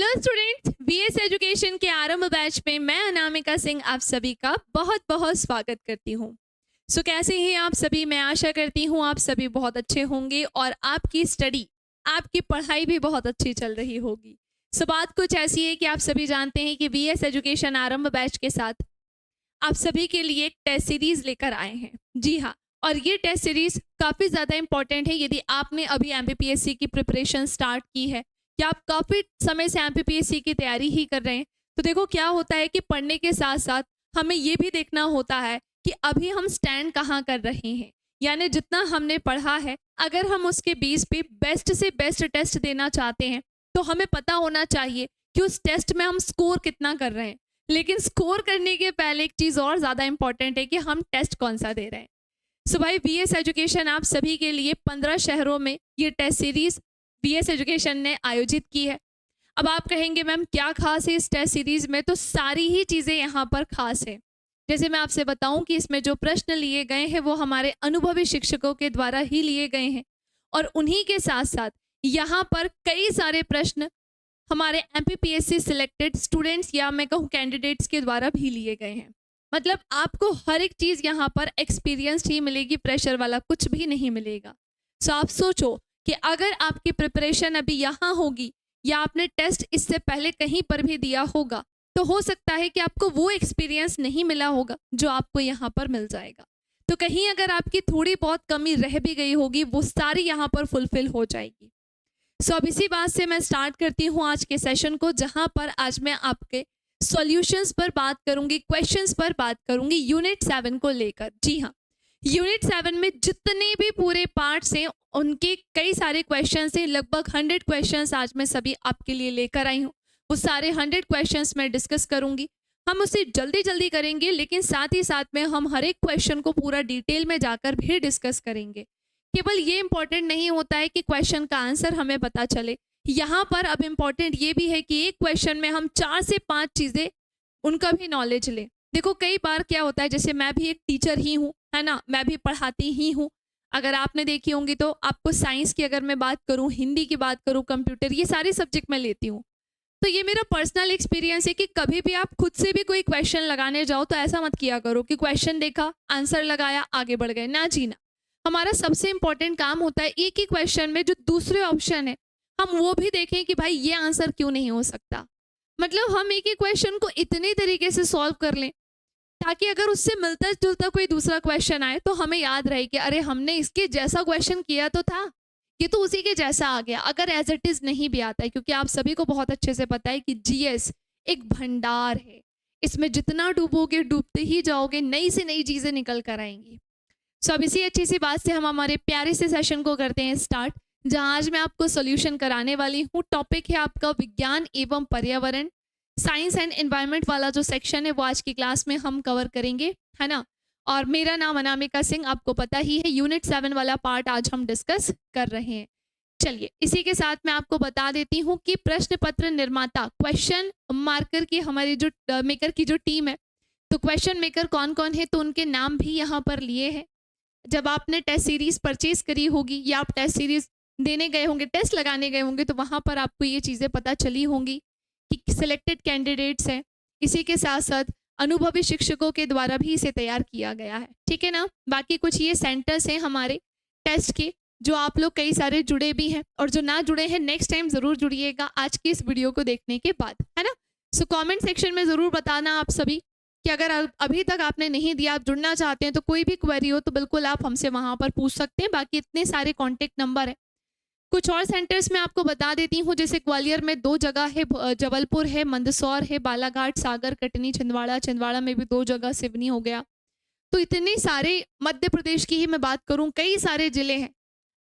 Hello students, BS education के आरंभ batch में मैं अनामिका सिंह आप सभी का बहुत बहुत स्वागत करती हूँ। सो कैसे हैं आप सभी? मैं आशा करती हूँ आप सभी बहुत अच्छे होंगे और आपकी स्टडी, आपकी पढ़ाई भी बहुत अच्छी चल रही होगी। सो बात कुछ ऐसी है कि आप सभी जानते हैं कि बीएस एजुकेशन आरंभ बैच के साथ आप सभी के लिए एक टेस्ट सीरीज लेकर आए हैं। जी हाँ, और ये टेस्ट सीरीज काफ़ी ज़्यादा इंपॉर्टेंट है यदि आपने अभी एमपीपीएससी की प्रिपरेशन स्टार्ट की है या आप काफ़ी समय से एमपीपीएससी की तैयारी ही कर रहे हैं। तो देखो क्या होता है कि पढ़ने के साथ साथ हमें ये भी देखना होता है कि अभी हम स्टैंड कहाँ कर रहे हैं, यानी जितना हमने पढ़ा है अगर हम उसके बेस पे बेस्ट से बेस्ट टेस्ट देना चाहते हैं तो हमें पता होना चाहिए कि उस टेस्ट में हम स्कोर कितना कर रहे हैं। लेकिन स्कोर करने के पहले एक चीज़ और ज़्यादा इंपॉर्टेंट है कि हम टेस्ट कौन सा दे रहे हैं। सो भाई बीएस एजुकेशन आप सभी के लिए 15 शहरों में ये टेस्ट सीरीज बीएस एजुकेशन ने आयोजित की है। अब आप कहेंगे मैम क्या खास है इस टेस्ट सीरीज में? तो सारी ही चीज़ें यहाँ पर खास है। जैसे मैं आपसे बताऊं कि इसमें जो प्रश्न लिए गए हैं वो हमारे अनुभवी शिक्षकों के द्वारा ही लिए गए हैं और उन्हीं के साथ साथ यहाँ पर कई सारे प्रश्न हमारे एमपीपीएससी सिलेक्टेड स्टूडेंट्स या मैं कहूँ कैंडिडेट्स के द्वारा भी लिए गए हैं। मतलब आपको हर एक चीज़ यहाँ पर एक्सपीरियंस्ड ही मिलेगी, प्रेशर वाला कुछ भी नहीं मिलेगा। सो आप सोचो कि अगर आपकी प्रिपरेशन अभी यहाँ होगी या आपने टेस्ट इससे पहले कहीं पर भी दिया होगा तो हो सकता है कि आपको वो एक्सपीरियंस नहीं मिला होगा जो आपको यहाँ पर मिल जाएगा। तो कहीं अगर आपकी थोड़ी बहुत कमी रह भी गई होगी वो सारी यहाँ पर फुलफिल हो जाएगी। सो अब इसी बात से मैं स्टार्ट करती हूँ आज के सेशन को, जहाँ पर आज मैं आपके सॉल्यूशंस पर बात करूंगी, क्वेश्चंस पर बात करूंगी यूनिट 7 को लेकर। जी हाँ, यूनिट 7 में जितने भी पूरे पार्ट्स हैं उनके कई सारे क्वेश्चंस हैं, लगभग 100 क्वेश्चंस आज मैं सभी आपके लिए लेकर आई हूँ। वो सारे 100 क्वेश्चंस मैं डिस्कस करूंगी। हम उसे जल्दी जल्दी करेंगे लेकिन साथ ही साथ में हम हर एक क्वेश्चन को पूरा डिटेल में जाकर भी डिस्कस करेंगे। केवल ये इंपॉर्टेंट नहीं होता है कि क्वेश्चन का आंसर हमें पता चले, यहाँ पर अब इम्पॉर्टेंट ये भी है कि एक क्वेश्चन में हम 4 से 5 चीज़ें उनका भी नॉलेज लें। देखो कई बार क्या होता है, जैसे मैं भी एक टीचर ही हूँ, है ना, मैं भी पढ़ाती ही हूँ। अगर आपने देखी होंगी तो आपको साइंस की अगर मैं बात करूँ, हिंदी की बात करूँ, कंप्यूटर, ये सारे सब्जेक्ट मैं लेती हूँ। तो ये मेरा पर्सनल एक्सपीरियंस है कि कभी भी आप खुद से भी कोई क्वेश्चन लगाने जाओ तो ऐसा मत किया करो कि क्वेश्चन देखा, आंसर लगाया, आगे बढ़ गए। ना जी ना, हमारा सबसे इंपॉर्टेंट काम होता है एक ही क्वेश्चन में जो दूसरे ऑप्शन है हम वो भी देखें कि भाई ये आंसर क्यों नहीं हो सकता। मतलब हम एक ही क्वेश्चन को इतने तरीके से सॉल्व कर लें ताकि अगर उससे मिलता जुलता कोई दूसरा क्वेश्चन आए तो हमें याद रहे कि अरे हमने इसके जैसा क्वेश्चन किया तो था, ये तो उसी के जैसा आ गया। अगर एज इट इज़ नहीं भी आता है, क्योंकि आप सभी को बहुत अच्छे से पता है कि जीएस एक भंडार है, इसमें जितना डूबोगे डूबते ही जाओगे, नई से नई चीज़ें निकल कर आएंगी। सो अब इसी अच्छी सी बात से हम हमारे प्यारे से सेशन को करते हैं स्टार्ट, जहाँ आज मैं आपको सॉल्यूशन कराने वाली हूँ। टॉपिक है आपका विज्ञान एवं पर्यावरण, साइंस एंड एनवायरनमेंट वाला जो सेक्शन है वो आज की क्लास में हम कवर करेंगे, है ना। और मेरा नाम अनामिका सिंह, आपको पता ही है। यूनिट 7 वाला पार्ट आज हम डिस्कस कर रहे हैं। चलिए इसी के साथ मैं आपको बता देती हूँ कि प्रश्न पत्र निर्माता, क्वेश्चन मार्कर की हमारी जो मेकर की जो टीम है, तो क्वेश्चन मेकर कौन कौन है तो उनके नाम भी यहाँ पर लिए हैं। जब आपने टेस्ट सीरीज परचेज करी होगी या आप टेस्ट सीरीज देने गए होंगे, टेस्ट लगाने गए होंगे, तो वहाँ पर आपको ये चीज़ें पता चली होंगी कि सिलेक्टेड कैंडिडेट्स हैं। इसी के साथ साथ अनुभवी शिक्षकों के द्वारा भी इसे तैयार किया गया है, ठीक है ना। बाकी कुछ ये सेंटर्स हैं हमारे टेस्ट के जो आप लोग कई सारे जुड़े भी हैं और जो ना जुड़े हैं नेक्स्ट टाइम ज़रूर जुड़िएगा आज की इस वीडियो को देखने के बाद, है ना। सो कॉमेंट सेक्शन में ज़रूर बताना आप सभी कि अगर अभी तक आपने नहीं दिया, आप जुड़ना चाहते हैं तो कोई भी क्वेरी हो तो बिल्कुल आप हमसे वहाँ पर पूछ सकते हैं। बाकी इतने सारे कॉन्टेक्ट नंबर है। कुछ और सेंटर्स में आपको बता देती हूँ, जैसे ग्वालियर में 2 जगह है, जबलपुर है, मंदसौर है, बालाघाट, सागर, कटनी, छिंदवाड़ा, छिंदवाड़ा में भी 2 जगह, सिवनी हो गया। तो इतने सारे, मध्य प्रदेश की ही मैं बात करूँ, कई सारे ज़िले हैं।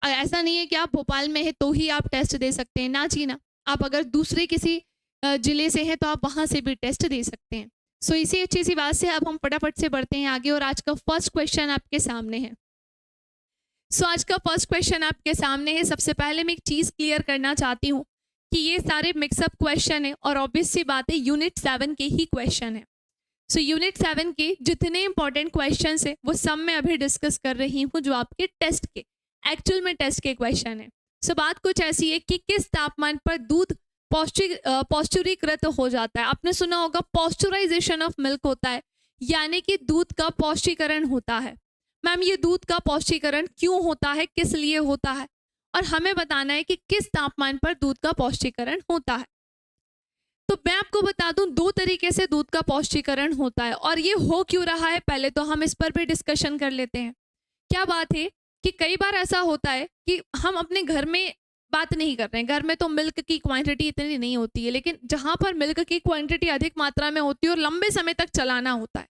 ऐसा नहीं है कि आप भोपाल में है तो ही आप टेस्ट दे सकते हैं, ना जी ना। आप अगर दूसरे किसी ज़िले से हैं तो आप वहाँ से भी टेस्ट दे सकते हैं। सो इसी अच्छी सी बात से अब हम फटाफट से बढ़ते हैं आगे और आज का फर्स्ट क्वेश्चन आपके सामने है। सो आज का फर्स्ट क्वेश्चन आपके सामने है। सबसे पहले मैं एक चीज़ क्लियर करना चाहती हूँ कि ये सारे मिक्सअप क्वेश्चन है और ऑब्वियस सी बात है यूनिट 7 के ही क्वेश्चन है। सो यूनिट 7 के जितने इंपॉर्टेंट क्वेश्चन है वो सब मैं अभी डिस्कस कर रही हूँ जो आपके टेस्ट के, एक्चुअल में टेस्ट के क्वेश्चन है। सो बात कुछ ऐसी है कि किस तापमान पर दूध पौष्टिरीकृत हो जाता है। आपने सुना होगा पॉस्चराइजेशन ऑफ मिल्क होता है, यानी कि दूध का पौष्टिकरण होता है। मैम ये दूध का पौष्टिकरण क्यों होता है, किस लिए होता है, और हमें बताना है कि किस तापमान पर दूध का पौष्टिकरण होता है। तो मैं आपको बता दूं 2 तरीके से दूध का पौष्टिकरण होता है, और ये हो क्यों रहा है पहले तो हम इस पर भी डिस्कशन कर लेते हैं। क्या बात है कि कई बार ऐसा होता है कि हम अपने घर में बात नहीं कर रहे हैं, घर में तो मिल्क की क्वांटिटी इतनी नहीं होती है, लेकिन जहां पर मिल्क की क्वांटिटी अधिक मात्रा में होती है और लंबे समय तक चलाना होता है,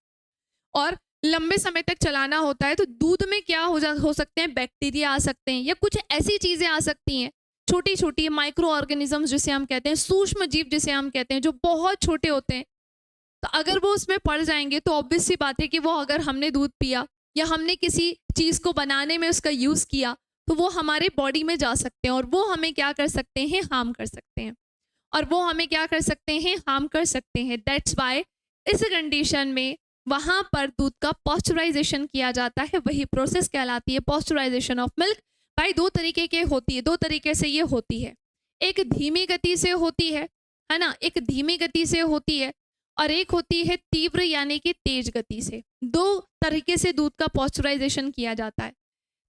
और लंबे समय तक चलाना होता है, तो दूध में क्या हो सकते हैं, बैक्टीरिया आ सकते हैं, या कुछ ऐसी चीज़ें आ सकती हैं, छोटी छोटी माइक्रो ऑर्गेनिजम्स जिसे हम कहते हैं, सूक्ष्म जीव जिसे हम कहते हैं, जो बहुत छोटे होते हैं। तो अगर वो उसमें पड़ जाएंगे तो ऑब्वियस सी बात है कि वो अगर हमने दूध पिया या हमने किसी चीज़ को बनाने में उसका यूज़ किया तो वो हमारे बॉडी में जा सकते हैं, और वो हमें क्या कर सकते हैं, हार्म कर सकते हैं, और वो हमें क्या कर सकते हैं, हार्म कर सकते हैं। दैट्स वाई इस कंडीशन में वहाँ पर दूध का पॉस्चराइजेशन किया जाता है, वही प्रोसेस कहलाती है पॉस्चराइजेशन ऑफ मिल्क। भाई 2 तरीके के होती है, 2 तरीके से ये होती है, एक धीमी गति से होती है ना, एक धीमी गति से होती है, और एक होती है तीव्र यानी कि तेज गति से। 2 तरीके से दूध का पॉस्चराइजेशन किया जाता है।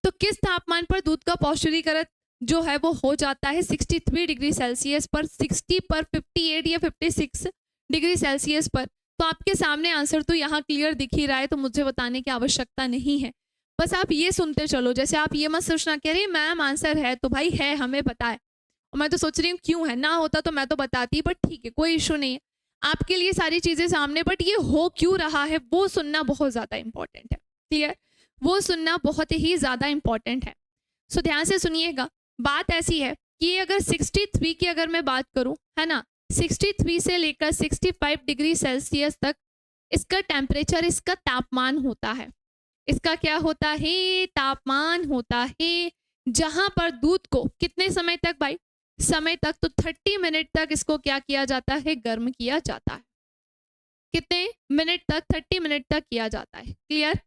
तो किस तापमान पर दूध का पौष्टिकरण जो है वो हो जाता है, 63 डिग्री सेल्सियस पर, 60 पर, 58 या 56 डिग्री सेल्सियस पर। तो आपके सामने आंसर तो यहाँ क्लियर दिख ही रहा है, तो मुझे बताने की आवश्यकता नहीं है, बस आप ये सुनते चलो। जैसे आप ये मत सोचना कह रही मैम आंसर है, तो भाई है, हमें पता है, और मैं तो सोच रही हूँ क्यों है, ना होता तो मैं तो बताती, बट ठीक है कोई इशू नहीं है, आपके लिए सारी चीज़ें सामने, बट ये हो क्यों रहा है वो सुनना बहुत ज़्यादा इंपॉर्टेंट है। क्लियर, वो सुनना बहुत ही ज़्यादा इंपॉर्टेंट है। सो ध्यान से सुनिएगा। बात ऐसी है कि अगर 63 की अगर मैं बात करूं, है ना, 63 से लेकर 65 डिग्री सेल्सियस तक इसका टेम्परेचर, इसका तापमान होता है। इसका क्या होता है, तापमान होता है, जहां पर दूध को कितने समय तक भाई, समय तक, तो 30 मिनट तक इसको क्या किया जाता है, गर्म किया जाता है। कितने मिनट तक, 30 मिनट तक किया जाता है। क्लियर।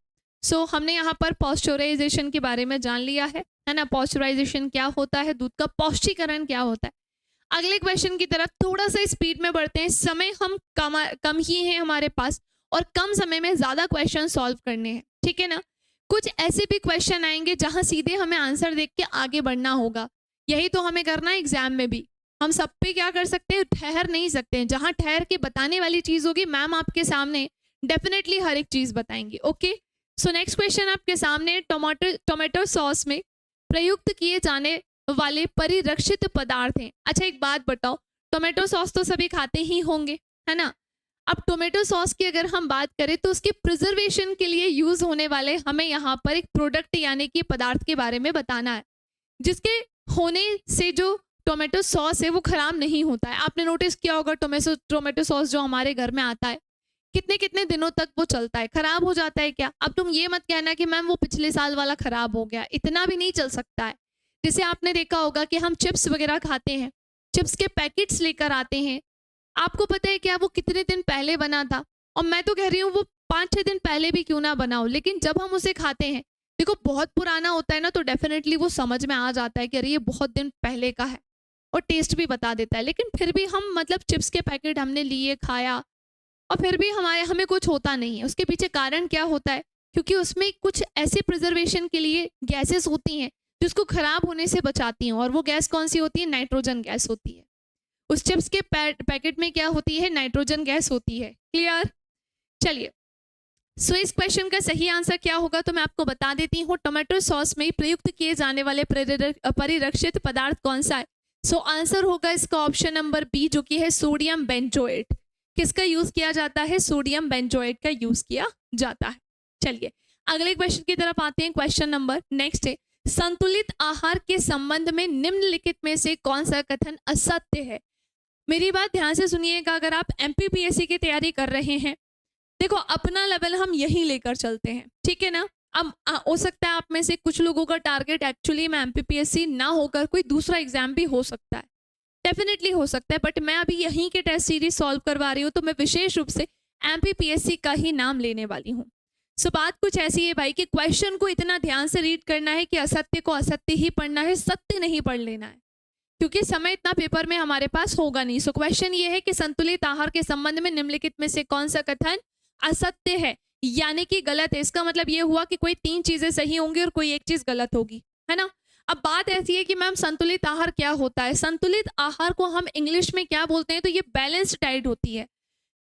सो हमने यहाँ पर पॉस्चराइजेशन के बारे में जान लिया है ना, पॉस्चराइजेशन क्या होता है, दूध का पौष्टिकरण क्या होता है। अगले क्वेश्चन की तरफ थोड़ा सा स्पीड में बढ़ते हैं, समय हम कम ही है हमारे पास, और कम समय में ज़्यादा क्वेश्चन सॉल्व करने हैं, ठीक है ना। कुछ ऐसे भी क्वेश्चन आएंगे जहाँ सीधे हमें आंसर देख के आगे बढ़ना होगा, यही तो हमें करना है एग्जाम में भी। हम सब पे क्या कर सकते हैं, ठहर नहीं सकते हैं। जहाँ ठहर के बताने वाली चीज़ होगी, मैम आपके सामने डेफिनेटली हर एक चीज़ बताएंगी। ओके, सो नेक्स्ट क्वेश्चन आपके सामने, टोमेटो सॉस में प्रयुक्त किए जाने वाले परिरक्षित पदार्थ हैं। अच्छा एक बात बताओ, टोमेटो सॉस तो सभी खाते ही होंगे, है ना। अब टोमेटो सॉस की अगर हम बात करें तो उसके प्रिजर्वेशन के लिए यूज होने वाले हमें यहाँ पर एक प्रोडक्ट यानी कि पदार्थ के बारे में बताना है, जिसके होने से जो टोमेटो सॉस है वो खराब नहीं होता है। आपने नोटिस किया होगा टोमेटो सॉस जो हमारे घर में आता है, कितने कितने दिनों तक वो चलता है, खराब हो जाता है क्या। अब तुम ये मत कहना कि मैम वो पिछले साल वाला खराब हो गया, इतना भी नहीं चल सकता है। जैसे आपने देखा होगा कि हम चिप्स वगैरह खाते हैं, चिप्स के पैकेट्स लेकर आते हैं, आपको पता है क्या वो कितने दिन पहले बना था, और मैं तो कह रही हूँ वो 5-6 दिन पहले भी क्यों ना बना हो, लेकिन जब हम उसे खाते हैं, देखो बहुत पुराना होता है ना, तो डेफिनेटली वो समझ में आ जाता है कि अरे ये बहुत दिन पहले का है, और टेस्ट भी बता देता है। लेकिन फिर भी हम मतलब चिप्स के पैकेट हमने लिए, खाया, और फिर भी हमें कुछ होता नहीं है। उसके पीछे कारण क्या होता है, क्योंकि उसमें कुछ ऐसे प्रिजर्वेशन के लिए गैसेस होती हैं जिसको खराब होने से बचाती हैं, और वो गैस कौन सी होती है, नाइट्रोजन गैस होती है। उस चिप्स के पैकेट में क्या होती है, नाइट्रोजन गैस होती है। क्लियर। चलिए, सो इस क्वेश्चन का सही आंसर क्या होगा तो मैं आपको बता देती हूँ। टोमेटो सॉस में प्रयुक्त किए जाने वाले परिरक्षित पदार्थ कौन सा है। सो आंसर होगा इसका ऑप्शन नंबर बी, जो कि है सोडियम बेंजोएट। किसका यूज किया जाता है, सोडियम बेंजोएट का यूज किया जाता है। चलिए अगले क्वेश्चन की तरफ आते हैं। क्वेश्चन नंबर नेक्स्ट है, संतुलित आहार के संबंध में निम्नलिखित में से कौन सा कथन असत्य है। मेरी बात ध्यान से सुनिएगा। अगर आप एमपीपीएससी की तैयारी कर रहे हैं, देखो अपना लेवल हम यही लेकर चलते हैं, ठीक है ना। अब हो सकता है आप में से कुछ लोगों का टारगेट एक्चुअली में एमपीपीएससी ना होकर कोई दूसरा एग्जाम भी हो सकता है, डेफिनेटली हो सकता है, बट मैं अभी यहीं के टेस्ट सीरीज सॉल्व करवा रही हूँ, तो मैं विशेष रूप से एमपीपीएससी का ही नाम लेने वाली हूँ। सो बात कुछ ऐसी है भाई कि क्वेश्चन को इतना ध्यान से रीड करना है कि असत्य को असत्य ही पढ़ना है, सत्य नहीं पढ़ लेना है। क्योंकि समय इतना पेपर में हमारे पास होगा नहीं। सो क्वेश्चन ये है कि संतुलित आहार के संबंध में निम्नलिखित में से कौन सा कथन असत्य है, यानी कि गलत है। इसका मतलब ये हुआ कि कोई 3 चीजें सही होंगी और कोई एक चीज गलत होगी, है ना। अब बात ऐसी है कि मैम संतुलित आहार क्या होता है। संतुलित आहार को हम इंग्लिश में क्या बोलते हैं, तो ये बैलेंस्ड डाइट होती है।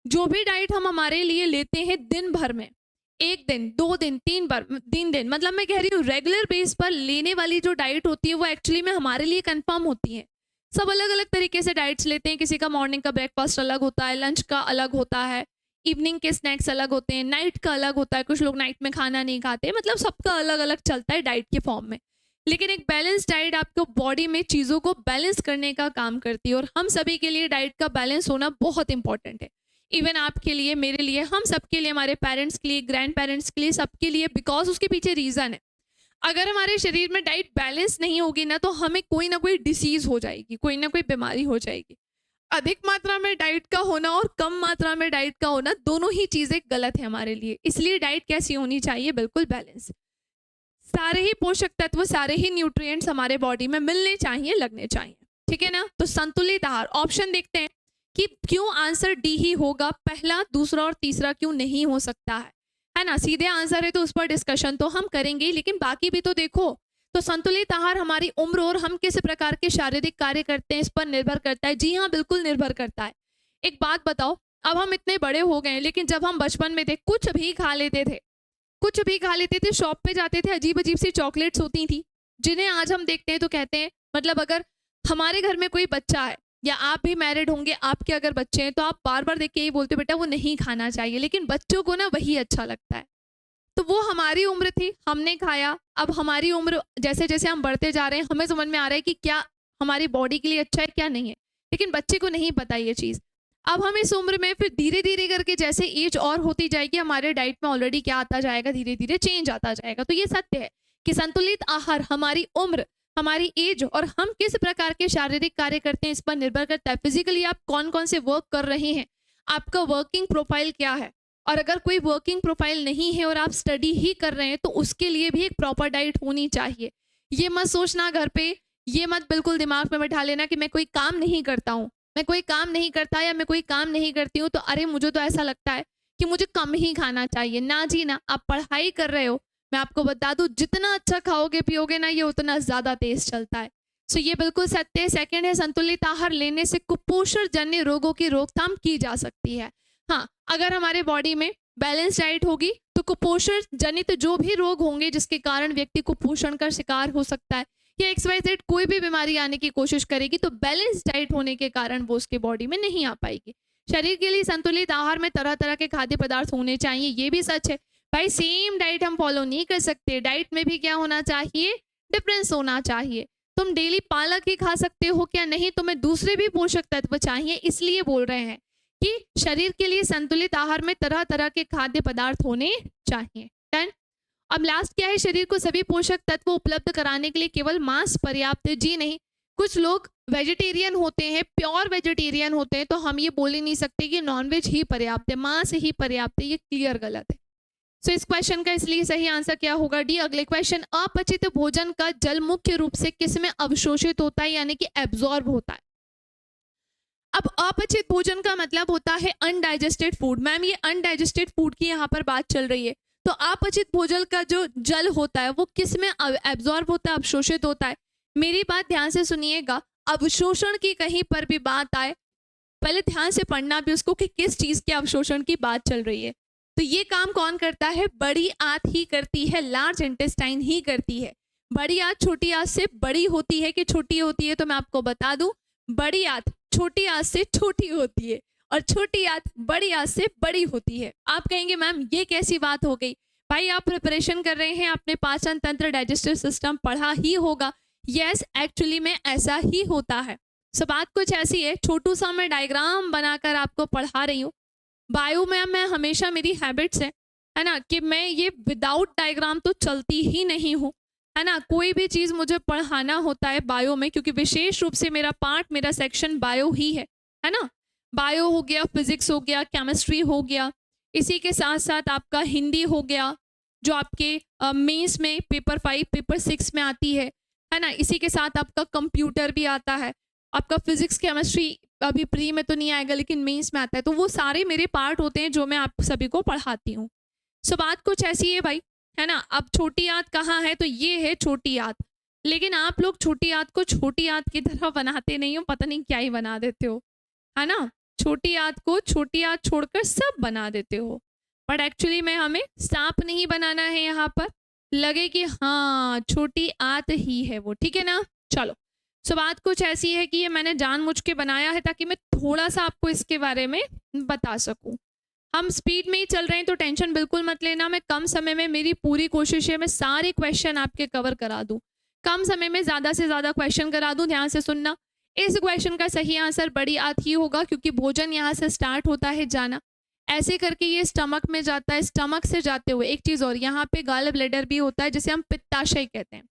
जो भी डाइट हम हमारे लिए लेते हैं दिन भर में, 1 दिन 2 दिन 3 बार 3 दिन, मतलब मैं कह रही हूँ रेगुलर बेस पर लेने वाली जो डाइट होती है वो एक्चुअली में हमारे लिए कंफर्म होती है। सब अलग अलग तरीके से डाइट्स लेते हैं। किसी का मॉर्निंग का ब्रेकफास्ट अलग होता है, लंच का अलग होता है, इवनिंग के स्नैक्स अलग होते हैं, नाइट का अलग होता है, कुछ लोग नाइट में खाना नहीं खाते, मतलब सबका अलग अलग चलता है डाइट के फॉर्म में। लेकिन एक बैलेंस डाइट आपको बॉडी में चीज़ों को बैलेंस करने का काम करती है, और हम सभी के लिए डाइट का बैलेंस होना बहुत इंपॉर्टेंट है। इवन आपके लिए, मेरे लिए, हम सबके लिए, हमारे पेरेंट्स के लिए, ग्रैंड पेरेंट्स के लिए, सबके लिए, बिकॉज उसके पीछे रीज़न है। अगर हमारे शरीर में डाइट बैलेंस नहीं होगी ना, तो हमें कोई ना कोई डिसीज हो जाएगी, कोई ना कोई बीमारी हो जाएगी। अधिक मात्रा में डाइट का होना और कम मात्रा में डाइट का होना, दोनों ही चीज़ें गलत है हमारे लिए। इसलिए डाइट कैसी होनी चाहिए, बिल्कुल बैलेंस। सारे ही पोषक तत्व, सारे ही न्यूट्रिएंट्स हमारे बॉडी में मिलने चाहिए, लगने चाहिए, ठीक है ना। तो संतुलित आहार, ऑप्शन देखते हैं कि क्यों आंसर डी ही होगा, पहला, दूसरा और तीसरा क्यों नहीं हो सकता है ना। सीधे आंसर है तो उस पर डिस्कशन तो हम करेंगे, लेकिन बाकी भी तो देखो। तो संतुलित आहार हमारी उम्र और हम किस प्रकार के शारीरिक कार्य करते हैं इस पर निर्भर करता है। जी हाँ, बिल्कुल निर्भर करता है। एक बात बताओ, अब हम इतने बड़े हो गए, लेकिन जब हम बचपन में थे कुछ भी खा लेते थे, कुछ भी खा लेते थे, शॉप पे जाते थे, अजीब अजीब सी चॉकलेट्स होती थी, जिन्हें आज हम देखते हैं तो कहते हैं, मतलब अगर हमारे घर में कोई बच्चा है या आप भी मैरिड होंगे, आपके अगर बच्चे हैं, तो आप बार बार देख के यही बोलते हो बेटा वो नहीं खाना चाहिए, लेकिन बच्चों को ना वही अच्छा लगता है। तो वो हमारी उम्र थी, हमने खाया। अब हमारी उम्र जैसे जैसे हम बढ़ते जा रहे हैं, हमें समझ में आ रहा है कि क्या हमारी बॉडी के लिए अच्छा है, क्या नहीं है, लेकिन बच्चे को नहीं पता ये चीज़। अब हम इस उम्र में फिर धीरे धीरे करके जैसे एज और होती जाएगी, हमारे डाइट में ऑलरेडी क्या आता जाएगा, धीरे धीरे चेंज आता जाएगा। तो ये सत्य है कि संतुलित आहार हमारी उम्र, हमारी एज और हम किस प्रकार के शारीरिक कार्य करते हैं इस पर निर्भर करता है। फिजिकली आप कौन कौन से वर्क कर रहे हैं, आपका वर्किंग प्रोफाइल क्या है, और अगर कोई वर्किंग प्रोफाइल नहीं है और आप स्टडी ही कर रहे हैं, तो उसके लिए भी एक प्रॉपर डाइट होनी चाहिए। ये मत सोचना घर पे, ये मत बिल्कुल दिमाग में बैठा लेना कि मैं कोई काम नहीं करता हूँ, मैं कोई काम नहीं करता या मैं कोई काम नहीं करती हूँ तो अरे मुझे तो ऐसा लगता है कि मुझे कम ही खाना चाहिए। ना जी ना, आप पढ़ाई कर रहे हो, मैं आपको बता दूं जितना अच्छा खाओगे पियोगे ना, ये उतना ज़्यादा तेज चलता है। सो ये बिल्कुल सत्य है। सेकंड है, संतुलित आहार लेने से कुपोषण जन्य रोगों की रोकथाम की जा सकती है। हाँ, अगर हमारे बॉडी में बैलेंस डाइट होगी तो कुपोषण जनित जो भी रोग होंगे जिसके कारण व्यक्ति कुपोषण का शिकार हो सकता है या XYZ कोई भी बीमारी आने की कोशिश करेगी, तो बैलेंस डाइट होने के कारण वो उसके बॉडी में नहीं आ पाएगी। शरीर के लिए संतुलित आहार में तरह तरह के खाद्य पदार्थ होने चाहिए, ये भी सच है भाई। सेम डाइट हम फॉलो नहीं कर सकते, डाइट में भी क्या होना चाहिए, डिफरेंस होना चाहिए। तुम डेली पालक ही खा सकते हो क्या, नहीं, तुम्हें दूसरे भी पोषक तत्व चाहिए। इसलिए बोल रहे हैं कि शरीर के लिए संतुलित आहार में तरह तरह के खाद्य पदार्थ होने चाहिए। डन। अब लास्ट क्या है, शरीर को सभी पोषक तत्व उपलब्ध कराने के लिए केवल मांस पर्याप्त है। जी नहीं, कुछ लोग वेजिटेरियन होते हैं, प्योर वेजिटेरियन होते हैं, तो हम ये बोल ही नहीं सकते कि नॉनवेज ही पर्याप्त है, मांस ही पर्याप्त है, ये क्लियर गलत है। सो इस क्वेश्चन का इसलिए सही आंसर क्या होगा, डी। अगले क्वेश्चन, अपचित भोजन का जल मुख्य रूप से किसमें अवशोषित होता है, यानी कि एब्जॉर्ब होता है। अब अपचित भोजन का मतलब होता है अनडाइजेस्टेड फूड। मैम ये अनडाइजेस्टेड फूड की यहाँ पर बात चल रही है, तो अपचित भोजन का जो जल होता है वो किसमें एब्जॉर्ब होता है, अवशोषित होता है। मेरी बात ध्यान से सुनिएगा, अवशोषण की कहीं पर भी बात आए, पहले ध्यान से पढ़ना भी उसको कि किस चीज के अवशोषण की बात चल रही है। तो ये काम कौन करता है, बड़ी आंत ही करती है, लार्ज इंटेस्टाइन ही करती है। बड़ी आंत छोटी आंत से बड़ी होती है कि छोटी होती है, तो मैं आपको बता दूं, बड़ी आंत छोटी आंत से छोटी होती है और छोटी आंत बड़ी आंत से बड़ी होती है। आप कहेंगे मैम ये कैसी बात हो गई, भाई आप प्रिपरेशन कर रहे हैं, आपने पाचन तंत्र, डाइजेस्टिव सिस्टम पढ़ा ही होगा। यस, एक्चुअली में ऐसा ही होता है। सो बात कुछ ऐसी है, छोटू सा मैं डायग्राम बनाकर आपको पढ़ा रही हूँ। बायो में मैं हमेशा, मेरी हैबिट्स है ना, कि मैं ये विदाउट डायग्राम तो चलती ही नहीं हूँ, है ना। कोई भी चीज़ मुझे पढ़ाना होता है बायो में, क्योंकि विशेष रूप से मेरा पार्ट, मेरा सेक्शन बायो ही है ना। बायो हो गया, फिजिक्स हो गया, केमिस्ट्री हो गया, इसी के साथ साथ आपका हिंदी हो गया जो आपके मेंस में पेपर 5 पेपर 6 में आती है ना। इसी के साथ आपका कंप्यूटर भी आता है, आपका फिजिक्स केमिस्ट्री अभी प्री में तो नहीं आएगा लेकिन मेंस में आता है, तो वो सारे मेरे पार्ट होते हैं जो मैं आप सभी को पढ़ाती हूँ। सो बात कुछ ऐसी है भाई, है ना। अब छोटी याद कहाँ है, तो ये है छोटी याद। लेकिन आप लोग छोटी याद को छोटी याद की तरह बनाते नहीं हो, पता नहीं क्या ही बना देते हो, है ना। छोटी याद को छोटी याद छोड़कर सब बना देते हो, बट एक्चुअली में हमें सांप नहीं बनाना है यहाँ पर, लगे कि हाँ छोटी याद ही है वो, ठीक है ना। चलो, सो बात कुछ ऐसी है कि ये मैंने जानबूझ के बनाया है ताकि मैं थोड़ा सा आपको इसके बारे में बता सकूं। हम स्पीड में ही चल रहे हैं तो टेंशन बिल्कुल मत लेना। मैं कम समय में, मेरी पूरी कोशिश है मैं सारे क्वेश्चन आपके कवर करा दूं, कम समय में ज़्यादा से ज़्यादा क्वेश्चन करा दूं। ध्यान से सुनना, इस क्वेश्चन का सही आंसर बड़ी आंत ही होगा, क्योंकि भोजन यहाँ से स्टार्ट होता है जाना, ऐसे करके ये स्टमक में जाता है, स्टमक से जाते हुए एक चीज़ और, यहाँ पे गॉल ब्लैडर भी होता है जिसे हम पित्ताशय कहते हैं।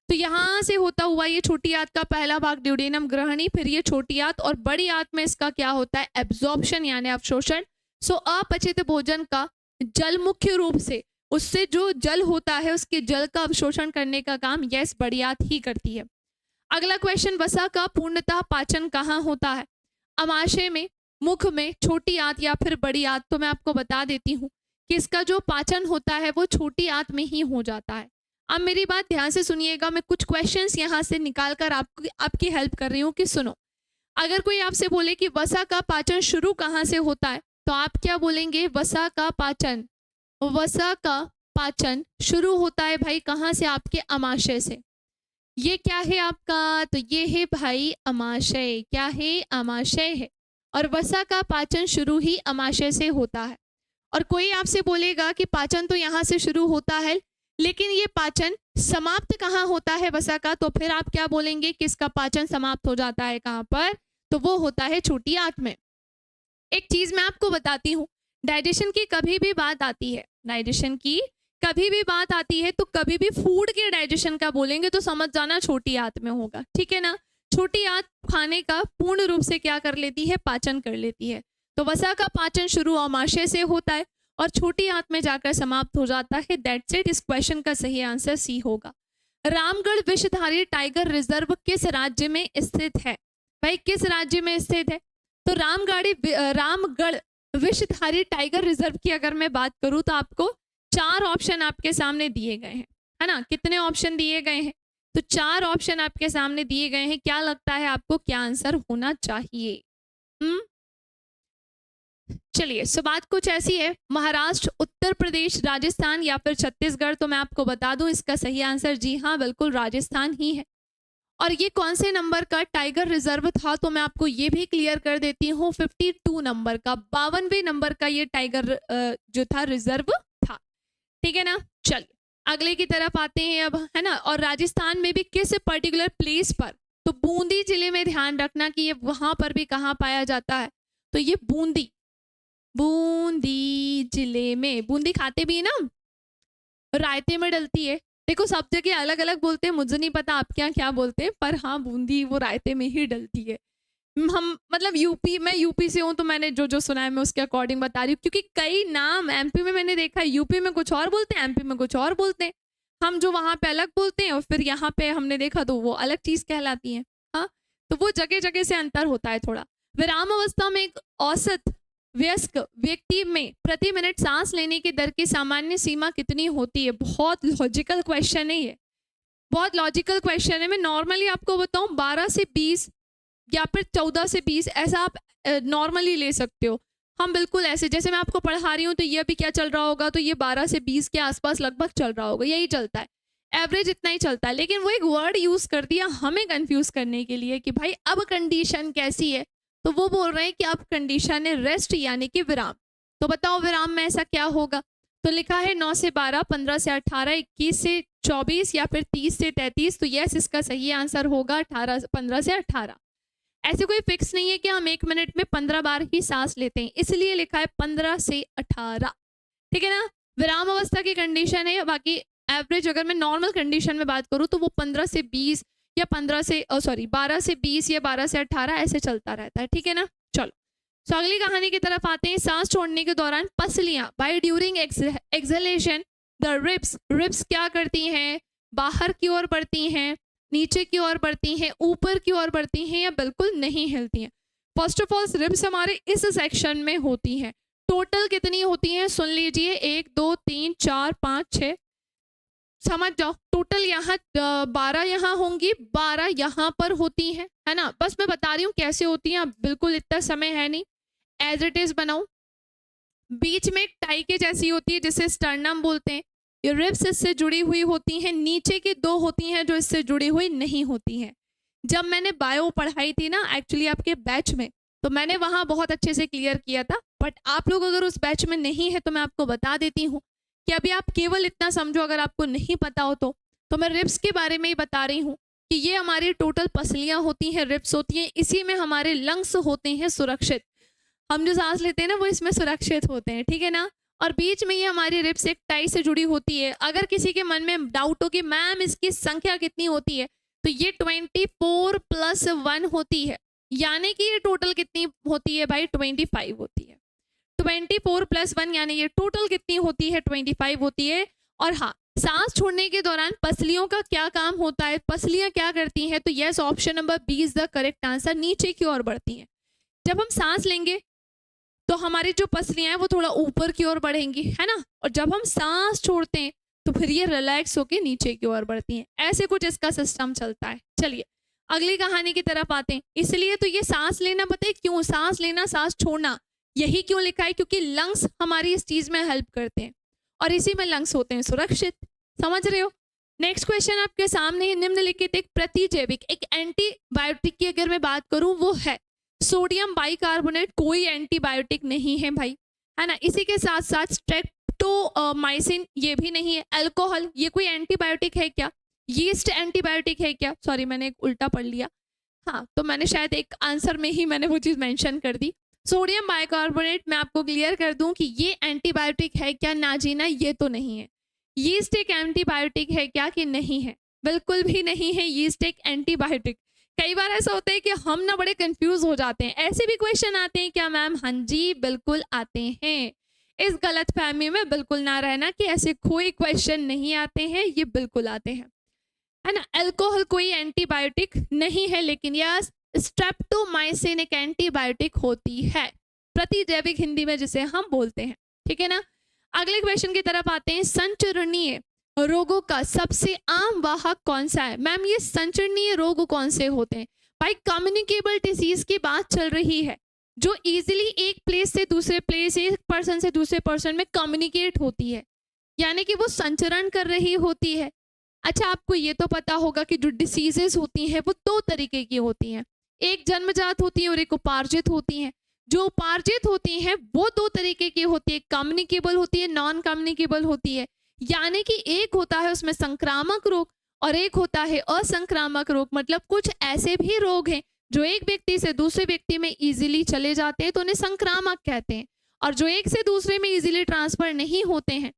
तो यहाँ से होता हुआ ये छोटी आंत का पहला भाग ड्यूडेनम ग्रहणी, फिर ये छोटी आंत, और बड़ी आंत में इसका क्या होता है, एब्जॉर्प्शन यानी अवशोषण। सो अपचित भोजन का जल मुख्य रूप से उससे जो जल होता है उसके जल का अवशोषण करने का काम यस बड़ी आंत ही करती है। अगला क्वेश्चन, वसा का पूर्णतः पाचन कहाँ होता है, अमाशय में, मुख में, छोटी आंत या फिर बड़ी आंत। तो मैं आपको बता देती हूँ कि इसका जो पाचन होता है वो छोटी आंत में ही हो जाता है। अब मेरी बात ध्यान से सुनिएगा, मैं कुछ क्वेश्चंस यहाँ से निकाल कर आपकी हेल्प कर रही हूँ कि सुनो। अगर कोई आपसे बोले कि वसा का पाचन शुरू कहाँ से होता है, तो आप क्या बोलेंगे, वसा का पाचन। वसा का पाचन शुरू होता है भाई कहाँ से, आपके अमाशय से। ये क्या है आपका, तो ये है भाई अमाशय। क्या है, अमाशय है, और वसा का पाचन शुरू ही अमाशय से होता है। और कोई आपसे बोलेगा कि पाचन तो यहाँ से शुरू होता है लेकिन ये पाचन समाप्त कहाँ होता है वसा का, तो फिर आप क्या बोलेंगे कि इसका पाचन समाप्त हो जाता है कहाँ पर, तो वो होता है छोटी आंत में। एक चीज मैं आपको बताती हूँ, डाइजेशन की कभी भी बात आती है, डाइजेशन की कभी भी बात आती है तो कभी भी फूड के डाइजेशन का बोलेंगे तो समझ जाना छोटी आंत में होगा, ठीक है ना। छोटी आंत खाने का पूर्ण रूप से क्या कर लेती है, पाचन कर लेती है। तो वसा का पाचन शुरू अमाशय से होता है और छोटी आंत में जाकर समाप्त हो जाता है। That's it. इस क्वेश्चन का सही आंसर सी होगा। रामगढ़ विषधारी टाइगर रिजर्व किस राज्य में स्थित है, भाई किस राज्य में स्थित है, तो रामगढ़ विषधारी टाइगर रिजर्व की अगर मैं बात करूं तो आपको 4 ऑप्शन आपके सामने दिए गए हैं, है ना। कितने ऑप्शन दिए गए हैं, तो 4 ऑप्शन आपके सामने दिए गए हैं। क्या लगता है आपको क्या आंसर होना चाहिए। चलिए, सो बात कुछ ऐसी है, महाराष्ट्र, उत्तर प्रदेश, राजस्थान या फिर छत्तीसगढ़। तो मैं आपको बता दूं इसका सही आंसर जी हाँ बिल्कुल राजस्थान ही है। और ये कौन से नंबर का टाइगर रिजर्व था, तो मैं आपको ये भी क्लियर कर देती हूँ, 52 नंबर का, 52वें नंबर का ये टाइगर जो था रिजर्व था, ठीक है ना। चलिए अगले की तरफ आते हैं अब, है ना। और राजस्थान में भी किस पर्टिकुलर प्लेस पर, तो बूंदी जिले में ध्यान रखना कि ये वहां पर भी कहाँ पाया जाता है, तो ये बूंदी जिले में। बूंदी खाते भी है ना, रायते में डलती है। देखो सब जगह अलग अलग बोलते हैं, मुझे नहीं पता आप क्या क्या बोलते हैं, पर हाँ बूंदी वो रायते में ही डलती है। हम मतलब मैं यूपी से हूँ तो मैंने जो जो सुना है मैं उसके अकॉर्डिंग बता रही हूँ, क्योंकि कई नाम एमपी में मैंने देखा है, यूपी में कुछ और बोलते हैं, एमपी में कुछ और बोलते हैं। हम जो वहाँ पे अलग बोलते हैं और फिर यहाँ पे हमने देखा तो वो अलग चीज़ कहलाती है। हाँ, तो वो जगह जगह से अंतर होता है थोड़ा। विराम अवस्था में एक औसत वयस्क व्यक्ति में प्रति मिनट सांस लेने की दर की सामान्य सीमा कितनी होती है। बहुत लॉजिकल क्वेश्चन है ये, बहुत लॉजिकल क्वेश्चन है। मैं नॉर्मली आपको बताऊं 12 से 20 या फिर 14 से 20 ऐसा आप नॉर्मली ले सकते हो। हम बिल्कुल ऐसे जैसे मैं आपको पढ़ा रही हूँ तो ये अभी क्या चल रहा होगा, तो ये 12 से 20 के आसपास लगभग चल रहा होगा, यही चलता है, एवरेज इतना ही चलता है। लेकिन वो एक वर्ड यूज कर दिया हमें कंफ्यूज करने के लिए कि भाई अब कंडीशन कैसी है, तो वो बोल रहे हैं कि अब कंडीशन है रेस्ट यानी कि विराम। तो बताओ विराम में ऐसा क्या होगा, तो लिखा है 9 से 12, 15 से 18, 21 से 24 या फिर 30 से 33। तो यस इसका सही आंसर होगा 15 से 18। ऐसे कोई फिक्स नहीं है कि हम 1 मिनट में 15 बार ही सांस लेते हैं, इसलिए लिखा है 15 से 18, ठीक है ना। विराम अवस्था की कंडीशन है, बाकी एवरेज अगर मैं नॉर्मल कंडीशन में बात करूँ तो वो 15 से 20 या 12 से 20 या 12 से 18 ऐसे चलता रहता है, ठीक है ना। चलो तो अगली कहानी की तरफ आते हैं। सांस छोड़ने के दौरान पसलियां, by during exhalation the ribs क्या करती हैं, बाहर की ओर बढ़ती हैं, नीचे की ओर बढ़ती हैं, ऊपर की ओर बढ़ती हैं या बिल्कुल नहीं हिलती हैं। फर्स्ट ऑफ ऑल रिब्स हमारे इस सेक्शन में होती हैं। टोटल कितनी होती हैं सुन लीजिए, 1 2 3 4 5 6, समझ जाओ। टोटल यहाँ 12 यहाँ होंगी, 12 यहाँ पर होती हैं, है ना। बस मैं बता रही हूँ कैसे होती हैं, अब बिल्कुल इतना समय है नहीं, एज इट इज बनाओ। बीच में एक टाई के जैसी होती है जिसे स्टर्नम बोलते हैं। ये रिब्स इससे जुड़ी हुई होती हैं। नीचे की 2 होती हैं जो इससे जुड़ी हुई नहीं होती हैं। जब मैंने बायो पढ़ाई थी ना एक्चुअली आपके बैच में, तो मैंने वहाँ बहुत अच्छे से क्लियर किया था, बट आप लोग अगर उस बैच में नहीं है तो मैं आपको बता देती हूँ कि अभी आप केवल इतना समझो, अगर आपको नहीं पता हो तो मैं रिब्स के बारे में ही बता रही हूँ कि ये हमारी टोटल पसलियाँ होती हैं, रिब्स होती हैं, इसी में हमारे लंग्स होते हैं सुरक्षित। हम जो सांस लेते हैं ना वो इसमें सुरक्षित होते हैं, ठीक है ना। और बीच में ये हमारी रिब्स एक टाई से जुड़ी होती है। अगर किसी के मन में डाउट हो कि मैम इसकी संख्या कितनी होती है, तो ये 24 + 1 होती है, यानी कि ये टोटल कितनी होती है भाई, 25 होती है। 24 + 1 यानी ये टोटल कितनी होती है, 25 होती है। और हाँ, सांस छोड़ने के दौरान पसलियों का क्या काम होता है, पसलियां क्या करती हैं, तो yes option number B is the correct answer, नीचे की ओर बढ़ती हैं। जब हम सांस लेंगे तो हमारी जो पसलियां हैं वो थोड़ा ऊपर की ओर बढ़ेंगी, है ना। और जब हम सांस छोड़ते हैं तो फिर ये रिलैक्स होके नीचे की ओर बढ़ती हैं। ऐसे कुछ इसका सिस्टम चलता है। चलिए अगली कहानी की तरफ आते हैं। इसलिए तो ये सांस लेना, बताइए क्यों सांस लेना सांस छोड़ना यही क्यों लिखा है, क्योंकि लंग्स हमारी इस चीज में हेल्प करते हैं और इसी में लंग्स होते हैं सुरक्षित, समझ रहे हो। नेक्स्ट क्वेश्चन आपके सामने, निम्नलिखित एक प्रतिजैविक, एक एंटीबायोटिक की अगर मैं बात करूं वो है सोडियम बाइकार्बोनेट। कोई एंटीबायोटिक नहीं है भाई, है ना। इसी के साथ साथ स्ट्रेप्टोमाइसिन ये भी नहीं है। अल्कोहल ये कोई एंटीबायोटिक है क्या, यीस्ट एंटीबायोटिक है क्या, सॉरी मैंने एक उल्टा पढ़ लिया, हाँ तो मैंने शायद एक आंसर में ही मैंने वो चीज़ मेंशन कर दी। सोडियम बाइकार्बोनेट मैं आपको क्लियर कर दूं कि ये एंटीबायोटिक है क्या, ना जीना ये तो नहीं है। यीस्ट एक एंटीबायोटिक है क्या कि नहीं है, बिल्कुल भी नहीं है यीस्ट एक एंटीबायोटिक। कई बार ऐसा होता है कि हम ना बड़े कंफ्यूज हो जाते हैं, ऐसे भी क्वेश्चन आते हैं क्या मैम, हाँ जी बिल्कुल आते हैं। इस गलत फहमी में बिल्कुल ना रहना कि ऐसे कोई क्वेश्चन नहीं आते हैं, ये बिल्कुल आते हैं, है ना। अल्कोहल कोई एंटीबायोटिक नहीं है, लेकिन यह स्ट्रेप्टोमाइसिन एक एंटीबायोटिक होती है, प्रतिजैविक हिंदी में जिसे हम बोलते हैं, ठीक है ना। अगले क्वेश्चन की तरफ आते हैं। संचरणीय रोगों का सबसे आम वाहक कौन सा है। मैम ये संचरणीय रोग कौन से होते हैं, भाई कम्युनिकेबल डिसीज की बात चल रही है, जो इजीली एक प्लेस से दूसरे प्लेस, एक पर्सन से दूसरे पर्सन में कम्युनिकेट होती है, यानी कि वो संचरण कर रही होती है। अच्छा आपको ये तो पता होगा कि जो डिसीजेस होती हैं वो 2 तरीके की होती हैं, एक जन्मजात होती है और एक उपार्जित होती हैं। जो उपार्जित होती हैं वो 2 तरीके की होती है, कम्युनिकेबल होती है, नॉन कम्युनिकेबल होती है। यानी कि एक होता है उसमें संक्रामक रोग और एक होता है असंक्रामक रोग। मतलब कुछ ऐसे भी रोग हैं जो एक व्यक्ति से दूसरे व्यक्ति में इजीली चले जाते हैं तो उन्हें संक्रामक कहते हैं, और जो एक से दूसरे में इजीली ट्रांसफर नहीं होते हैं,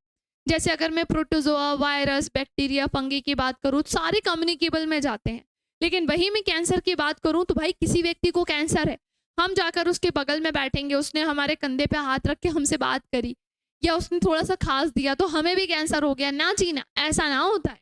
जैसे अगर मैं प्रोटोजोआ, वायरस, बैक्टीरिया, फंगी की बात करूँ, सारे कम्युनिकेबल में जाते हैं। लेकिन वही मैं कैंसर की बात करूँ तो भाई किसी व्यक्ति को कैंसर है, हम जाकर उसके बगल में बैठेंगे, उसने हमारे कंधे पे हाथ रख के हमसे बात करी या उसने थोड़ा सा खांस दिया तो हमें भी कैंसर हो गया, ना जीना, ऐसा ना होता है।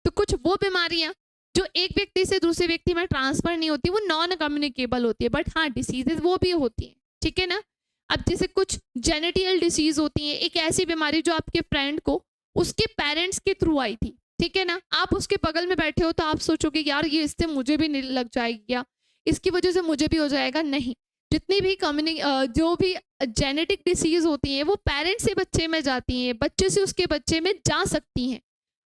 तो कुछ वो बीमारियां जो एक व्यक्ति से दूसरे व्यक्ति में ट्रांसफर नहीं होती वो नॉन कम्युनिकेबल होती है, बट हाँ डिसीजेज वो भी होती है, ठीक है ना। अब जैसे कुछ जेनेटियल डिसीज होती है, एक ऐसी बीमारी जो आपके फ्रेंड को उसके पेरेंट्स के थ्रू आई थी, ठीक है ना। आप उसके बगल में बैठे हो तो आप सोचोगे यार ये इससे मुझे भी लग जाएगी या इसकी वजह से मुझे भी हो जाएगा, नहीं। जितनी भी जो भी जेनेटिक डिसीज होती हैं वो पेरेंट्स से बच्चे में जाती हैं, बच्चे से उसके बच्चे में जा सकती हैं।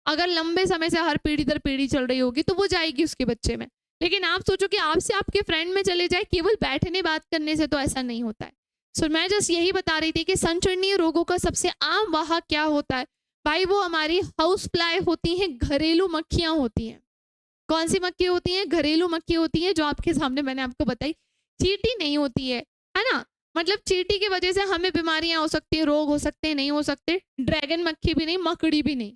अगर लंबे समय से हर पीढ़ी दर पीढ़ी चल रही होगी तो वो जाएगी उसके बच्चे में। लेकिन आप सोचो कि आपसे आपके फ्रेंड में चले जाए केवल बैठने बात करने से, तो ऐसा नहीं होता है। सो मैं जस्ट यही बता रही थी कि संचरणीय रोगों का सबसे आम वाहक क्या होता है भाई, वो हमारी हाउस फ्लाई होती हैं, घरेलू मक्खियां होती हैं। कौन सी मक्खी होती हैं, घरेलू मक्खी होती हैं, जो आपके सामने मैंने आपको बताई। चींटी नहीं होती है ना। मतलब चींटी की वजह से हमें बीमारियां हो सकती हैं, रोग हो सकते हैं, नहीं हो सकते। ड्रैगन मक्खी भी नहीं, मकड़ी भी नहीं,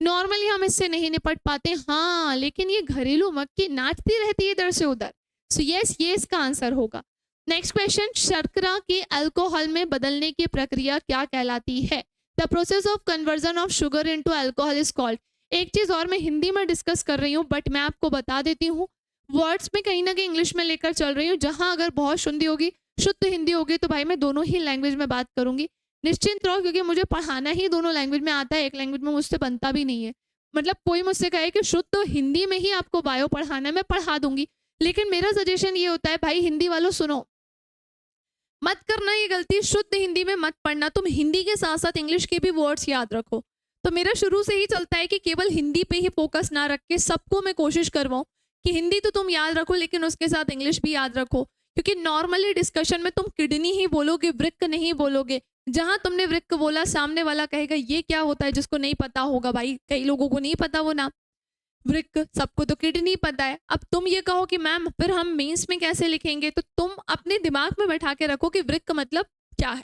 नॉर्मली हम इससे नहीं निपट पाते। हाँ लेकिन ये घरेलू मक्खी नाचती रहती है इधर से उधर। सो यस ये इसका आंसर होगा। नेक्स्ट क्वेश्चन, शर्करा के अल्कोहल में बदलने की प्रक्रिया क्या कहलाती है। The process of conversion of sugar into alcohol is called. एक चीज़ और मैं हिंदी में डिस्कस कर रही हूँ, बट मैं आपको बता देती हूँ, वर्ड्स में कहीं न कहीं इंग्लिश में लेकर चल रही हूँ। जहाँ अगर बहुत शुद्ध हिंदी होगी तो भाई मैं दोनों ही लैंग्वेज में बात करूँगी। निश्चिंत रहो, क्योंकि मुझे पढ़ाना ही दोनों लैंग्वेज में आता है, एक लैंग्वेज में मुझसे बनता भी नहीं है। मतलब कोई मुझसे कहे कि शुद्ध हिंदी में ही आपको बायो पढ़ाना है, मैं पढ़ा दूँगी। लेकिन मेरा सजेशन ये होता है, भाई हिंदी वालों सुनो, मत करना ये गलती, शुद्ध हिंदी में मत पढ़ना। तुम हिंदी के साथ साथ इंग्लिश के भी वर्ड्स याद रखो। तो मेरा शुरू से ही चलता है कि केवल हिंदी पे ही फोकस ना रख के सबको मैं कोशिश करवाऊँ कि हिंदी तो तुम याद रखो, लेकिन उसके साथ इंग्लिश भी याद रखो। क्योंकि नॉर्मली डिस्कशन में तुम किडनी ही बोलोगे, वृक्क नहीं बोलोगे। जहाँ तुमने वृक्क बोला, सामने वाला कहेगा ये क्या होता है, जिसको नहीं पता होगा। भाई कई लोगों को नहीं पता वो नाम वृक्क, सबको तो किडनी पता है। अब तुम ये कहो कि मैम फिर हम मेंस में कैसे लिखेंगे, तो तुम अपने दिमाग में बैठा के रखो कि वृक्क मतलब क्या है,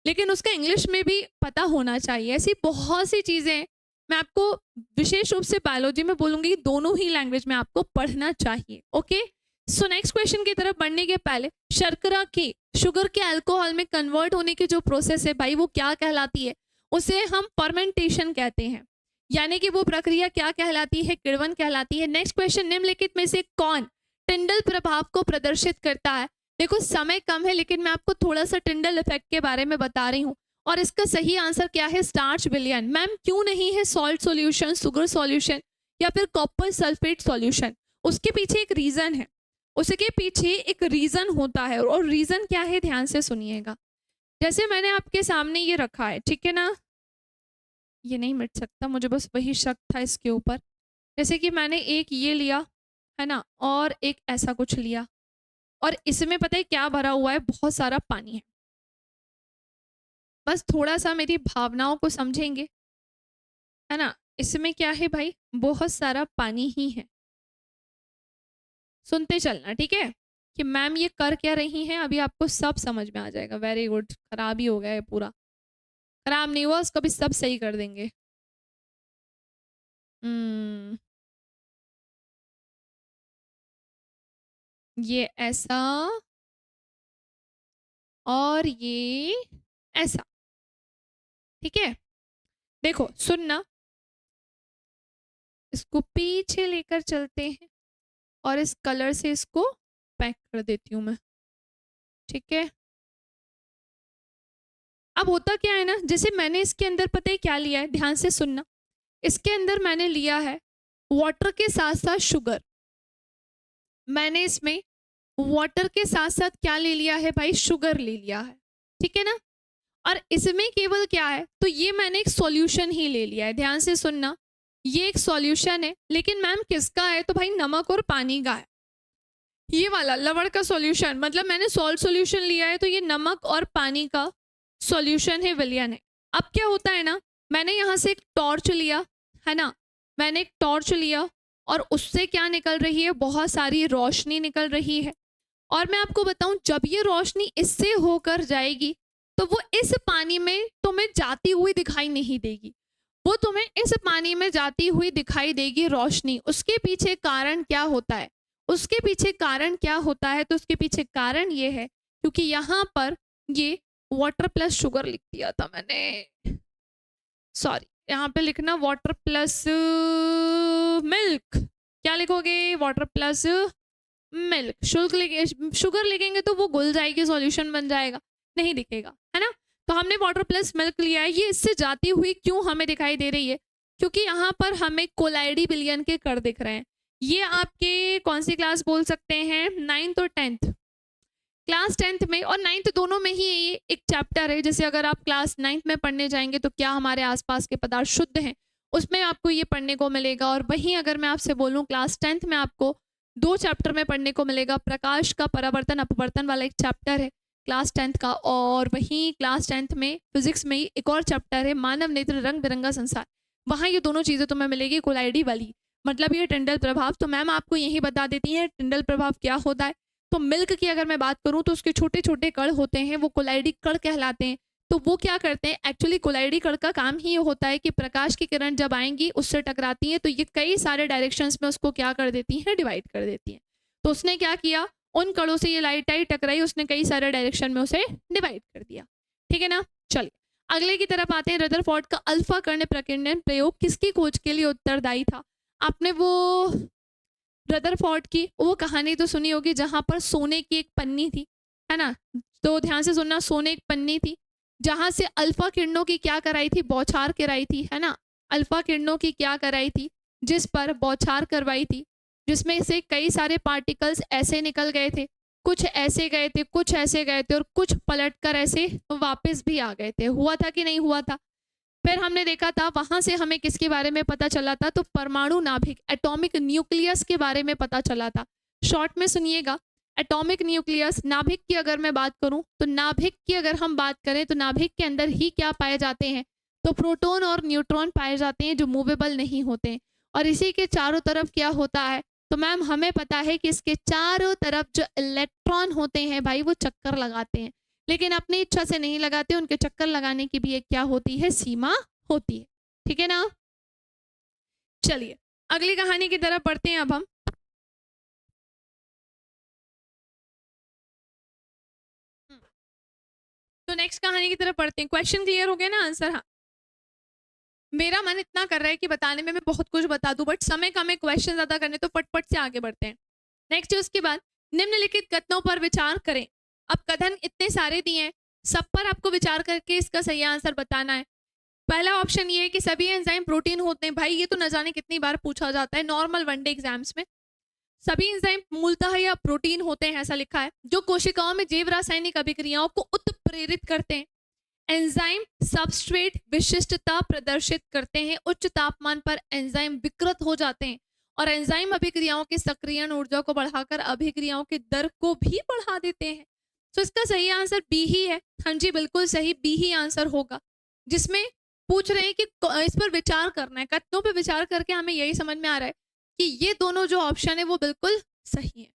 लेकिन उसका इंग्लिश में भी पता होना चाहिए। ऐसी बहुत सी चीज़ें हैं। मैं आपको विशेष रूप से बायोलॉजी में बोलूँगी कि दोनों ही लैंग्वेज में आपको पढ़ना चाहिए। ओके, सो नेक्स्ट क्वेश्चन की तरफ बढ़ने के पहले, शर्करा के शुगर के अल्कोहल में कन्वर्ट होने की जो प्रोसेस है भाई, वो क्या कहलाती है? उसे हम फर्मेंटेशन कहते हैं। यानी कि वो प्रक्रिया क्या कहलाती है? किण्वन कहलाती है। नेक्स्ट क्वेश्चन, निम्नलिखित में से कौन टिंडल प्रभाव को प्रदर्शित करता है? देखो समय कम है, लेकिन मैं आपको थोड़ा सा टिंडल इफेक्ट के बारे में बता रही हूँ। और इसका सही आंसर क्या है? स्टार्च विलयन। मैम क्यों नहीं है सॉल्ट सॉल्यूशन, शुगर सॉल्यूशन या फिर कॉपर सल्फेट सॉल्यूशन? उसके पीछे एक रीजन है, उसके पीछे एक रीजन होता है। और रीजन क्या है, ध्यान से सुनिएगा। जैसे मैंने आपके सामने ये रखा है, ठीक है ना, ये नहीं मिट सकता, मुझे बस वही शक था इसके ऊपर। जैसे कि मैंने एक ये लिया है ना, और एक ऐसा कुछ लिया, और इसमें पता है क्या भरा हुआ है? बहुत सारा पानी है। बस थोड़ा सा मेरी भावनाओं को समझेंगे, है ना। इसमें क्या है भाई? बहुत सारा पानी ही है। सुनते चलना, ठीक है, कि मैम ये कर क्या रही हैं, अभी आपको सब समझ में आ जाएगा। वेरी गुड, खराब ही हो गया है पूरा, खराब नहीं हुआ, उसको भी सब सही कर देंगे। ये ऐसा और ये ऐसा, ठीक है। देखो सुनना, इसको पीछे लेकर चलते हैं और इस कलर से इसको पैक कर देती हूँ मैं, ठीक है। अब होता क्या है ना, जैसे मैंने इसके अंदर पता है क्या लिया है, ध्यान से सुनना। इसके अंदर मैंने लिया है वाटर के साथ साथ शुगर। मैंने इसमें वाटर के साथ साथ क्या ले लिया है भाई? शुगर ले लिया है, ठीक है ना। और इसमें केवल क्या है, तो ये मैंने एक सॉल्यूशन ही ले लिया है। ध्यान से सुनना, ये एक सॉल्यूशन है, लेकिन मैम किसका है? तो भाई नमक और पानी का है। ये वाला लवण का सॉल्यूशन, मतलब मैंने सॉल्ट सॉल्यूशन लिया है, तो ये नमक और पानी का सॉल्यूशन है, विलयन है। अब क्या होता है ना, मैंने यहाँ से एक टॉर्च लिया, है ना, मैंने एक टॉर्च लिया और उससे क्या निकल रही है? बहुत सारी रोशनी निकल रही है। और मैं आपको बताऊं, जब ये रोशनी इससे होकर जाएगी तो वो इस पानी में तुम्हें जाती हुई दिखाई नहीं देगी, वो तुम्हें इस पानी में जाती हुई दिखाई देगी रोशनी। उसके पीछे कारण क्या होता है? उसके पीछे कारण क्या होता है? तो उसके पीछे कारण ये है, क्योंकि यहाँ पर ये वाटर प्लस शुगर लिख दिया था मैंने, सॉरी, यहाँ पे लिखना वाटर प्लस मिल्क। क्या लिखोगे? Water plus milk. शुगर लिखेंगे तो वो घुल जाएगी, सॉल्यूशन बन जाएगा, नहीं दिखेगा, है ना। तो हमने वाटर प्लस मिल्क लिया है। ये इससे जाती हुई क्यों हमें दिखाई दे रही है? क्योंकि यहाँ पर हमें कोलाइडी विलयन के कण दिख रहे हैं। ये आपके कौन सी क्लास बोल सकते हैं? 9th और 10th। क्लास 10th में और 9th दोनों में ही ये एक चैप्टर है। जैसे अगर आप क्लास 9th में पढ़ने जाएंगे तो क्या हमारे आसपास के पदार्थ शुद्ध हैं, उसमें आपको ये पढ़ने को मिलेगा। और वहीं अगर मैं आपसे बोलूँ, क्लास 10th में आपको 2 चैप्टर में पढ़ने को मिलेगा। प्रकाश का परावर्तन अपवर्तन वाला एक चैप्टर है क्लास 10th का, और वहीं क्लास 10th में फिजिक्स में एक और चैप्टर है मानव नेत्र रंग बिरंगा संसार। वहाँ ये दोनों चीज़ें तुम्हें मिलेगी कोलाइडी वाली, मतलब ये टिंडल प्रभाव। तो मैम आपको यही बता देती है टिंडल प्रभाव क्या होता है। तो मिल्क की अगर मैं बात करूं तो उसके छोटे छोटे कण होते हैं, वो कोलाइडी कण कहलाते हैं। तो वो क्या करते हैं? एक्चुअली कोलाइडी कण का काम ही ये होता है कि प्रकाश की किरण जब आएंगी उससे टकराती हैं तो ये कई सारे डायरेक्शंस में उसको क्या कर देती हैं? डिवाइड कर देती हैं। तो उसने क्या किया, उन कणों से ये लाइट आई, टकराई, उसने कई सारे डायरेक्शन में उसे डिवाइड कर दिया, ठीक है ना। चलिए अगले की तरफ आते हैं, रदरफोर्ड का अल्फा कर्ण प्रकीर्णन प्रयोग किसकी खोज के लिए उत्तरदायी था? आपने वो रदरफोर्ड की वो कहानी तो सुनी होगी जहां पर सोने की एक पन्नी थी, है ना? तो ध्यान से सुनना, सोने एक पन्नी थी जहां से अल्फा किरणों की क्या कराई थी? बौछार कराई थी, है ना? अल्फा किरणों की क्या कराई थी? जिस पर बौछार करवाई थी, जिसमें से कई सारे पार्टिकल्स ऐसे निकल गए थे, कुछ ऐसे गए थे, कुछ ऐसे गए थे और कुछ पलटकर ऐसे वापस भी आ गए थे। हुआ था कि नहीं हुआ था? फिर हमने देखा था वहां से हमें किसके बारे में पता चला था? तो परमाणु नाभिक, एटॉमिक न्यूक्लियस के बारे में पता चला था। शॉर्ट में सुनिएगा, एटॉमिक न्यूक्लियस, नाभिक की अगर मैं बात करूं तो नाभिक की अगर हम बात करें तो नाभिक के अंदर ही क्या पाए जाते हैं? तो प्रोटॉन और न्यूट्रॉन पाए जाते हैं जो मूवेबल नहीं होते हैं। और इसी के चारों तरफ क्या होता है? तो मैम हमें पता है कि इसके चारों तरफ जो इलेक्ट्रॉन होते हैं भाई वो चक्कर लगाते हैं, लेकिन अपनी इच्छा से नहीं लगाते, उनके चक्कर लगाने की भी एक क्या होती है? सीमा होती है। ठीक है ना? चलिए अगली कहानी की तरफ बढ़ते हैं अब हम। तो नेक्स्ट कहानी की तरफ बढ़ते हैं। क्वेश्चन क्लियर हो गया ना? आंसर हाँ। मेरा मन इतना कर रहा है कि बताने में मैं बहुत कुछ बता दूं, बट समय कम है, क्वेश्चन ज्यादा करने, तो फटफट से आगे बढ़ते हैं। नेक्स्ट उसके बाद, निम्नलिखित कथनों पर विचार करें। अब कथन इतने सारे दिए हैं, सब पर आपको विचार करके इसका सही आंसर बताना है। पहला ऑप्शन ये है कि सभी एंजाइम प्रोटीन होते हैं। भाई ये तो न जाने कितनी बार पूछा जाता है नॉर्मल वनडे एग्जाम्स में। सभी एंजाइम मूलतः या प्रोटीन होते हैं, ऐसा लिखा है, जो कोशिकाओं में जैव रासायनिक अभिक्रियाओं को उत्प्रेरित करते हैं। एंजाइम सबस्ट्रेट विशिष्टता प्रदर्शित करते हैं। उच्च तापमान पर एंजाइम विकृत हो जाते हैं और एंजाइम अभिक्रियाओं की सक्रियण ऊर्जा को बढ़ाकर अभिक्रियाओं के दर को भी बढ़ा देते हैं। तो इसका सही आंसर बी ही है। हाँ जी बिल्कुल सही, बी ही आंसर होगा, जिसमें पूछ रहे हैं कि इस पर विचार करना है। कथनों पर विचार करके हमें यही समझ में आ रहा है कि ये दोनों जो ऑप्शन है वो बिल्कुल सही है।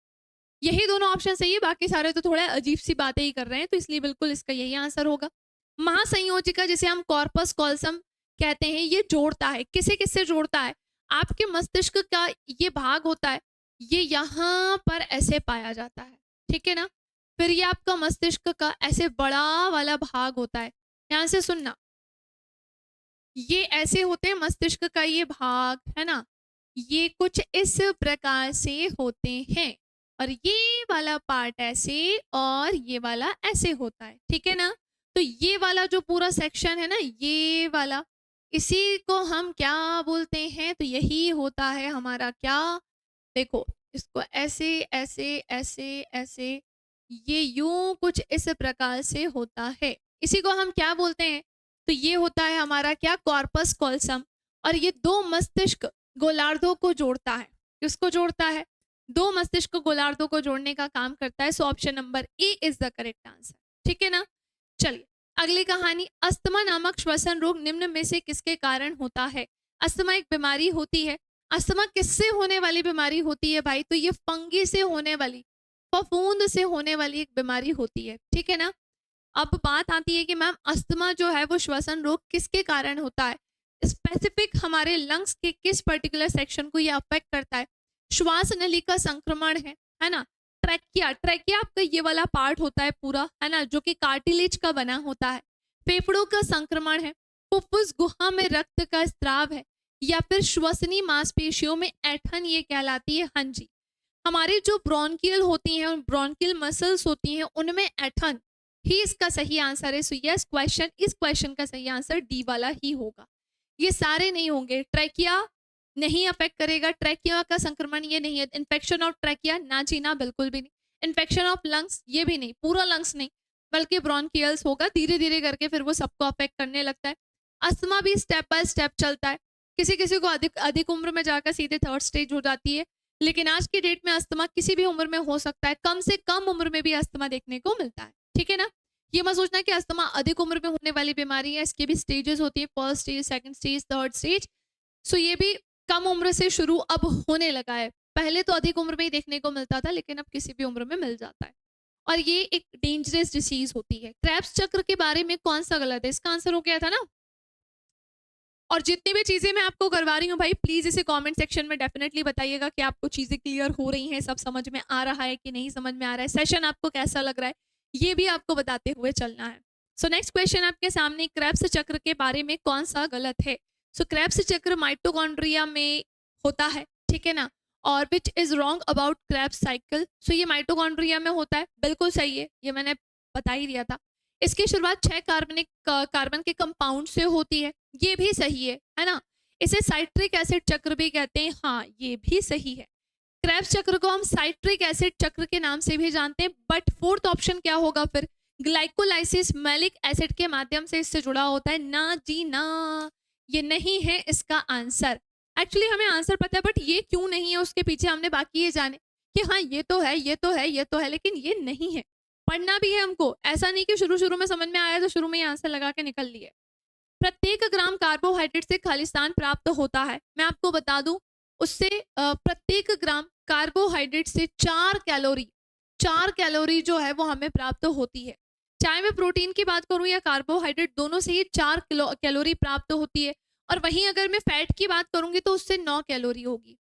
यही दोनों ऑप्शन सही है, बाकी सारे तो थोड़ा अजीब सी बातें ही कर रहे हैं, तो इसलिए बिल्कुल इसका यही आंसर होगा। महासंयोजिका जिसे हम कॉर्पस कॉल्सम कहते हैं, ये जोड़ता है, किसे किससे जोड़ता है? आपके मस्तिष्क का ये भाग होता है, ये यहाँ पर ऐसे पाया जाता है, ठीक है ना? फिर ये आपका मस्तिष्क का ऐसे बड़ा वाला भाग होता है, ध्यान से सुनना, ये ऐसे होते हैं मस्तिष्क का ये भाग, है ना? ये कुछ इस प्रकार से होते हैं और ये वाला पार्ट ऐसे और ये वाला ऐसे होता है, ठीक है ना? तो ये वाला जो पूरा सेक्शन है ना, ये वाला, इसी को हम क्या बोलते हैं? तो यही होता है हमारा क्या? देखो इसको ऐसे ऐसे ऐसे ऐसे, ये यूं कुछ इस प्रकार से होता है, इसी को हम क्या बोलते हैं? तो ये होता है हमारा क्या? कॉर्पस कॉल्सम। और ये दो मस्तिष्क गोलार्धों को जोड़ता है। किसको जोड़ता है? दो मस्तिष्क गोलार्धों को जोड़ने का काम करता है। So option number A is the correct answer, ठीक है ना? चलिए अगली कहानी, अस्थमा नामक श्वसन रोग निम्न में से किसके कारण होता है? अस्थमा एक बीमारी होती है। अस्थमा किससे होने वाली बीमारी होती है भाई? तो ये फंगी से होने वाली, फफूंद से होने वाली एक बीमारी होती है, ठीक है ना? अब बात आती है कि मैम अस्थमा जो है वो श्वसन रोग किसके कारण होता है? स्पेसिफिक हमारे लंग्स के किस पर्टिकुलर सेक्शन को ये अफेक्ट करता है? श्वास नली का संक्रमण है ना? ट्रैकिया, ट्रैकिया आपका ये वाला पार्ट होता है पूरा, है ना, जो कि कार्टिलेज का बना होता है। फेफड़ों का संक्रमण है, फुफ्फुस गुहा में रक्त का स्त्राव है, या फिर श्वसनी मांसपेशियों में ऐठन ये कहलाती है। हाँ जी, हमारी जो ब्रोंकियल होती हैं, ब्रोंकियल मसल्स होती हैं, उनमें ऐठन ही इसका सही आंसर है। सो यस क्वेश्चन, इस क्वेश्चन का सही आंसर डी वाला ही होगा। ये सारे नहीं होंगे। ट्रैकिया नहीं अफेक्ट करेगा, ट्रैकिया का संक्रमण ये नहीं है। इन्फेक्शन ऑफ ट्रैकिया ना जी ना, बिल्कुल भी नहीं। इन्फेक्शन ऑफ लंग्स ये भी नहीं, पूरा लंग्स नहीं, बल्कि ब्रोंकियल्स होगा। धीरे धीरे करके फिर वो सबको अफेक्ट करने लगता है। अस्थमा भी स्टेप बाय स्टेप चलता है, किसी किसी को अधिक अधिक उम्र में जाकर सीधे थर्ड स्टेज हो जाती है, लेकिन आज की डेट में अस्थमा किसी भी उम्र में हो सकता है। कम से कम उम्र में भी अस्थमा देखने को मिलता है, ठीक है ना? ये मत सोचना कि अस्थमा अधिक उम्र में होने वाली बीमारी है, इसके भी स्टेजेस होती है, first stage, second stage, third stage. So ये भी कम उम्र से शुरू अब होने लगा है। पहले तो अधिक उम्र में ही देखने को मिलता था, लेकिन अब किसी भी उम्र में मिल जाता है और ये एक डेंजरस डिसीज होती है। क्रेब्स चक्र के बारे में कौन सा गलत है? इसका आंसर हो गया था ना। और जितनी भी चीजें मैं आपको करवा रही हूँ भाई, प्लीज इसे कमेंट सेक्शन में डेफिनेटली बताइएगा कि आपको चीजें क्लियर हो रही हैं, सब समझ में आ रहा है कि नहीं समझ में आ रहा है, सेशन आपको कैसा लग रहा है, ये भी आपको बताते हुए चलना है। सो नेक्स्ट क्वेश्चन आपके सामने, क्रेब्स चक्र के बारे में कौन सा गलत है? सो क्रेब्स चक्र माइटोकॉन्ड्रिया में होता है, ठीक है ना, और which is wrong about Krebs cycle? So ये माइटोकॉन्ड्रिया में होता है, बिल्कुल सही है, ये मैंने बता ही दिया था। इसकी शुरुआत 6 कार्बन के कंपाउंड से होती है, ये भी सही है ना। इसे साइट्रिक एसिड चक्र भी कहते हैं, हाँ ये भी सही है। क्रेब्स चक्र को हम साइट्रिक एसिड चक्र के नाम से भी जानते हैं, बट फोर्थ ऑप्शन क्या होगा फिर? ग्लाइकोलाइसिस मैलिक एसिड के माध्यम से इससे जुड़ा होता है। ना जी ना, ये नहीं है इसका आंसर। एक्चुअली हमें आंसर पता है, बट ये क्यों नहीं है उसके पीछे हमने बाकी ये जाने कि हाँ ये तो है, ये तो है, ये तो है, लेकिन ये नहीं है। पढ़ना भी है हमको, ऐसा नहीं कि शुरू शुरू में समझ में आया तो शुरू में ही आंसर लगा के निकल लिए। प्रत्येक ग्राम कार्बोहाइड्रेट से खालिस्तान प्राप्त होता है। मैं आपको बता दूं, उससे प्रत्येक ग्राम कार्बोहाइड्रेट से 4 कैलोरी जो है वो हमें प्राप्त होती है। चाहे मैं प्रोटीन की बात करूं या कार्बोहाइड्रेट, दोनों से ही 4 कैलोरी प्राप्त होती है। और वहीं अगर मैं फैट की बात करूंगी तो उससे 9 कैलोरी होगी।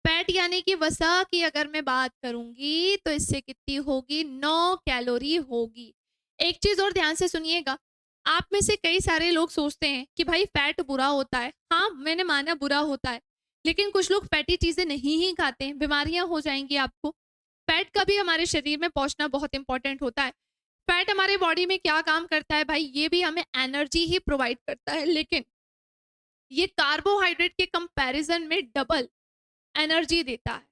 फैट यानी कि वसा की अगर मैं बात करूंगी तो इससे कितनी होगी? 9 कैलोरी होगी। एक चीज और ध्यान से सुनिएगा, आप में से कई सारे लोग सोचते हैं कि भाई फैट बुरा होता है। हाँ मैंने माना बुरा होता है, लेकिन कुछ लोग फैटी चीजें नहीं ही खाते हैं, बीमारियां हो जाएंगी आपको। फैट का भी हमारे शरीर में पहुंचना बहुत इंपॉर्टेंट होता है। फैट हमारे बॉडी में क्या काम करता है भाई? ये भी हमें एनर्जी ही प्रोवाइड करता है, लेकिन ये कार्बोहाइड्रेट के कंपैरिजन में डबल एनर्जी देता है।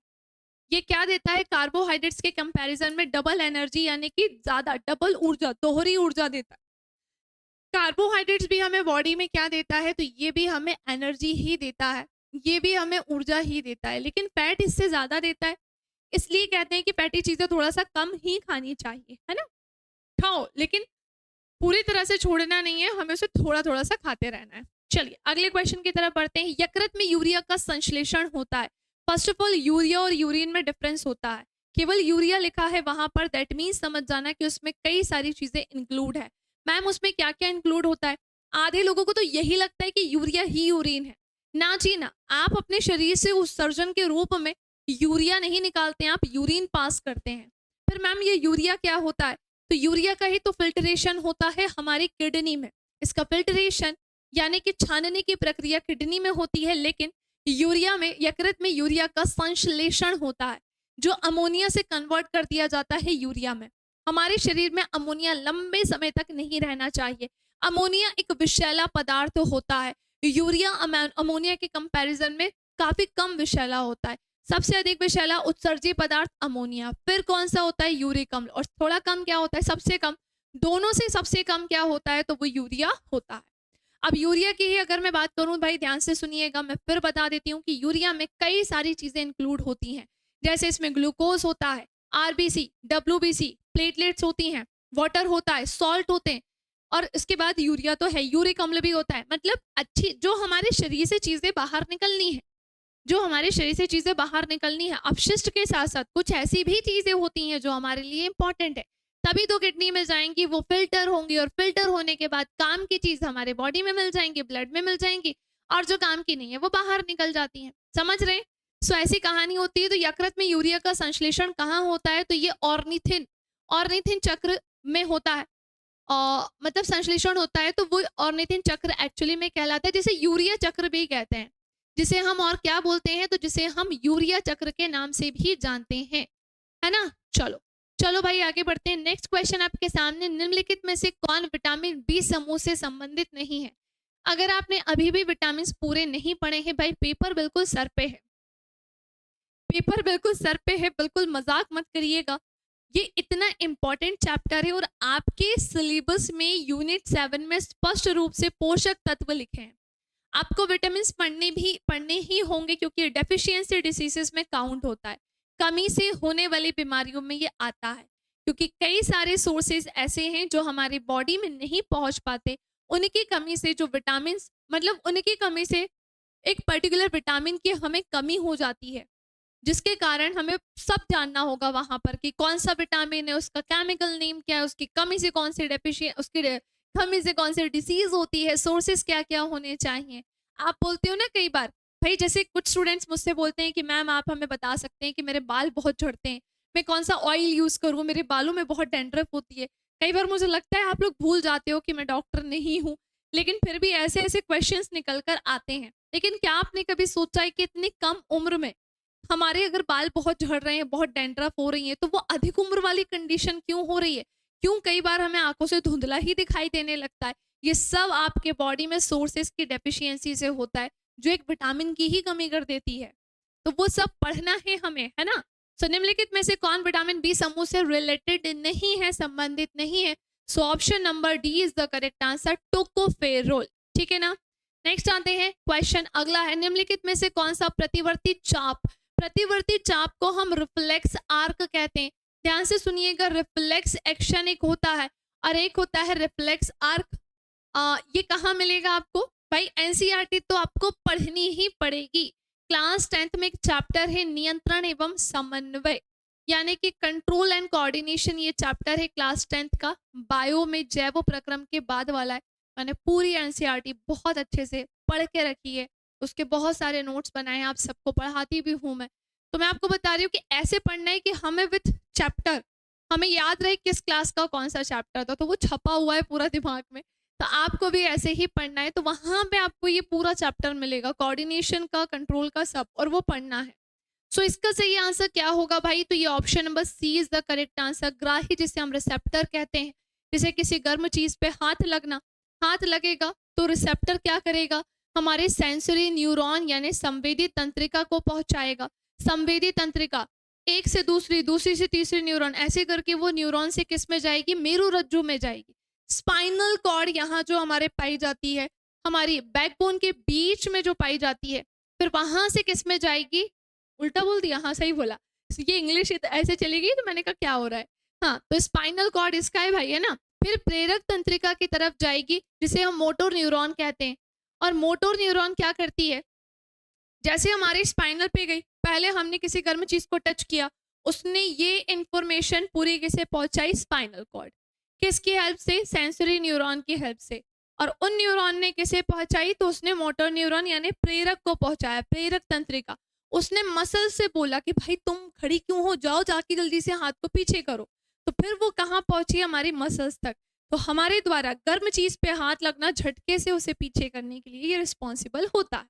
ये क्या देता है? कार्बोहाइड्रेट्स के कंपैरिजन में डबल एनर्जी, यानी कि ज्यादा, डबल ऊर्जा, दोहरी ऊर्जा देता है। कार्बोहाइड्रेट्स भी हमें बॉडी में क्या देता है? तो ये भी हमें एनर्जी ही देता है, ये भी हमें ऊर्जा ही देता है, लेकिन फैट इससे ज्यादा देता है। इसलिए कहते हैं कि फैटी चीजें थोड़ा सा कम ही खानी चाहिए, है ना। खाओ, लेकिन पूरी तरह से छोड़ना नहीं है, हमें उसे थोड़ा थोड़ा सा खाते रहना है। चलिए अगले क्वेश्चन की तरफ बढ़ते हैं। यकृत में यूरिया का संश्लेषण होता है। फर्स्ट ऑफ ऑल, यूरिया और यूरिन में डिफरेंस होता है। केवल यूरिया लिखा है वहां पर, दैट मीन्स समझ जाना कि उसमें कई सारी चीजें इंक्लूड है। मैम उसमें क्या क्या इंक्लूड होता है? आधे लोगों को तो यही लगता है कि यूरिया ही यूरिन है। ना जी ना, आप अपने शरीर से उत्सर्जन के रूप में यूरिया नहीं निकालते हैं, आप यूरिन पास करते हैं। फिर मैम ये यूरिया क्या होता है? तो यूरिया का ही तो फिल्ट्रेशन होता है हमारी किडनी में। इसका फिल्ट्रेशन यानी कि छानने की प्रक्रिया किडनी में होती है, लेकिन यूरिया में, यकृत में यूरिया का संश्लेषण होता है, जो अमोनिया से कन्वर्ट कर दिया जाता है यूरिया में। हमारे शरीर में अमोनिया लंबे समय तक नहीं रहना चाहिए। अमोनिया एक विषैला पदार्थ होता है। यूरिया अमोनिया के कंपैरिजन में काफी कम विषैला होता है। सबसे अधिक विषैला उत्सर्जी पदार्थ अमोनिया, फिर कौन सा होता है? यूरिक अम्ल, और थोड़ा कम क्या होता है? सबसे कम, दोनों से सबसे कम क्या होता है? तो वो यूरिया होता है। अब यूरिया की ही अगर मैं बात करूं, भाई ध्यान से सुनिएगा, मैं फिर बता देती हूँ कि यूरिया में कई सारी चीजें इंक्लूड होती हैं। जैसे इसमें ग्लूकोज होता है, आरबीसी, डब्ल्यूबीसी, प्लेटलेट्स होती हैं, वाटर होता है, सॉल्ट होते हैं, और इसके बाद यूरिया तो है, यूरिक अम्ल भी होता है। मतलब अच्छी जो हमारे शरीर से चीजें बाहर निकलनी है, जो हमारे शरीर से चीजें बाहर निकलनी है, अपशिष्ट के साथ साथ कुछ ऐसी भी चीजें होती हैं जो हमारे लिए इंपॉर्टेंट है, तभी तो किडनी में जाएंगी, वो फिल्टर होंगी, और फिल्टर होने के बाद काम की चीज हमारे बॉडी में मिल जाएंगी, ब्लड में मिल जाएंगी, और जो काम की नहीं है वो बाहर निकल जाती हैं। समझ रहे हैं? सो ऐसी कहानी होती है। तो यकृत में यूरिया का संश्लेषण कहाँ होता है? तो ये ऑर्निथिन चक्र में होता है, मतलब संश्लेषण होता है। तो वो ऑर्निथिन चक्र एक्चुअली में कहलाता है, जिसे यूरिया चक्र भी कहते हैं, जिसे हम और क्या बोलते हैं? तो जिसे हम यूरिया चक्र के नाम से भी जानते हैं, है ना। चलो भाई आगे बढ़ते हैं। नेक्स्ट क्वेश्चन आपके सामने, निम्नलिखित में से कौन विटामिन बी समूह से संबंधित नहीं है? अगर आपने अभी भी विटामिन पूरे नहीं पढ़े हैं भाई, पेपर बिल्कुल सर पे है, पेपर बिल्कुल सर पे है, बिल्कुल मजाक मत करिएगा। ये इतना इंपॉर्टेंट चैप्टर है, और आपके सिलेबस में यूनिट 7 में स्पष्ट रूप से पोषक तत्व लिखे हैं। आपको विटामिन पढ़ने ही होंगे, क्योंकि डेफिशिएंसी डिसीजेस में काउंट होता है, कमी से होने वाली बीमारियों में ये आता है, क्योंकि कई सारे सोर्सेज ऐसे हैं जो हमारी बॉडी में नहीं पहुंच पाते। उनकी कमी से जो विटामिन, मतलब उनकी कमी से एक पर्टिकुलर विटामिन की हमें कमी हो जाती है, जिसके कारण हमें सब जानना होगा वहां पर कि कौन सा विटामिन है, उसका केमिकल नेम क्या है, उसकी कमी से कौन सी उसकी कमी से कौन सी डिसीज होती है, सोर्सेस क्या क्या होने चाहिए। आप बोलते हो ना कई बार, भाई जैसे कुछ स्टूडेंट्स मुझसे बोलते हैं कि मैम आप हमें बता सकते हैं कि मेरे बाल बहुत झड़ते हैं, मैं कौन सा ऑयल यूज करूँ, मेरे बालों में बहुत डैंड्रफ होती है। कई बार मुझे लगता है आप लोग भूल जाते हो कि मैं डॉक्टर नहीं हूँ, लेकिन फिर भी ऐसे ऐसे क्वेश्चंस निकल कर आते हैं। लेकिन क्या आपने कभी सोचा है कि इतनी कम उम्र में हमारे अगर बाल बहुत झड़ रहे हैं, बहुत डैंड्रफ हो रही है, तो वो अधिक उम्र वाली कंडीशन क्यों हो रही है? क्यों कई बार हमें आंखों से धुंधला ही दिखाई देने लगता है? ये सब आपके बॉडी में सोर्सेस की डेफिशिएंसी से होता है, जो एक विटामिन की ही कमी कर देती है। तो वो सब पढ़ना है हमें, है ना? सो निम्नलिखित में से कौन विटामिन बी समूह से रिलेटेड नहीं है, संबंधित नहीं है? So option number D is the correct answer, tocopherol. ठीक है ना? नेक्स्ट आते हैं, क्वेश्चन अगला है, निम्नलिखित में से कौन सा प्रतिवर्ती चाप, प्रतिवर्ती चाप को हम रिफ्लेक्स आर्क कहते हैं। ध्यान से सुनिएगा, रिफ्लेक्स एक्शन एक होता है और एक होता है रिफ्लेक्स आर्क। ये कहाँ मिलेगा आपको? भाई एनसीईआरटी तो आपको पढ़नी ही पड़ेगी। क्लास 10th में एक चैप्टर है नियंत्रण एवं समन्वय, यानी कि कंट्रोल एंड कोऑर्डिनेशन, ये चैप्टर है क्लास 10th का, बायो में जैव प्रक्रम के बाद वाला है। मैंने पूरी एनसीईआरटी बहुत अच्छे से पढ़ के रखी है, उसके बहुत सारे नोट्स बनाए हैं, आप सबको पढ़ाती भी हूँ मैं। तो मैं आपको बता रही हूँ कि ऐसे पढ़ना है कि हमें विथ चैप्टर हमें याद रहे किस क्लास का कौन सा चैप्टर था, तो वो छपा हुआ है पूरा दिमाग में। तो आपको भी ऐसे ही पढ़ना है, तो वहां पे आपको ये पूरा चैप्टर मिलेगा, कोऑर्डिनेशन का, कंट्रोल का, सब, और वो पढ़ना है। सो इसका सही आंसर क्या होगा भाई? तो ये option number C is the correct answer. ग्राही जिसे हम रिसेप्टर कहते हैं, जैसे किसी गर्म चीज पे हाथ लगना, हाथ लगेगा तो रिसेप्टर क्या करेगा? हमारे सेंसरी न्यूरॉन यानी संवेदी तंत्रिका को पहुंचाएगा। संवेदी तंत्रिका एक से दूसरी, दूसरी से तीसरी न्यूरॉन, ऐसे करके वो न्यूरॉन से किस में जाएगी? मेरुरज्जु में जाएगी। स्पाइनल कॉर्ड यहाँ जो हमारे पाई जाती है, हमारी बैकबोन के बीच में जो पाई जाती है, फिर वहां से किस में जाएगी? उल्टा बोल दिया, हाँ सही बोला। ये इंग्लिश ऐसे चलेगी तो मैंने कहा क्या हो रहा है। हाँ, तो स्पाइनल कॉर्ड इसका है भाई, है ना? फिर प्रेरक तंत्रिका की तरफ जाएगी, जिसे हम मोटर न्यूरॉन कहते हैं। और मोटर न्यूरॉन क्या करती है? जैसे हमारे स्पाइनल पे गई, पहले हमने किसी गर्म चीज को टच किया, उसने ये इंफॉर्मेशन पूरी किसे पहुंचाई? Spinal cord. किसकी हेल्प से? सेंसरी न्यूरॉन की हेल्प से। और उन न्यूरॉन ने किसे पहुंचाई? तो उसने मोटर न्यूरॉन यानी प्रेरक को पहुंचाया, प्रेरक तंत्रिका। उसने मसल से बोला कि भाई तुम खड़ी क्यों हो, जाओ जाके जल्दी से हाथ को पीछे करो। तो फिर वो कहाँ पहुंची? हमारी मसल्स तक। तो हमारे द्वारा गर्म चीज पे हाथ लगना, झटके से उसे पीछे करने के लिए ये रिस्पॉन्सिबल होता है।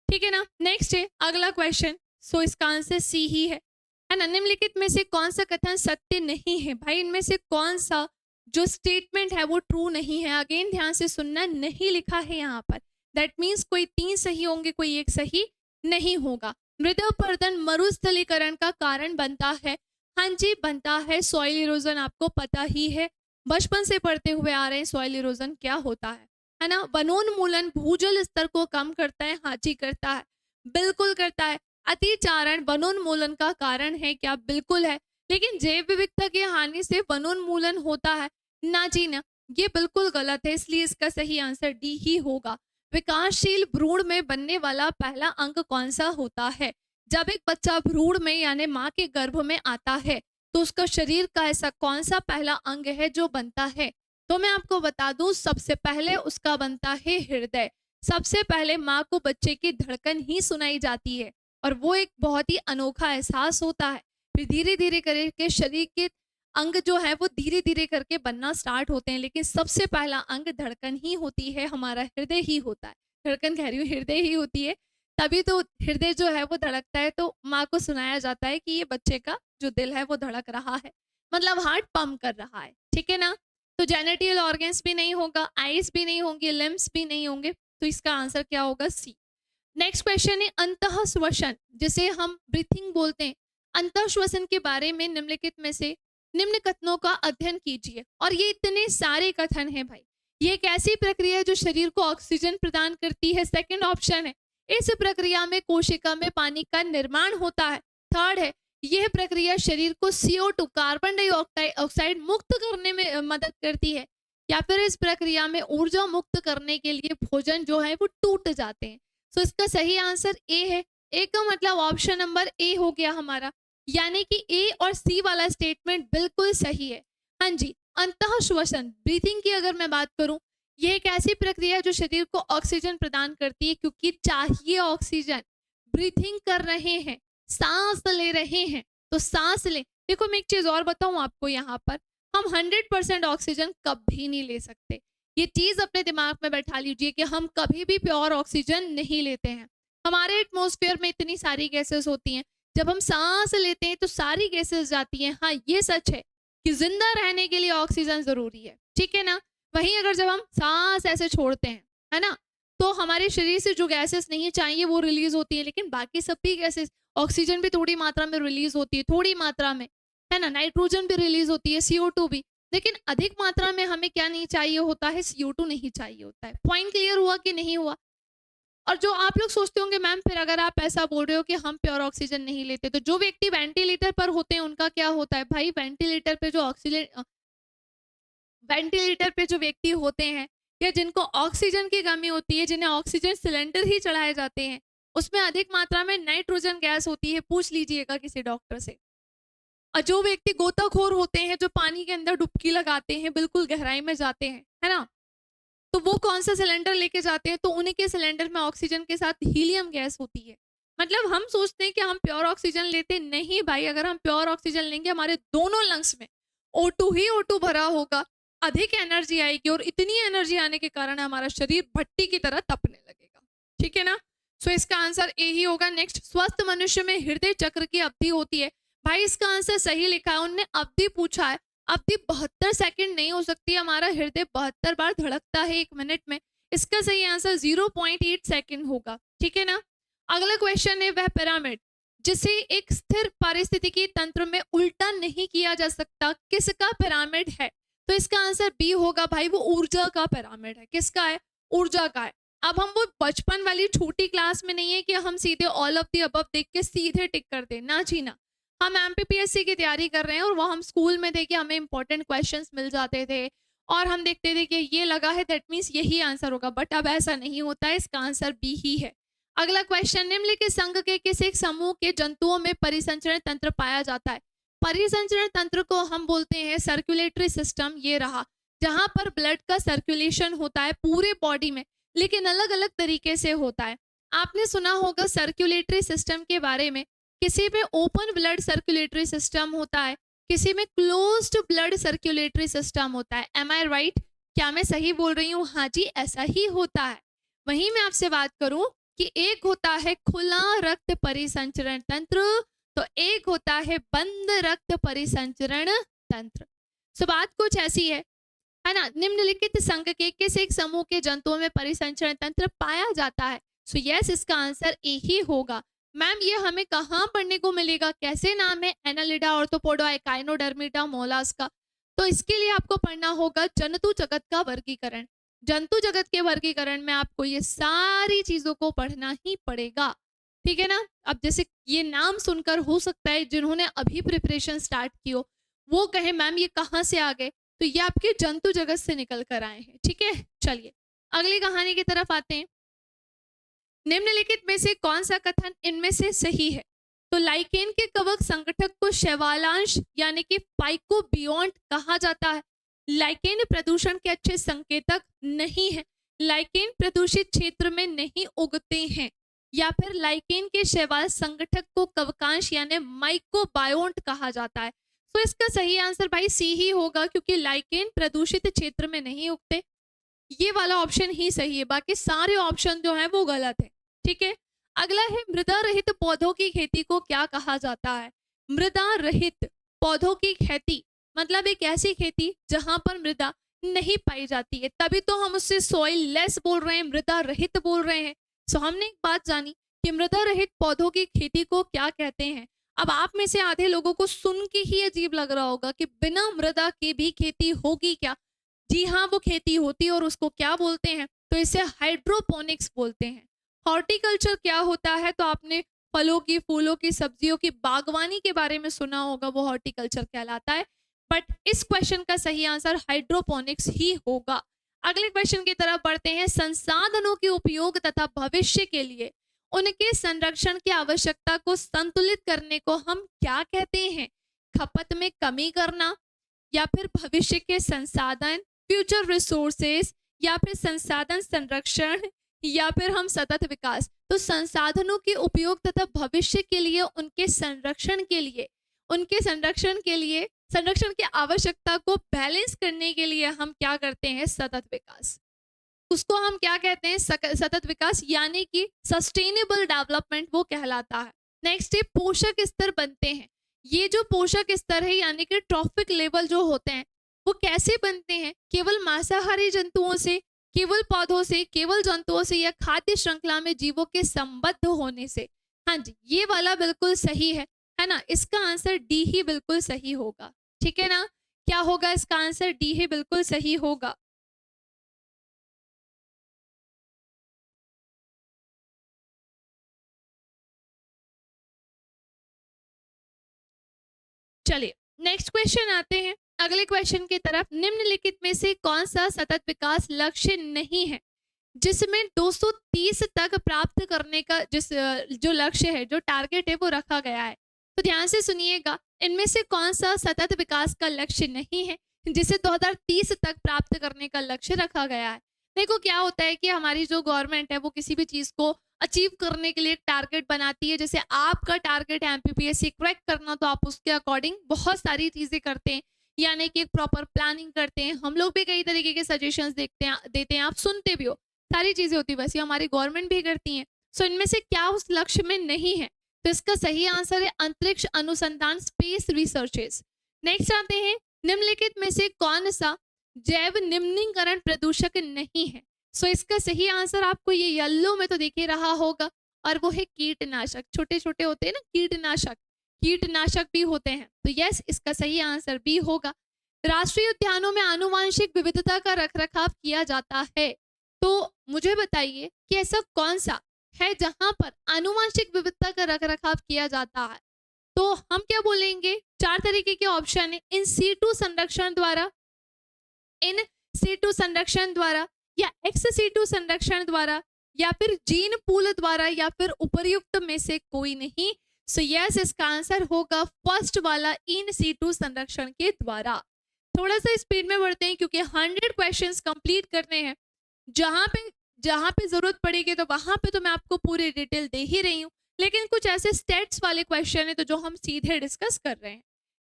ठीक है ना? नेक्स्ट है अगला क्वेश्चन। सो इसका आंसर सी ही है ना? निम्नलिखित में से कौन सा कथन सत्य नहीं है? भाई इनमें से कौन सा जो स्टेटमेंट है वो ट्रू नहीं है? अगेन ध्यान से सुनना, नहीं लिखा है यहाँ पर, दैट मीन्स कोई 3 सही होंगे, कोई एक सही नहीं होगा। मृदा अपरदन मरुस्थलीकरण का कारण बनता है। हाँ जी, बनता है। सॉइल इरोजन आपको पता ही है, बचपन से पढ़ते हुए आ रहे हैं सॉइल इरोजन क्या होता है ना? वनोन्मूलन भूजल स्तर को कम करता है। हाँ जी करता है, बिल्कुल करता है। अतिचारण वनोन्मूलन का कारण है क्या? बिल्कुल है। लेकिन जैव विविधता की हानि से वनोन्मूलन होता है? ना जी ना, ये बिल्कुल गलत है, इसलिए इसका सही आंसर डी ही होगा। विकासशील भ्रूण में बनने वाला पहला अंग कौन सा होता है? जब एक बच्चा भ्रूण में यानी माँ के गर्भ में आता है, तो उसका शरीर का ऐसा कौन सा पहला अंग है जो बनता है? तो मैं आपको बता दूं, सबसे पहले उसका बनता है हृदय। सबसे पहले माँ को बच्चे की धड़कन ही सुनाई जाती है, और वो एक बहुत ही अनोखा एहसास होता है। फिर धीरे धीरे करके शरीर के अंग जो है वो धीरे धीरे करके बनना स्टार्ट होते हैं, लेकिन सबसे पहला अंग धड़कन ही होती है, हमारा हृदय ही होता है। धड़कन कह रही हूँ, हृदय ही होती है। तभी तो हृदय जो है वो धड़कता है, तो माँ को सुनाया जाता है कि ये बच्चे का जो दिल है वो धड़क रहा है, मतलब हार्ट पंप कर रहा है। ठीक है ना? तो जेनेटियल ऑर्गन्स भी नहीं होगा, आईज भी नहीं होंगे, लिम्स भी नहीं होंगे, तो इसका आंसर क्या होगा? सी। नेक्स्ट क्वेश्चन है अंतः श्वसन, जिसे हम ब्रीथिंग बोलते हैं। अंतः श्वसन के बारे में निम्नलिखित में से निम्न कथनों का अध्ययन कीजिए। और ये इतने सारे कथन हैं भाई। ये एक ऐसी प्रक्रिया है जो शरीर को ऑक्सीजन प्रदान करती है। सेकंड ऑप्शन है, इस प्रक्रिया में कोशिका में पानी का निर्माण होता है। थर्ड है, यह प्रक्रिया शरीर को CO2 कार्बन डाइऑक्साइड मुक्त करने में मदद करती है। या फिर इस प्रक्रिया में ऊर्जा मुक्त करने के लिए भोजन जो है वो टूट जाते हैं। तो इसका सही आंसर ए है। ए का मतलब ऑप्शन नंबर ए हो गया हमारा, यानी कि ए और सी वाला स्टेटमेंट बिल्कुल सही है। हाँ जी, अंतः श्वसन ब्रीथिंग की अगर मैं बात करूं, यह एक ऐसी प्रक्रिया है जो शरीर को ऑक्सीजन प्रदान करती है, क्योंकि चाहिए ऑक्सीजन। ब्रीथिंग कर रहे हैं, सांस ले रहे हैं, तो सांस ले। देखो मैं एक चीज और बताऊं आपको, यहाँ पर हम 100% ऑक्सीजन कभी नहीं ले सकते। ये चीज़ अपने दिमाग में बैठा लीजिए कि हम कभी भी प्योर ऑक्सीजन नहीं लेते हैं। हमारे एटमॉस्फेयर में इतनी सारी गैसेस होती हैं, जब हम सांस लेते हैं तो सारी गैसेस जाती हैं। हाँ, ये सच है कि जिंदा रहने के लिए ऑक्सीजन जरूरी है, ठीक है ना। वहीं अगर जब हम सांस ऐसे छोड़ते हैं, है ना, तो हमारे शरीर से जो गैसेस नहीं चाहिए वो रिलीज होती है, लेकिन बाकी सब भी गैसेस, ऑक्सीजन भी थोड़ी मात्रा में रिलीज होती है, थोड़ी मात्रा में, है ना, नाइट्रोजन भी रिलीज होती है, CO2 भी। लेकिन अधिक मात्रा में हमें क्या नहीं चाहिए होता है, CO2 नहीं चाहिए होता है। पॉइंट क्लियर हुआ कि नहीं हुआ। और जो आप लोग सोचते होंगे मैम फिर अगर आप ऐसा बोल रहे हो कि हम प्योर ऑक्सीजन नहीं लेते, तो जो व्यक्ति वेंटिलेटर पर होते हैं उनका क्या होता है? भाई वेंटिलेटर पे जो ऑक्सीजन, वेंटिलेटर पे जो व्यक्ति होते हैं या जिनको ऑक्सीजन की कमी होती है, जिन्हें ऑक्सीजन सिलेंडर ही चढ़ाए जाते हैं, उसमें अधिक मात्रा में नाइट्रोजन गैस होती है। पूछ लीजिएगा किसी डॉक्टर से। और जो व्यक्ति गोताखोर होते हैं, जो पानी के अंदर डुबकी लगाते हैं, बिल्कुल गहराई में जाते हैं, है ना, तो वो कौन सा सिलेंडर लेके जाते हैं? तो उनके सिलेंडर में ऑक्सीजन के साथ हीलियम गैस होती है। मतलब हम सोचते हैं कि हम प्योर ऑक्सीजन लेते नहीं भाई। अगर हम प्योर ऑक्सीजन लेंगे, हमारे दोनों लंग्स में O2 ही O2 भरा होगा, अधिक एनर्जी आएगी और इतनी एनर्जी आने के कारण हमारा शरीर भट्टी की तरह तपने लगेगा, ठीक है ना। सो इसका आंसर ए ही होगा। नेक्स्ट, स्वस्थ मनुष्य में हृदय चक्र की अवधि होती है। भाई इसका आंसर सही लिखा है, उनने अवधि पूछा है। अवधि 72 सेकंड नहीं हो सकती, हमारा हृदय 72 बार धड़कता है 1 मिनट में। इसका सही आंसर 0.8 सेकंड होगा, ठीक है ना। अगला क्वेश्चन है, वह पिरामिड जिसे एक स्थिर पारिस्थितिकी तंत्र में उल्टा नहीं किया जा सकता, किसका पिरामिड है? तो इसका आंसर बी होगा भाई, वो ऊर्जा का पिरामिड है। किसका है? ऊर्जा का है। अब हम वो बचपन वाली छोटी क्लास में नहीं है कि हम सीधे ऑल ऑफ द अबव देख के सीधे टिक कर दें, ना जी ना। हम MPPSC की तैयारी कर रहे हैं और वो हम स्कूल में थे कि हमें इंपॉर्टेंट क्वेश्चंस मिल जाते थे और हम देखते थे कि ये लगा है दैट मीन्स यही आंसर होगा, बट अब ऐसा नहीं होता है। इसका आंसर बी ही है। अगला क्वेश्चन, निम्नलिखित संघ के किस एक समूह के जंतुओं में परिसंचरण तंत्र पाया जाता है? परिसंचरण तंत्र को हम बोलते हैं सर्कुलेटरी सिस्टम। ये रहा, जहां पर ब्लड का सर्कुलेशन होता है पूरे बॉडी में, लेकिन अलग अलग तरीके से होता है। आपने सुना होगा सर्कुलेटरी सिस्टम के बारे में, किसी में ओपन ब्लड सर्कुलेटरी सिस्टम होता है, किसी में क्लोज्ड ब्लड सर्कुलेटरी सिस्टम होता है। एम आई राइट? क्या मैं सही बोल रही हूँ? हाँ जी, ऐसा ही होता है। वहीं मैं आपसे बात करूं कि एक होता है खुला रक्त परिसंचरण तंत्र, तो एक होता है बंद रक्त परिसंचरण तंत्र। सो बात कुछ ऐसी है ना। निम्नलिखित संघ के किस एक समूह के जंतुओं में परिसंचरण तंत्र पाया जाता है? सो यस, इसका आंसर ए ही होगा। मैम ये हमें कहाँ पढ़ने को मिलेगा? कैसे नाम है? Annelida, Arthropoda, Echinodermata, Mollusca. तो इसके लिए आपको पढ़ना होगा जंतु जगत का वर्गीकरण। जंतु जगत के वर्गीकरण में आपको ये सारी चीजों को पढ़ना ही पड़ेगा, ठीक है ना। अब जैसे ये नाम सुनकर हो सकता है जिन्होंने अभी प्रिपरेशन स्टार्ट की हो वो कहे मैम ये कहाँ से आ गए, तो ये आपके जंतु जगत से निकल कर आए हैं, ठीक है। चलिए अगली कहानी की तरफ आते हैं। निम्नलिखित में से कौन सा कथन इनमें से सही है? तो लाइकेन के कवक संगठक को शैवालांश यानी कि फाइकोबियोन्ट कहा जाता है। लाइकेन प्रदूषण के अच्छे संकेतक नहीं है, लाइकेन प्रदूषित क्षेत्र में नहीं उगते हैं, या फिर लाइकेन के शैवाल संगठक को कवकांश यानी माइकोबायोन्ट कहा जाता है। तो इसका सही आंसर भाई सी ही होगा, क्योंकि लाइकेन प्रदूषित क्षेत्र में नहीं उगते। ये वाला ऑप्शन ही सही है, बाकी सारे ऑप्शन जो हैं वो गलत है, ठीक है। अगला है, मृदा रहित पौधों की खेती को क्या कहा जाता है? मृदा रहित पौधों की खेती मतलब एक ऐसी खेती जहां पर मृदा नहीं पाई जाती है, तभी तो हम उससे सॉइल लेस बोल रहे हैं, मृदा रहित बोल रहे हैं। सो हमने एक बात जानी कि मृदा रहित पौधों की खेती को क्या कहते हैं। अब आप में से आधे लोगों को सुन के ही अजीब लग रहा होगा कि बिना मृदा की भी खेती होगी क्या? जी हाँ, वो खेती होती है और उसको क्या बोलते हैं? तो इसे हाइड्रोपोनिक्स बोलते हैं। हॉर्टिकल्चर क्या होता है? तो आपने फलों की, फूलों की, सब्जियों की बागवानी के बारे में सुना होगा, वो हॉर्टिकल्चर कहलाता है। बट इस क्वेश्चन का सही आंसर हाइड्रोपोनिक्स ही होगा। अगले क्वेश्चन की तरफ बढ़ते हैं। संसाधनों के उपयोग तथा भविष्य के लिए उनके संरक्षण की आवश्यकता को संतुलित करने को हम क्या कहते हैं? खपत में कमी करना, या फिर भविष्य के संसाधन, फ्यूचर रिसोर्सेस, या फिर संसाधन संरक्षण, या फिर हम सतत विकास। तो संसाधनों के उपयोग तथा भविष्य के लिए उनके संरक्षण के लिए संरक्षण की आवश्यकता को बैलेंस करने के लिए हम क्या करते हैं, सतत विकास। उसको हम क्या कहते हैं, सतत विकास, यानी कि सस्टेनेबल डेवलपमेंट वो कहलाता है। नेक्स्ट है पोषक स्तर बनते हैं। ये जो पोषक स्तर है यानी कि ट्रॉफिक लेवल जो होते हैं वो कैसे बनते हैं, केवल मांसाहारी जंतुओं से, केवल पौधों से, केवल जंतुओं से, या खाद्य श्रृंखला में जीवों के संबद्ध होने से। हाँ जी, ये वाला बिल्कुल सही है ना। इसका आंसर डी ही बिल्कुल सही होगा, ठीक है ना। क्या होगा इसका आंसर, डी ही बिल्कुल सही होगा। चलिए नेक्स्ट क्वेश्चन आते हैं, अगले क्वेश्चन की तरफ। निम्नलिखित में से कौन सा सतत विकास लक्ष्य नहीं है जिसमें 230 तक प्राप्त करने का जो लक्ष्य है, जो टारगेट है वो रखा गया है। तो ध्यान से सुनिएगा, इनमें से कौन सा सतत विकास का लक्ष्य नहीं है जिसे 2030 तक प्राप्त करने का लक्ष्य रखा गया है। देखो क्या होता है कि हमारी जो गवर्नमेंट है वो किसी भी चीज को अचीव करने के लिए एक टारगेट बनाती है। जैसे आपका टारगेट है एमपीपीएससी क्रैक करना, तो आप उसके अकॉर्डिंग बहुत सारी चीजें करते हैं, यानी कि एक प्रॉपर प्लानिंग करते हैं। हम लोग भी कई तरीके के सजेशंस देते हैं, आप सुनते भी हो, सारी चीजें होती है, वैसे हमारी गवर्नमेंट भी करती है। सो इनमें से क्या उस लक्ष्य में नहीं है, तो इसका सही आंसर है अंतरिक्ष अनुसंधान, स्पेस रिसर्चेस। नेक्स्ट आते हैं, निम्नलिखित में से कौन सा जैव निम्नीकरण प्रदूषक नहीं है। सो इसका सही आंसर आपको ये येलो में तो दिख ही रहा होगा, और वो है कीटनाशक। छोटे छोटे होते हैं ना कीटनाशक, कीटनाशक भी होते हैं। तो यस, इसका सही आंसर बी होगा। राष्ट्रीय उद्यानों में आनुवांशिक विविधता का रखरखाव किया जाता है। तो मुझे बताइए कि ऐसा कौन सा है जहां पर आनुवांशिक विविधता का रखरखाव किया जाता है। तो हम क्या बोलेंगे, 4 तरीके के ऑप्शन है, इन सीटू संरक्षण द्वारा, इन सीटू संरक्षण द्वारा, या एक्स सीटू संरक्षण द्वारा, या फिर जीन पूल द्वारा, या फिर उपर्युक्त में से कोई नहीं। सो यस, इसका आंसर होगा फर्स्ट वाला, इन सीटू संरक्षण के द्वारा। थोड़ा सा स्पीड में बढ़ते हैं क्योंकि 100 क्वेश्चंस कंप्लीट करने हैं। जहां पे जरूरत पड़ेगी तो वहां पे तो मैं आपको पूरी डिटेल दे ही रही हूँ, लेकिन कुछ ऐसे स्टेट्स वाले क्वेश्चन है तो जो हम सीधे डिस्कस कर रहे हैं।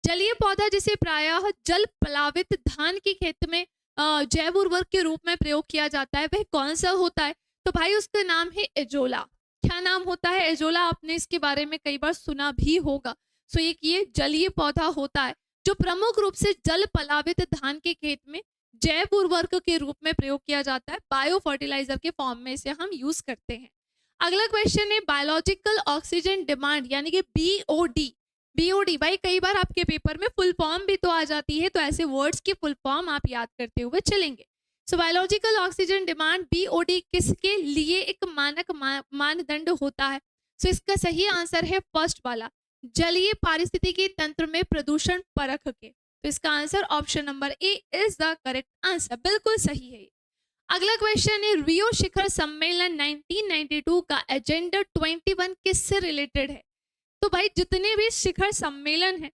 जलीय पौधा जिसे प्रायः जल प्लावित धान की खेत में जैव उर्वरक के रूप में प्रयोग किया जाता है, वह कौन सा होता है। तो भाई उसका नाम है एजोला। क्या नाम होता है, एजोला। आपने इसके बारे में कई बार सुना भी होगा। सो एक ये जलीय पौधा होता है जो प्रमुख रूप से जल प्लावित धान के खेत में जैव उर्वरक के रूप में प्रयोग किया जाता है, बायो फर्टिलाइजर के फॉर्म में इसे हम यूज करते हैं। अगला क्वेश्चन है बायोलॉजिकल ऑक्सीजन डिमांड, यानी कि बीओडी। बीओडी भाई कई बार आपके पेपर में फुल फॉर्म भी तो आ जाती है, तो ऐसे वर्ड्स की फुल फॉर्म आप याद करते हुए चलेंगे। So biological oxygen demand BOD किसके लिए एक मानक मानदंड होता है। सो इसका सही आंसर है फर्स्ट वाला, जलीय पारिस्थितिकी तंत्र में प्रदूषण परख के। तो इसका answer option number A is the correct answer, बिल्कुल सही है। अगला क्वेश्चन है रियो शिखर सम्मेलन 1992 का एजेंडा 21 किससे रिलेटेड है। तो भाई जितने भी शिखर सम्मेलन है,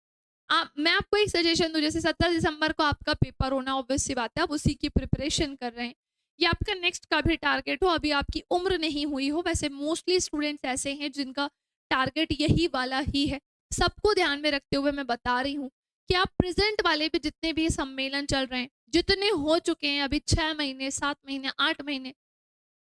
मैं आपको एक सजेशन दूं, जैसे 17 दिसंबर को आपका पेपर होना, ऑब्वियस सी बात है आप उसी की प्रिपरेशन कर रहे हैं, या आपका नेक्स्ट का भी टारगेट हो, अभी आपकी उम्र नहीं हुई हो। वैसे मोस्टली स्टूडेंट्स ऐसे हैं जिनका टारगेट यही वाला ही है। सबको ध्यान में रखते हुए मैं बता रही हूँ कि आप प्रेजेंट वाले भी जितने भी सम्मेलन चल रहे हैं, जितने हो चुके हैं अभी 6 महीने 7 महीने 8 महीने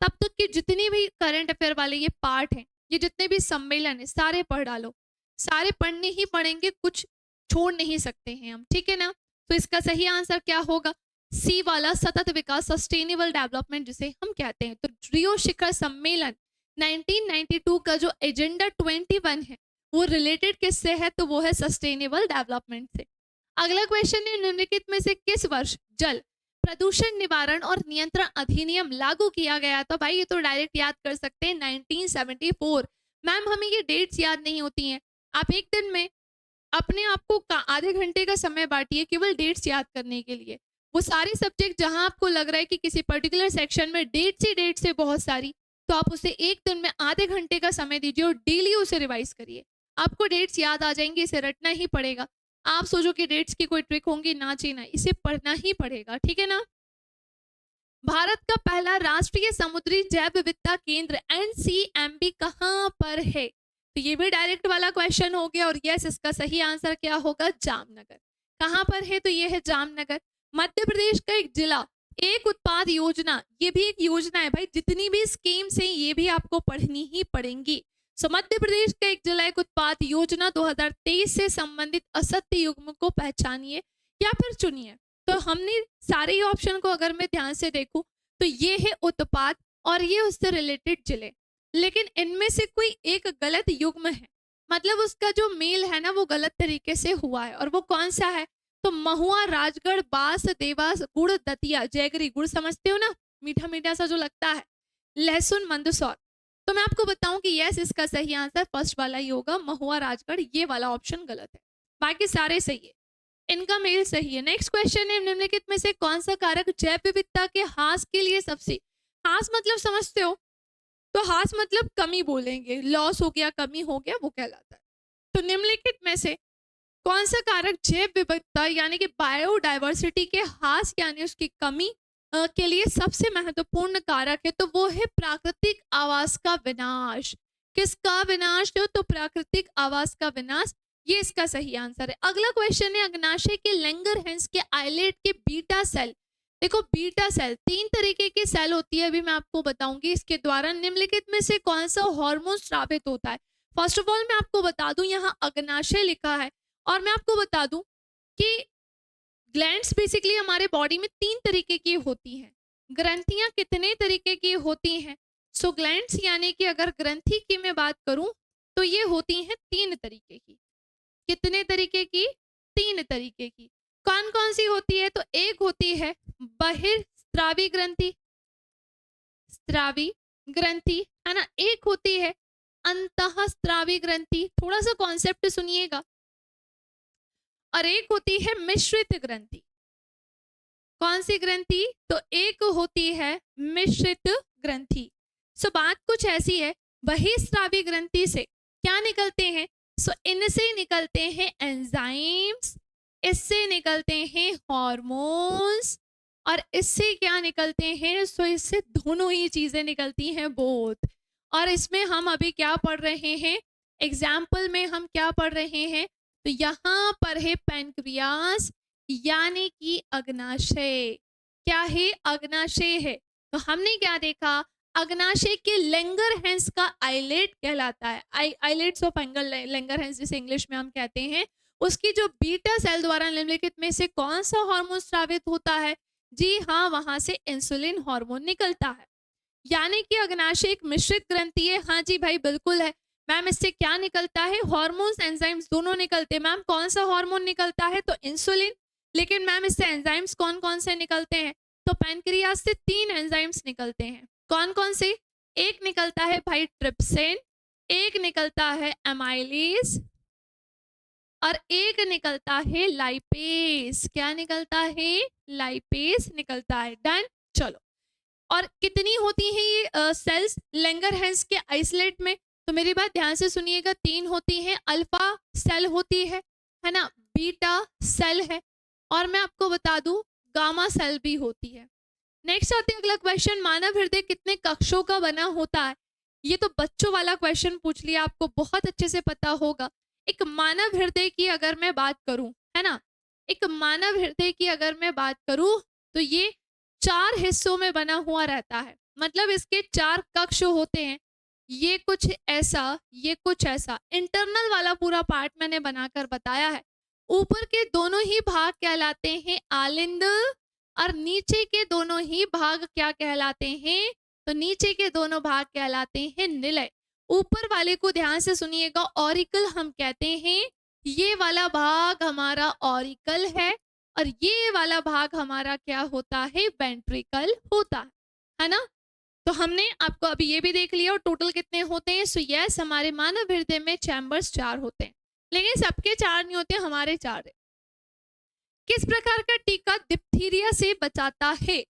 तब तक के जितनी भी करंट अफेयर वाले ये पार्ट हैं, ये जितने भी सम्मेलन है, सारे पढ़ डालो। सारे पढ़ने ही पढ़ेंगे, कुछ छोड़ नहीं सकते हैं हम, ठीक है ना। तो इसका सही आंसर क्या होगा, सी वाला, सतत विकास, सस्टेनेबल डेवलपमेंट जिसे हम कहते हैं। तो रियो शिखर सम्मेलन 1992 का जो एजेंडा 21 है वो रिलेटेड किससे है, तो वो है सस्टेनेबल डेवलपमेंट से। अगला क्वेश्चन है निम्नलिखित में से किस वर्ष जल प्रदूषण निवारण और नियंत्रण अधिनियम लागू किया गया। तो भाई ये तो डायरेक्ट याद कर सकते हैं 1974। मैम हमें ये डेट्स याद नहीं होती हैं, आप एक दिन में अपने आप को आधे घंटे का समय बांटिए केवल डेट्स याद करने के लिए। वो सारे सब्जेक्ट जहां आपको लग रहा है कि किसी पर्टिकुलर सेक्शन में डेट्स है बहुत सारी, तो आप उसे एक दिन में आधे घंटे का समय दीजिए और डेली उसे रिवाइज करिए, आपको डेट्स याद आ जाएंगे। इसे रटना ही पड़ेगा। आप सोचो कि डेट्स की कोई ट्रिक होंगी, ना चीना, इसे पढ़ना ही पड़ेगा, ठीक है ना। भारत का पहला राष्ट्रीय समुद्री जैव विविधता केंद्र NCMB कहां पर है। तो ये भी डायरेक्ट वाला क्वेश्चन हो गया, और यस इसका सही आंसर क्या होगा, जामनगर। कहाँ पर है? तो ये है जामनगर। मध्य प्रदेश का एक जिला, एक उत्पाद योजना, ये भी एक योजना है भाई। जितनी भी स्कीम्स हैं ये भी आपको पढ़नी ही पड़ेंगी। सो मध्य प्रदेश का एक जिला एक उत्पाद योजना 2023 से संबंधित असत्य युग्म को पहचानिए या फिर चुनिए। तो हमने सारे ही ऑप्शन को अगर मैं ध्यान से देखूं तो ये है उत्पाद और ये उससे रिलेटेड जिले, लेकिन इनमें से कोई एक गलत युग्म है, मतलब उसका जो मेल है ना वो गलत तरीके से हुआ है। और वो कौन सा है? तो महुआ, राजगढ़, बास, देवास, गुड़, दतिया, जयगरी। गुड़ समझते हो ना, मीठा मीठा सा जो लगता है। लहसुन, मंदसौर। तो मैं आपको बताऊं कि यस, इसका सही आंसर फर्स्ट वाला ही होगा, महुआ, राजगढ़। ये वाला ऑप्शन गलत है, बाकी सारे सही है, इनका मेल सही है। नेक्स्ट क्वेश्चन है, निम्नलिखित में से कौन सा कारक जैव विविधता के ह्रास के लिए सबसे, ह्रास मतलब समझते हो? तो ह्रास मतलब कमी बोलेंगे, लॉस हो गया, कमी हो गया, वो कहलाता है। तो निम्नलिखित में से कौन सा कारक जैव विविधता यानी कि बायोडायवर्सिटी के ह्रास यानी उसकी कमी के लिए सबसे महत्वपूर्ण कारक है? तो वो है प्राकृतिक आवास का विनाश। किसका विनाश? तो प्राकृतिक आवास का विनाश, ये इसका सही आंसर है। अगला क्वेश्चन है, अग्नाशय के लैंगरहैंस के आइलेट के बीटा सेल। देखो बीटा सेल 3 तरीके की सेल होती है, अभी मैं आपको बताऊंगी। इसके द्वारा निम्नलिखित में से कौन सा हार्मोन स्रावित होता है? फर्स्ट ऑफ ऑल मैं आपको बता दूं, यहाँ अग्नाशय लिखा है और मैं आपको बता दूं कि ग्लैंड्स बेसिकली हमारे बॉडी में 3 तरीके की होती हैं। ग्रंथियां कितने तरीके की होती हैं? सो ग्लैंड्स यानी कि अगर ग्रंथि की मैं बात करूं तो ये होती हैं 3 तरीके की। कितने तरीके की? 3 तरीके की। कौन कौन सी होती है? तो एक होती है बहिर्स्रावी ग्रंथि, स्रावी ग्रंथि, है ना। एक होती है अंतःस्रावी ग्रंथि, थोड़ा सा कॉन्सेप्ट सुनिएगा। और एक होती है मिश्रित ग्रंथि। कौन सी ग्रंथि? तो एक होती है मिश्रित ग्रंथि। सो बात कुछ ऐसी है, बहिर्स्रावी ग्रंथि से क्या निकलते हैं? सो इनसे निकलते हैं एंजाइम्स, इससे निकलते हैं हॉर्मोन्स, और इससे क्या निकलते हैं? सो इससे दोनों ही चीजें निकलती हैं, बोथ। और इसमें हम अभी क्या पढ़ रहे हैं? एग्जाम्पल में हम क्या पढ़ रहे हैं? तो यहाँ पर है पैनक्रियास यानी कि अग्नाशय। क्या है? अग्नाशय है। तो हमने क्या देखा? अग्नाशय के लैंगरहैंस का आइलेट कहलाता है, आइलेट्स ऑफ लैंगरहैंस जिसे इंग्लिश में हम कहते हैं, उसकी जो बीटा सेल द्वारा निम्नलिखित में से कौन सा हार्मोन स्रावित होता है? जी हाँ, वहां से इंसुलिन हार्मोन निकलता है। यानी कि अग्नाशय एक मिश्रित ग्रंथि है। हाँ जी भाई बिल्कुल है मैम। इससे क्या निकलता है? हार्मोन्स, एंजाइम्स दोनों निकलते हैं। मैम कौन सा हार्मोन निकलता है? तो इंसुलिन। लेकिन मैम इससे एंजाइम्स कौन कौन से निकलते हैं? तो पैनक्रियास से 3 एंजाइम्स निकलते हैं। कौन कौन से? एक निकलता है भाई ट्रिप्सिन, एक निकलता है एमाइलेज, और एक निकलता है लाइपेज। क्या निकलता है? लाइपेज निकलता है। डन। चलो, और कितनी होती हैं ये सेल्स लैंगरहैंस के आइसोलेट में? तो मेरी बात ध्यान से सुनिएगा, 3 होती हैं। अल्फा सेल होती है ना, बीटा सेल है, और मैं आपको बता दूं गामा सेल भी होती है। नेक्स्ट आते हैं अगला क्वेश्चन, मानव हृदय कितने कक्षों का बना होता है? ये तो बच्चों वाला क्वेश्चन पूछ लिया, आपको बहुत अच्छे से पता होगा। एक मानव हृदय की अगर मैं बात करूं, है ना, एक मानव हृदय की अगर मैं बात करूं तो ये 4 हिस्सों में बना हुआ रहता है। मतलब इसके 4 कक्ष होते हैं। ये कुछ ऐसा, ये कुछ ऐसा। इंटरनल वाला पूरा पार्ट मैंने बनाकर बताया है। ऊपर के दोनों ही भाग कहलाते हैं आलिंद, और नीचे के दोनों ही भाग क्या कहलाते हैं? तो नीचे के दोनों भाग कहलाते हैं निलय। ऊपर वाले को ध्यान से सुनिएगा, ऑरिकल हम कहते हैं। ये वाला भाग हमारा ऑरिकल है, और ये वाला भाग हमारा क्या होता है? वेंट्रिकल होता है ना। तो हमने आपको अभी ये भी देख लिया, और टोटल कितने होते हैं? सो यस, हमारे मानव हृदय में चैम्बर्स 4 होते हैं, लेकिन सबके 4 नहीं होते, हमारे 4 है। किस प्रकार का टीका डिप्थीरिया से बचाता है?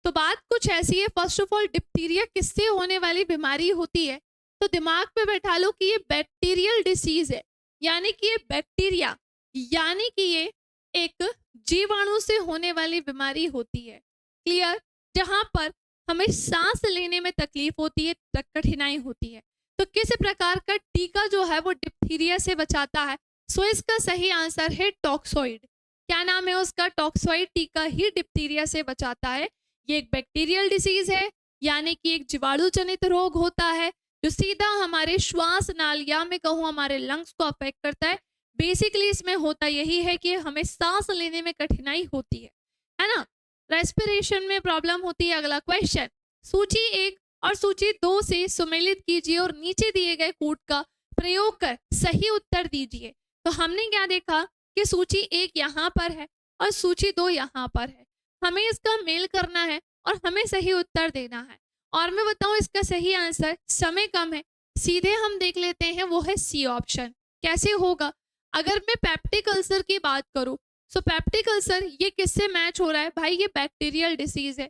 तो बात कुछ ऐसी है, फर्स्ट ऑफ ऑल डिप्थीरिया किससे होने वाली बीमारी होती है? तो दिमाग पे बैठा लो कि ये बैक्टीरियल डिसीज है, यानी कि ये बैक्टीरिया, यानी कि ये एक जीवाणु से होने वाली बीमारी होती है। क्लियर? जहां पर हमें सांस लेने में तकलीफ होती है, कठिनाई होती है। तो किस प्रकार का टीका जो है वो डिप्थीरिया से बचाता है? सो इसका सही आंसर है टॉक्सोइड। क्या नाम है उसका, टॉक्सॉइड टीका ही डिप्थीरिया से बचाता है। ये एक बैक्टीरियल डिसीज है, यानी कि एक जीवाणु जनित रोग होता है जो सीधा हमारे श्वास नाल या मैं कहूँ हमारे लंग्स को अफेक्ट करता है। बेसिकली इसमें होता यही है कि हमें सांस लेने में कठिनाई होती है ना, रेस्पिरेशन में प्रॉब्लम होती है। अगला क्वेश्चन, सूची 1 और सूची 2 से सुमेलित कीजिए और नीचे दिए गए कोड का प्रयोग कर सही उत्तर दीजिए। तो हमने क्या देखा कि सूची 1 यहाँ पर है और सूची 2 यहाँ पर है, हमें इसका मेल करना है और हमें सही उत्तर देना है। और मैं बताऊं इसका सही आंसर, समय कम है, सीधे हम देख लेते हैं, वो है सी ऑप्शन। कैसे होगा, अगर मैं पेप्टिक अल्सर की बात करूं, सो पेप्टिक अल्सर ये किससे मैच हो रहा है भाई, ये बैक्टीरियल डिसीज है।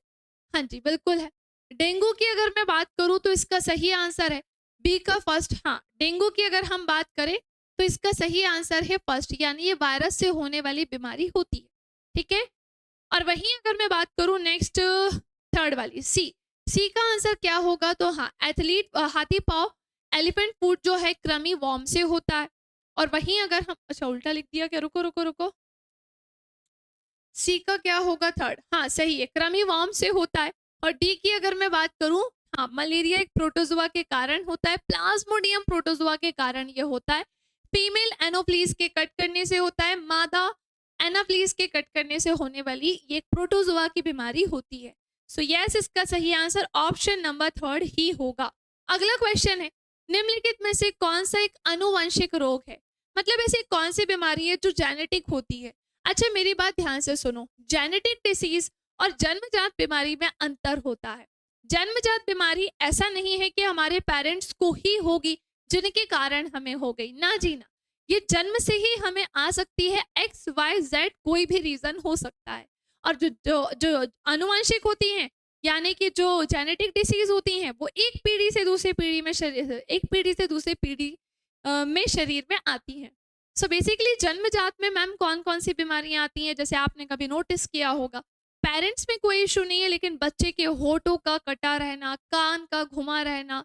हाँ जी बिल्कुल है। डेंगू की अगर मैं बात करूं तो इसका सही आंसर है बी का फर्स्ट। हाँ, डेंगू की अगर हम बात करें तो इसका सही आंसर है फर्स्ट, यानी ये वायरस से होने वाली बीमारी होती है। ठीक है, और वहीं अगर मैं बात करूं नेक्स्ट थर्ड वाली सी, सी का आंसर क्या होगा, तो हाँ एथलीट हाथी पाव एलिफेंट फूड जो है क्रमी वॉर्म से होता है। और वहीं अगर हम, अच्छा उल्टा लिख दिया क्या, रुको रुको रुको, सी का क्या होगा थर्ड, हाँ सही है, क्रमी वॉर्म से होता है। और डी की अगर मैं बात करूं, हाँ मलेरिया एक प्रोटोजोआ के कारण होता है, प्लाज्मोडियम प्रोटोजोआ के कारण ये होता है, फीमेल एनोफ्लीज के कट करने से होता है, मादा एनाफ्लीज के कट करने से होने वाली ये एक प्रोटोजोआ की बीमारी होती है। सो यस, इसका सही आंसर ऑप्शन नंबर थर्ड ही होगा। अगला क्वेश्चन है, निम्नलिखित में से कौन सा एक आनुवंशिक रोग है, मतलब ऐसी कौन सी बीमारी है जो जेनेटिक होती है। अच्छा मेरी बात ध्यान से सुनो, जेनेटिक डिसीज और जन्मजात बीमारी में अंतर होता है। जन्मजात बीमारी ऐसा नहीं है कि हमारे पेरेंट्स को ही होगी जिनके कारण हमें हो गई, ना जी ना, ये जन्म से ही हमें आ सकती है, एक्स वाई जेड कोई भी रीजन हो सकता है। और जो जो जो आनुवंशिक होती हैं, यानी कि जो जेनेटिक डिसीज होती हैं, वो एक पीढ़ी से दूसरी पीढ़ी में एक पीढ़ी से दूसरी पीढ़ी में शरीर में आती हैं। सो बेसिकली जन्मजात में मैम कौन कौन सी बीमारियां आती हैं, जैसे आपने कभी नोटिस किया होगा, पेरेंट्स में कोई इशू नहीं है, लेकिन बच्चे के होठों का कटा रहना, कान का घुमा रहना,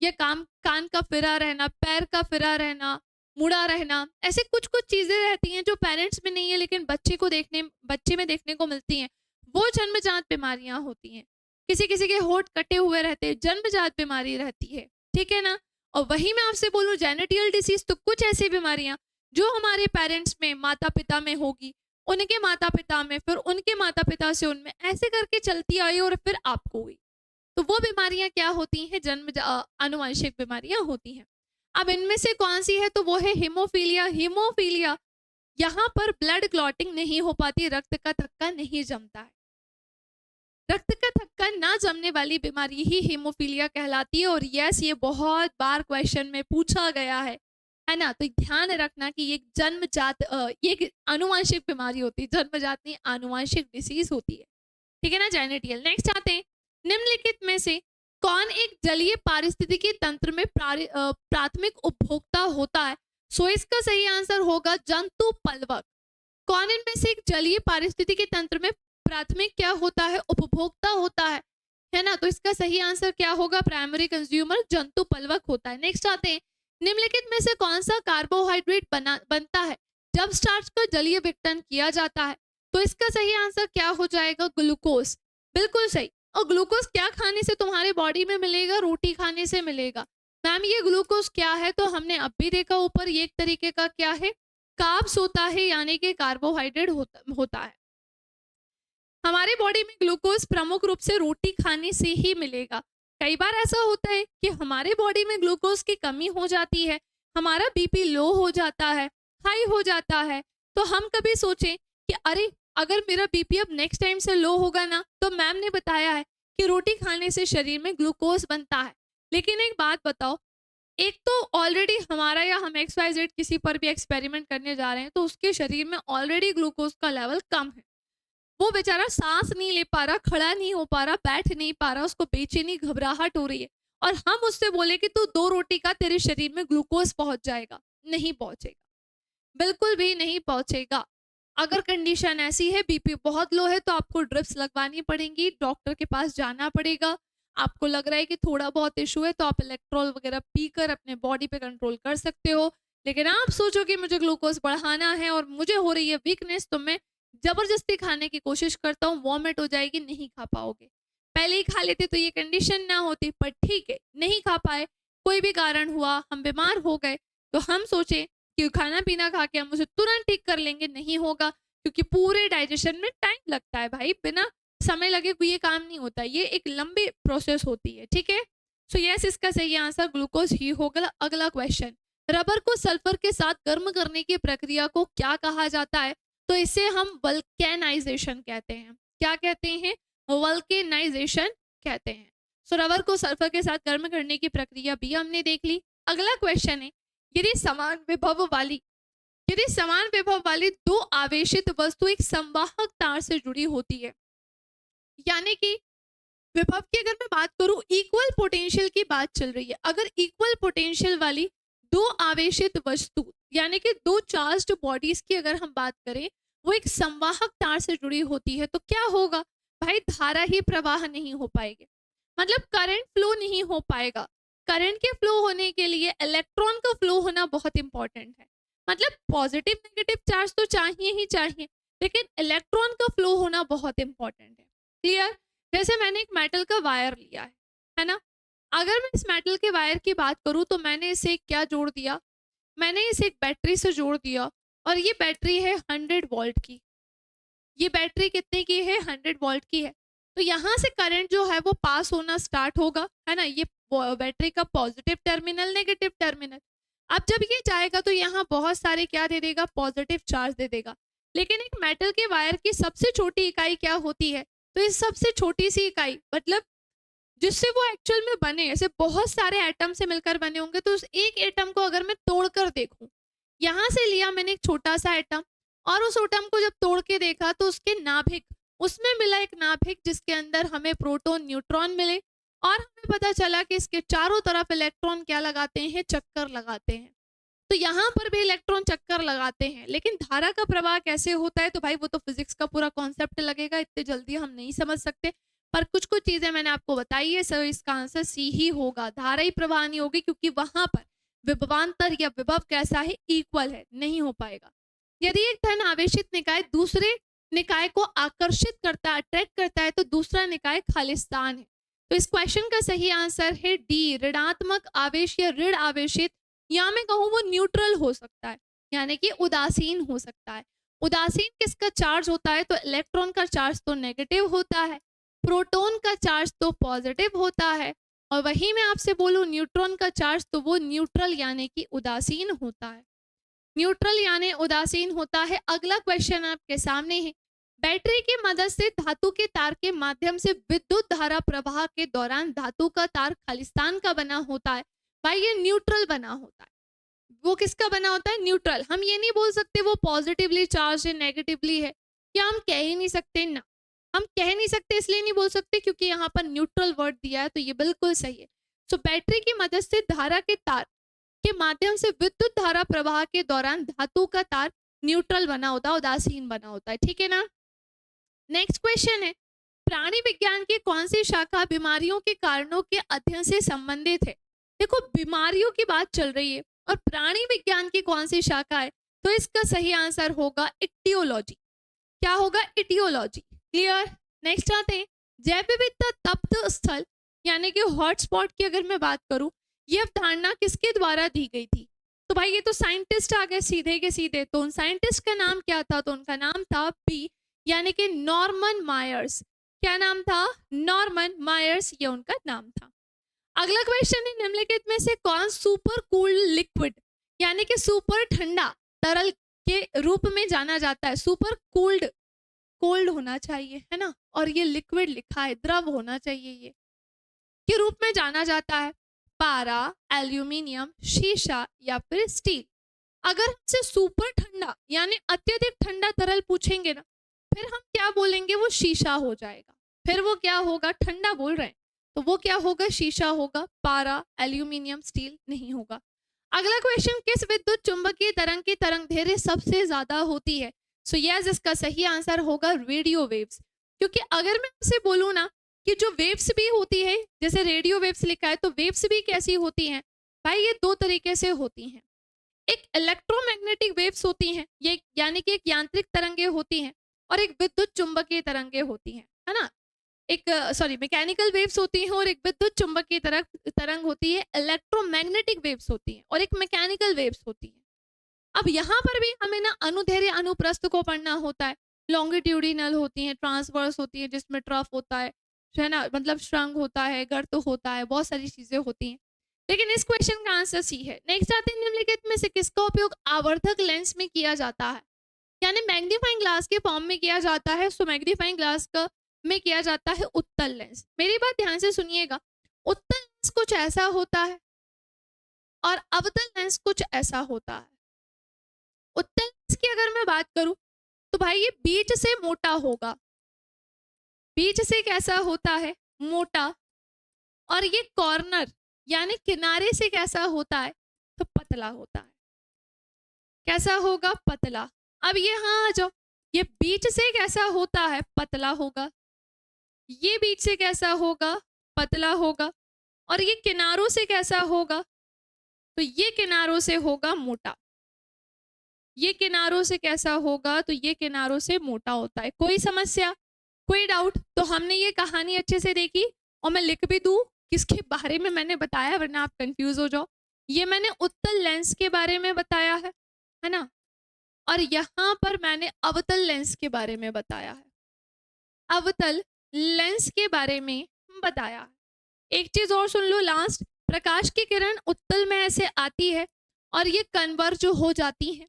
या कान का फिरा रहना, पैर का फिरा रहना, मुड़ा रहना, ऐसे कुछ कुछ चीजें रहती हैं जो पेरेंट्स में नहीं है लेकिन बच्चे में देखने को मिलती हैं, वो जन्मजात बीमारियां होती हैं। किसी किसी के होठ कटे हुए रहते हैं, जन्मजात बीमारी रहती है, ठीक है ना। और वही मैं आपसे बोलूं जेनेटियल डिसीज, तो कुछ ऐसी बीमारियां जो हमारे पेरेंट्स में, माता पिता में होगी, उनके माता पिता में, फिर उनके माता पिता से उनमें, ऐसे करके चलती आई और फिर आपको हुई, तो वो बीमारियां क्या होती हैं, आनुवंशिक बीमारियां होती हैं। अब इनमें से कौन सी है, तो वो है हीमोफीलिया। हीमोफीलिया, यहाँ पर ब्लड क्लॉटिंग नहीं हो पाती, रक्त का थक्का नहीं जमता है, रक्त का थक्का ना जमने वाली बीमारी ही हीमोफीलिया कहलाती है। और यस, ये बहुत बार क्वेश्चन में पूछा गया है ना, तो ध्यान रखना कि ये जन्मजात ये एक आनुवंशिक बीमारी होती है, जन्मजात नहीं, आनुवंशिक डिसीज होती है, ठीक है ना, जेनेटियल। नेक्स्ट आते हैं, निम्नलिखित में से कौन एक जलीय पारिस्थितिकी तंत्र में प्राथमिक उपभोक्ता होता है। सो इसका सही आंसर होगा जंतु पलवक। कौन इनमें से एक जलीय पारिस्थितिकी तंत्र में प्राथमिक क्या होता है, उपभोक्ता होता है ना, तो इसका सही आंसर क्या होगा, प्राइमरी कंज्यूमर जंतु पलवक होता है। नेक्स्ट आते हैं, निम्नलिखित में से कौन सा कार्बोहाइड्रेट बनता है जब स्टार्च का जलीय विघटन किया जाता है, तो इसका सही आंसर क्या हो जाएगा, ग्लूकोज। बिल्कुल सही। और ग्लूकोज क्या खाने से तुम्हारे बॉडी में मिलेगा, रोटी खाने से मिलेगा। मैम ये ग्लूकोज क्या है, तो हमने अब भी देखा ऊपर, ये एक तरीके का क्या है, कार्ब्स होता है, यानी कि कार्बोहाइड्रेट होता है। हमारे बॉडी में ग्लूकोज प्रमुख रूप से रोटी खाने से ही मिलेगा। कई बार ऐसा होता है कि हमारे बॉडी में ग्लूकोज की कमी हो जाती है, हमारा बीपी लो हो जाता है, हाई हो जाता है, तो हम कभी सोचें कि अरे अगर मेरा बीपी अब नेक्स्ट टाइम से लो होगा ना, तो मैम ने बताया है कि रोटी खाने से शरीर में ग्लूकोज बनता है। लेकिन एक बात बताओ, एक तो ऑलरेडी हमारा, या हम XYZ किसी पर भी एक्सपेरिमेंट करने जा रहे हैं, तो उसके शरीर में ऑलरेडी ग्लूकोज का लेवल कम है, वो बेचारा सांस नहीं ले पा रहा, खड़ा नहीं हो पा रहा, बैठ नहीं पा रहा, उसको बेचैनी घबराहट हो रही है, और हम उससे बोले कि तू 2 रोटी का तेरे शरीर में ग्लूकोज पहुंच जाएगा, नहीं पहुंचेगा, बिल्कुल भी नहीं पहुंचेगा। अगर कंडीशन ऐसी है, बीपी बहुत लो है, तो आपको ड्रिप्स लगवानी पड़ेंगी, डॉक्टर के पास जाना पड़ेगा। आपको लग रहा है कि थोड़ा बहुत इशू है, तो आप इलेक्ट्रॉल वगैरह पीकर अपने बॉडी पे कंट्रोल कर सकते हो। लेकिन आप सोचो कि मुझे ग्लूकोज बढ़ाना है और मुझे हो रही है वीकनेस, तो मैं जबरदस्ती खाने की कोशिश करता हूँ, वॉमिट हो जाएगी, नहीं खा पाओगे। पहले ही खा लेते तो ये कंडीशन ना होती, पर ठीक है, नहीं खा पाए, कोई भी कारण हुआ, हम बीमार हो गए, तो हम सोचे कि खाना पीना खा के हम उसे तुरंत ठीक कर लेंगे, नहीं होगा, क्योंकि पूरे डाइजेशन में टाइम लगता है भाई, बिना समय लगे हुए ये काम नहीं होता, ये एक लंबी प्रोसेस होती है, ठीक है। सो यस, इसका सही आंसर ग्लूकोज ही होगा। अगला क्वेश्चन, रबर को सल्फर के साथ गर्म करने की प्रक्रिया को क्या कहा जाता है? तो इसे हम वल्केनाइजेशन कहते हैं। क्या कहते हैं? वल्केनाइजेशन कहते हैं। सो रबर को सल्फर के साथ गर्म करने की प्रक्रिया भी हमने देख ली। अगला क्वेश्चन है, यदि समान विभव वाली दो आवेशित वस्तु एक संवाहक तार से जुड़ी होती है, यानी कि विभव की अगर मैं बात करूं, इक्वल पोटेंशियल की बात चल रही है, अगर इक्वल पोटेंशियल वाली दो आवेशित वस्तु यानी कि दो चार्ज्ड बॉडीज की अगर हम बात करें, वो एक संवाहक तार से जुड़ी होती है, तो क्या होगा भाई? धारा ही प्रवाह नहीं हो पाएगी, मतलब करंट फ्लो नहीं हो पाएगा। करंट के फ्लो होने के लिए इलेक्ट्रॉन का फ्लो होना बहुत इंपॉर्टेंट है, मतलब पॉजिटिव नेगेटिव चार्ज तो चाहिए ही चाहिए, लेकिन इलेक्ट्रॉन का फ्लो होना बहुत इंपॉर्टेंट है। क्लियर? जैसे मैंने एक मेटल का वायर लिया है ना, अगर मैं इस मेटल के वायर की बात करूं तो मैंने इसे क्या जोड़ दिया? मैंने इसे एक बैटरी से जोड़ दिया, और ये बैटरी है 100 वोल्ट की। ये बैटरी कितने की है? 100 वोल्ट की है। तो यहाँ से करंट जो है वो पास होना स्टार्ट होगा, है ना, ये बैटरी का पॉजिटिव टर्मिनल, नेगेटिव टर्मिनल। अब जब ये जाएगा तो यहाँ बहुत सारे क्या दे देगा? पॉजिटिव चार्ज दे देगा। लेकिन एक मेटल के वायर की सबसे छोटी इकाई क्या होती है? तो इस सबसे छोटी सी इकाई, मतलब जिससे वो एक्चुअल में बने, ऐसे बहुत सारे एटम से मिलकर बने होंगे, तो उस एक एटम को अगर मैं तोड़कर देखूं, यहाँ से लिया मैंने एक छोटा सा एटम, और उस एटम को जब तोड़ के देखा तो उसके नाभिक, उसमें मिला एक नाभिक जिसके अंदर हमें प्रोटॉन न्यूट्रॉन मिले, और हमें पता चला कि इसके चारों तरफ इलेक्ट्रॉन क्या लगाते हैं? चक्कर लगाते हैं। तो यहाँ पर भी इलेक्ट्रॉन चक्कर लगाते हैं, लेकिन धारा का प्रवाह कैसे होता है? तो भाई वो तो फिजिक्स का पूरा कॉन्सेप्ट लगेगा, इतने जल्दी हम नहीं समझ सकते, पर कुछ कुछ चीजें मैंने आपको बताई है, सो इसका आंसर सी ही होगा। धारा ही प्रवाह नहीं होगी, क्योंकि वहां पर विभवांतर या विभव कैसा है? इक्वल है, नहीं हो पाएगा। यदि एक धन आवेशित निकाय दूसरे निकाय को आकर्षित करता है, अट्रैक्ट करता है, तो दूसरा निकाय खालिस्तान है। तो इस क्वेश्चन का सही आंसर है डी, ऋणात्मक आवेश या ऋण आवेशित, या मैं कहूँ वो न्यूट्रल हो सकता है, यानी कि उदासीन हो सकता है। उदासीन किसका चार्ज होता है? तो इलेक्ट्रॉन का चार्ज तो नेगेटिव होता है, प्रोटॉन का चार्ज तो पॉजिटिव होता है, और वही मैं आपसे बोलूं न्यूट्रॉन का चार्ज तो वो न्यूट्रल यानी कि उदासीन होता है। न्यूट्रल यानी उदासीन होता है। अगला क्वेश्चन आपके सामने है, बैटरी की मदद से धातु के तार के माध्यम से विद्युत धारा प्रवाह के दौरान धातु का तार खालिस्तान का बना होता है। भाई ये न्यूट्रल बना होता है। वो किसका बना होता है? न्यूट्रल। हम ये नहीं बोल सकते वो पॉजिटिवली चार्ज है, नेगेटिवली है, क्या हम कह ही नहीं सकते ना? हम कह नहीं सकते, इसलिए नहीं बोल सकते क्योंकि यहाँ पर न्यूट्रल वर्ड दिया है, तो ये बिल्कुल सही है। सो बैटरी की मदद से धारा के तार के माध्यम से विद्युत धारा प्रवाह के दौरान धातु का तार न्यूट्रल बना होता है, उदासीन बना होता है, ठीक है ना। नेक्स्ट क्वेश्चन है, प्राणी विज्ञान की कौन सी शाखा बीमारियों के कारणों के अध्ययन से संबंधित है? देखो बीमारियों की बात चल रही है और प्राणी विज्ञान की कौन सी शाखा है, तो इसका सही आंसर होगा इटियोलॉजी। क्या होगा? इटियोलॉजी। क्लियर? नेक्स्ट आते हैं, जैव विविधता तप्त स्थल यानी कि हॉटस्पॉट की अगर मैं बात करूं, ये अवधारणा किसके द्वारा दी गई थी? तो भाई ये तो साइंटिस्ट आ गए सीधे के सीधे, तो उन साइंटिस्ट का नाम क्या था? तो उनका नाम था पी यानी कि नॉर्मन मायर्स। क्या नाम था? नॉर्मन मायर्स, ये उनका नाम था। अगला क्वेश्चन है, निम्नलिखित में से कौन सुपर कूल्ड लिक्विड यानी कि सुपर ठंडा तरल के रूप में जाना जाता है? सुपर कूल्ड, कोल्ड होना चाहिए है ना, और ये लिक्विड लिखा है, द्रव होना चाहिए, ये के रूप में जाना जाता है? पारा, एल्यूमिनियम, शीशा या फिर स्टील। अगर हमसे सुपर ठंडा यानी अत्यधिक ठंडा तरल पूछेंगे ना, फिर हम क्या बोलेंगे? वो शीशा हो जाएगा। फिर वो क्या होगा? ठंडा बोल रहे हैं तो वो क्या होगा? शीशा होगा। पारा, एल्यूमिनियम, स्टील नहीं होगा। अगला क्वेश्चन, किस विद्युत चुंबकीय तरंग की तरंगदैर्घ्य सबसे ज्यादा होती है? सो यस, इसका सही आंसर होगा रेडियो वेव्स। क्योंकि अगर मैं आपसे बोलूँ ना कि जो वेव्स भी होती है, जैसे रेडियो वेव्स लिखा है, तो वेव्स भी कैसी होती हैं भाई? ये दो तरीके से होती हैं। एक इलेक्ट्रोमैग्नेटिक वेव्स होती हैं, ये यानी कि एक यांत्रिक तरंगें होती हैं, और एक विद्युत चुंबकीय तरंगे होती हैं, है ना। एक मैकेनिकल वेव्स होती हैं और एक विद्युत चुंबकीय तरंग होती है, इलेक्ट्रोमैग्नेटिक वेव्स होती हैं और एक मैकेनिकल वेव्स होती हैं। अब यहाँ पर भी हमें ना अनुदैर्ध्य अनुप्रस्थ को पढ़ना होता है, लॉन्गिट्यूडिनल होती हैं, ट्रांसवर्स होती है जिसमें ट्रफ होता है ना, मतलब श्रृंग होता है, गर्त होता है, बहुत सारी चीजें होती हैं। लेकिन इस क्वेश्चन का आंसर सी है। नेक्स्ट आते हैं, निम्नलिखित में से किसका उपयोग आवर्धक लेंस में किया जाता है, यानी मैग्नीफाइंग ग्लास के फॉर्म में किया जाता है। सो मैग्नीफाइंग ग्लास का में किया जाता है उत्तल लेंस। मेरी बात ध्यान से सुनिएगा, उत्तल लेंस कुछ ऐसा होता है और अवतल लेंस कुछ ऐसा होता है। उत्तल लेंस की अगर मैं बात करूं तो भाई ये बीच से मोटा होगा, बीच से कैसा होता है, मोटा, और ये कॉर्नर यानी किनारे से कैसा होता है, तो पतला होता है। कैसा होगा, पतला। अब ये हाँ आ जाओ, ये बीच से कैसा होता है, पतला होगा, ये बीच से कैसा होगा, पतला होगा, और ये किनारों से कैसा होगा, तो ये किनारों से होगा मोटा। ये किनारों से कैसा होगा, तो ये किनारों से मोटा होता है। कोई समस्या, कोई डाउट? तो हमने ये कहानी अच्छे से देखी और मैं लिख भी दूं किसके बारे में मैंने बताया, वरना आप कंफ्यूज हो जाओ। ये मैंने उत्तल लेंस के बारे में बताया है ना, और यहाँ पर मैंने अवतल लेंस के बारे में बताया है, अवतल लेंस के बारे में बताया है। एक चीज और सुन लो लास्ट, प्रकाश की किरण उत्तल में ऐसे आती है और ये कन्वर्ज हो जाती है,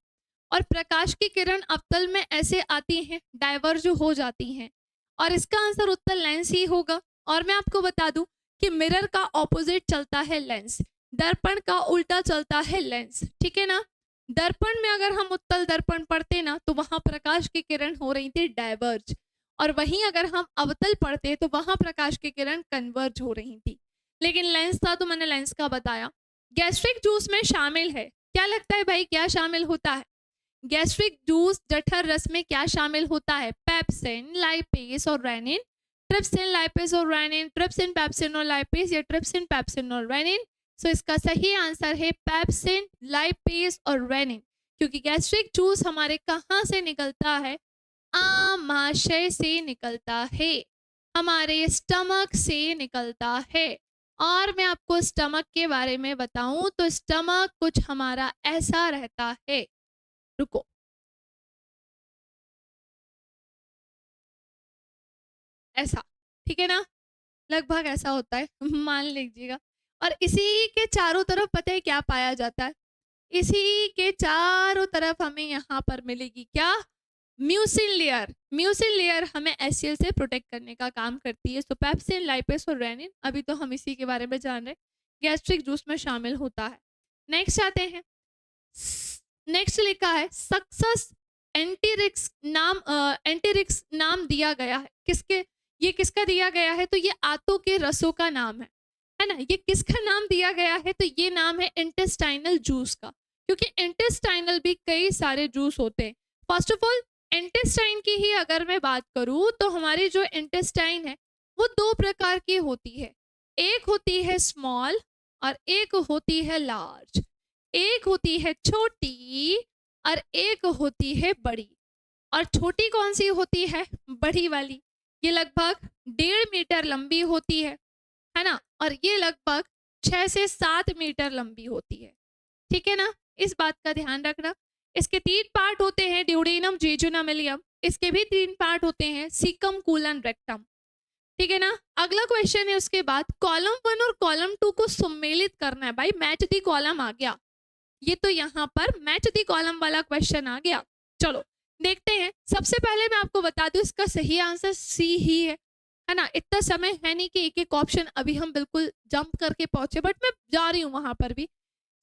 और प्रकाश की किरण अवतल में ऐसे आती हैं, डाइवर्ज हो जाती हैं, और इसका आंसर उत्तल लेंस ही होगा। और मैं आपको बता दूं कि मिरर का ऑपोजिट चलता है लेंस, दर्पण का उल्टा चलता है लेंस, ठीक है ना। दर्पण में अगर हम उत्तल दर्पण पढ़ते ना तो वहां प्रकाश की किरण हो रही थी डाइवर्ज, और वहीं अगर हम अवतल पढ़ते तो वहां प्रकाश की किरण कन्वर्ज हो रही थी। लेकिन लेंस था तो मैंने लेंस का बताया। गैस्ट्रिक जूस में शामिल है, क्या लगता है भाई क्या शामिल होता है? गैस्ट्रिक जूस जठर रस में क्या शामिल होता है? पेप्सिन, लाइपेज और रेनिन। ट्रिप्सिन, लाइपेज और रेनिन, ट्रिप्सिन, पेप्सिन और लाइपेज, या ट्रिप्सिन, पेप्सिन और रेनिन। सो इसका सही आंसर है पेप्सिन, लाइपेज और रेनिन, क्योंकि गैस्ट्रिक जूस हमारे कहाँ से निकलता है? आमाशय से निकलता है, हमारे स्टमक से निकलता है। और मैं आपको स्टमक के बारे में बताऊं तो स्टमक कुछ हमारा ऐसा रहता है, रुको, ऐसा, ठीक है ना, लगभग ऐसा होता है मान लीजिएगा। और इसी के चारों तरफ पता है क्या पाया जाता है? इसी के चारों तरफ हमें यहाँ पर मिलेगी क्या? Mucin layer. म्यूसिन लेयर हमें एचसीएल से प्रोटेक्ट करने का काम करती है। सो पेप्सिन, लाइपेज और रेनिन, अभी तो हम इसी के बारे में जान रहे, गैस्ट्रिक जूस में शामिल होता है। नेक्स्ट आते हैं, नेक्स्ट लिखा है सक्सेस एंटीरिक्स नाम दिया गया है किसके? ये किसका दिया गया है? तो ये आतों के रसों का नाम है ना। ये किसका नाम दिया गया है? तो ये नाम है इंटेस्टाइनल जूस का, क्योंकि इंटेस्टाइनल भी कई सारे जूस होते हैं। फर्स्ट ऑफ ऑल इंटेस्टाइन की ही अगर मैं बात करूं तो हमारी जो इंटेस्टाइन है वो दो प्रकार की होती है, एक होती है स्मॉल और एक होती है लार्ज। एक होती है छोटी और एक होती है बड़ी। और छोटी कौन सी होती है? बड़ी वाली। ये लगभग 1.5 मीटर लंबी होती है ना, और ये लगभग 6 से 7 मीटर लंबी होती है, ठीक है ना। इस बात का ध्यान रखना। इसके 3 पार्ट होते हैं, ड्यूडेनम, जेजुनम, इलियम। इसके भी 3 पार्ट होते हैं, सीकम, कूलन, रेक्टम, ठीक है ना। अगला क्वेश्चन है उसके बाद, कॉलम 1 और कॉलम 2 को सम्मिलित करना है। भाई मैच दी कॉलम आ गया, ये तो यहाँ पर मैच दी कॉलम वाला क्वेश्चन आ गया। चलो देखते हैं। सबसे पहले मैं आपको बता दूं इसका सही आंसर सी ही है ना। इतना समय है नहीं कि एक एक ऑप्शन अभी हम बिल्कुल जंप करके पहुंचे, बट मैं जा रही हूँ वहां पर भी।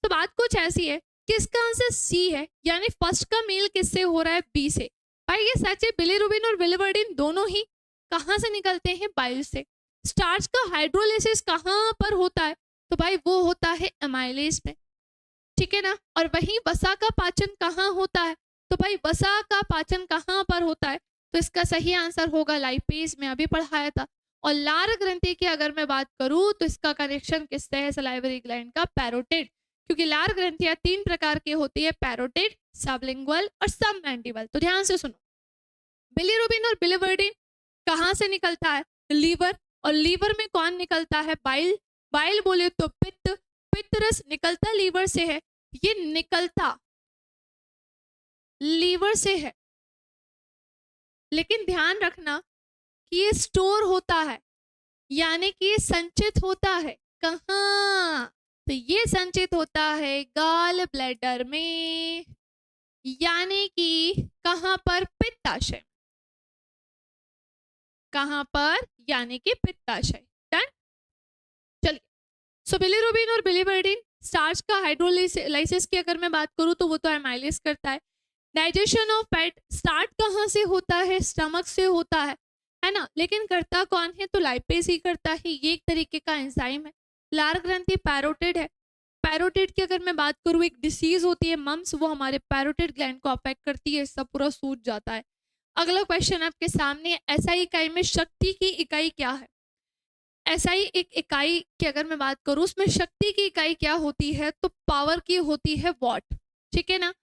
तो बात कुछ ऐसी है कि इसका आंसर सी है, यानी फर्स्ट का मेल किससे हो रहा है? बी से। भाई ये सच है, बिलीरुबिन और बिलिवर्डिन दोनों ही कहाँ से निकलते हैं? बाइल से। स्टार्च का हाइड्रोलिसिस कहाँ पर होता है? तो भाई वो होता है एमाइलेज में, ठीक है ना। और वहीं वसा का पाचन कहाँ होता है? तो भाई वसा का पाचन कहाँ पर होता है? तो इसका सही आंसर होगा लाइपेज में, अभी पढ़ाया था। और लार ग्रंथि की अगर मैं बात करूं तो इसका कनेक्शन किससे है? सलाइवरी ग्लैंड का, पैरोटिड, क्योंकि लार ग्रंथियां 3 प्रकार की होती है, पैरोटिड, सबलिंगुअल और सबमैंडिबल। तो ध्यान से सुनो, बिलीरुबिन और बिलिवर्डिन कहाँ से निकलता है? लीवर, और लीवर में कौन निकलता है? बाइल। बाइल बोले तो पित्त, पित्त रस निकलता लीवर से है, ये निकलता लीवर से है, लेकिन ध्यान रखना कि ये स्टोर होता है, यानी कि ये संचित होता है कहाँ? तो ये संचित होता है गाल ब्लैडर में, यानी कि कहाँ पर? पित्ताशय। कहाँ पर? यानी कि पित्ताशय। डन। चलिए, सो बिलिरुबिन और बिलिवर्डिन स्टार्च का हाइड्रोलाइसिस की अगर मैं बात करूं तो वो तो एमाइलेज करता है। डाइजेशन ऑफ फैट स्टार्ट कहाँ से होता है? स्टमक से होता है ना, लेकिन करता कौन है? तो लाइपेज ही करता है, ये एक तरीके का एंजाइम है। लार ग्रंथि पैरोटिड है। पैरोटिड की अगर मैं बात करूँ, एक डिसीज होती है मम्स, वो हमारे पैरोटिड ग्लैंड को अफेक्ट करती है, सब पूरा सूज जाता है। अगला क्वेश्चन आपके सामने है, एसआई इकाई में शक्ति की इकाई क्या है? एसआई एक इकाई की अगर मैं बात करूँ, उसमें शक्ति की इकाई क्या होती है? तो पावर की होती है वॉट। ठीक है ना।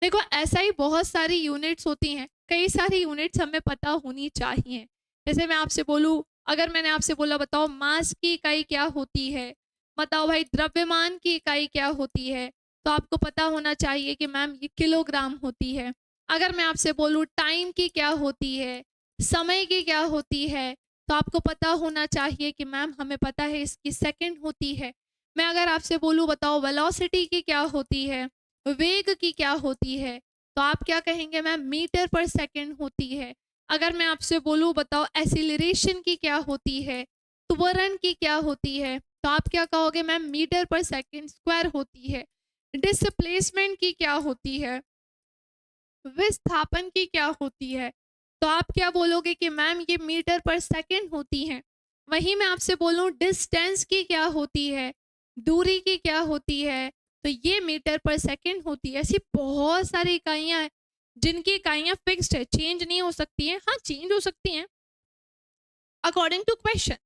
देखो, एसआई बहुत सारी यूनिट्स होती हैं, कई सारी यूनिट्स हमें पता होनी चाहिए। जैसे मैं आपसे बोलूँ, अगर मैंने आपसे बोला बताओ मास की इकाई क्या होती है, बताओ भाई द्रव्यमान की इकाई क्या होती है, तो आपको पता होना चाहिए कि मैम ये किलोग्राम होती है। अगर मैं आपसे बोलूँ टाइम की क्या होती है, समय की क्या होती है, तो आपको पता होना चाहिए कि मैम हमें पता है इसकी सेकंड होती है। मैं अगर आपसे बोलूँ बताओ वेलोसिटी की क्या होती है, वेग की क्या होती है, तो आप क्या कहेंगे मैम? मीटर पर सेकंड होती है। अगर मैं आपसे बोलूँ बताओ एक्सीलरेशन की क्या होती है, त्वरण की क्या होती है, तो आप क्या कहोगे मैम? मीटर पर सेकंड स्क्वायर होती है। डिस्प्लेसमेंट की क्या होती है, विस्थापन की क्या होती है, तो आप क्या बोलोगे कि मैम ये मीटर पर सेकंड होती है। वहीं मैं आपसे बोलूं डिस्टेंस की क्या होती है, दूरी की क्या होती है, तो ये मीटर पर सेकंड होती है। ऐसी बहुत सारी इकाइयां हैं जिनकी इकाइयां फिक्स्ड है, चेंज नहीं हो सकती हैं। हाँ, चेंज हो सकती हैं अकॉर्डिंग टू क्वेश्चन।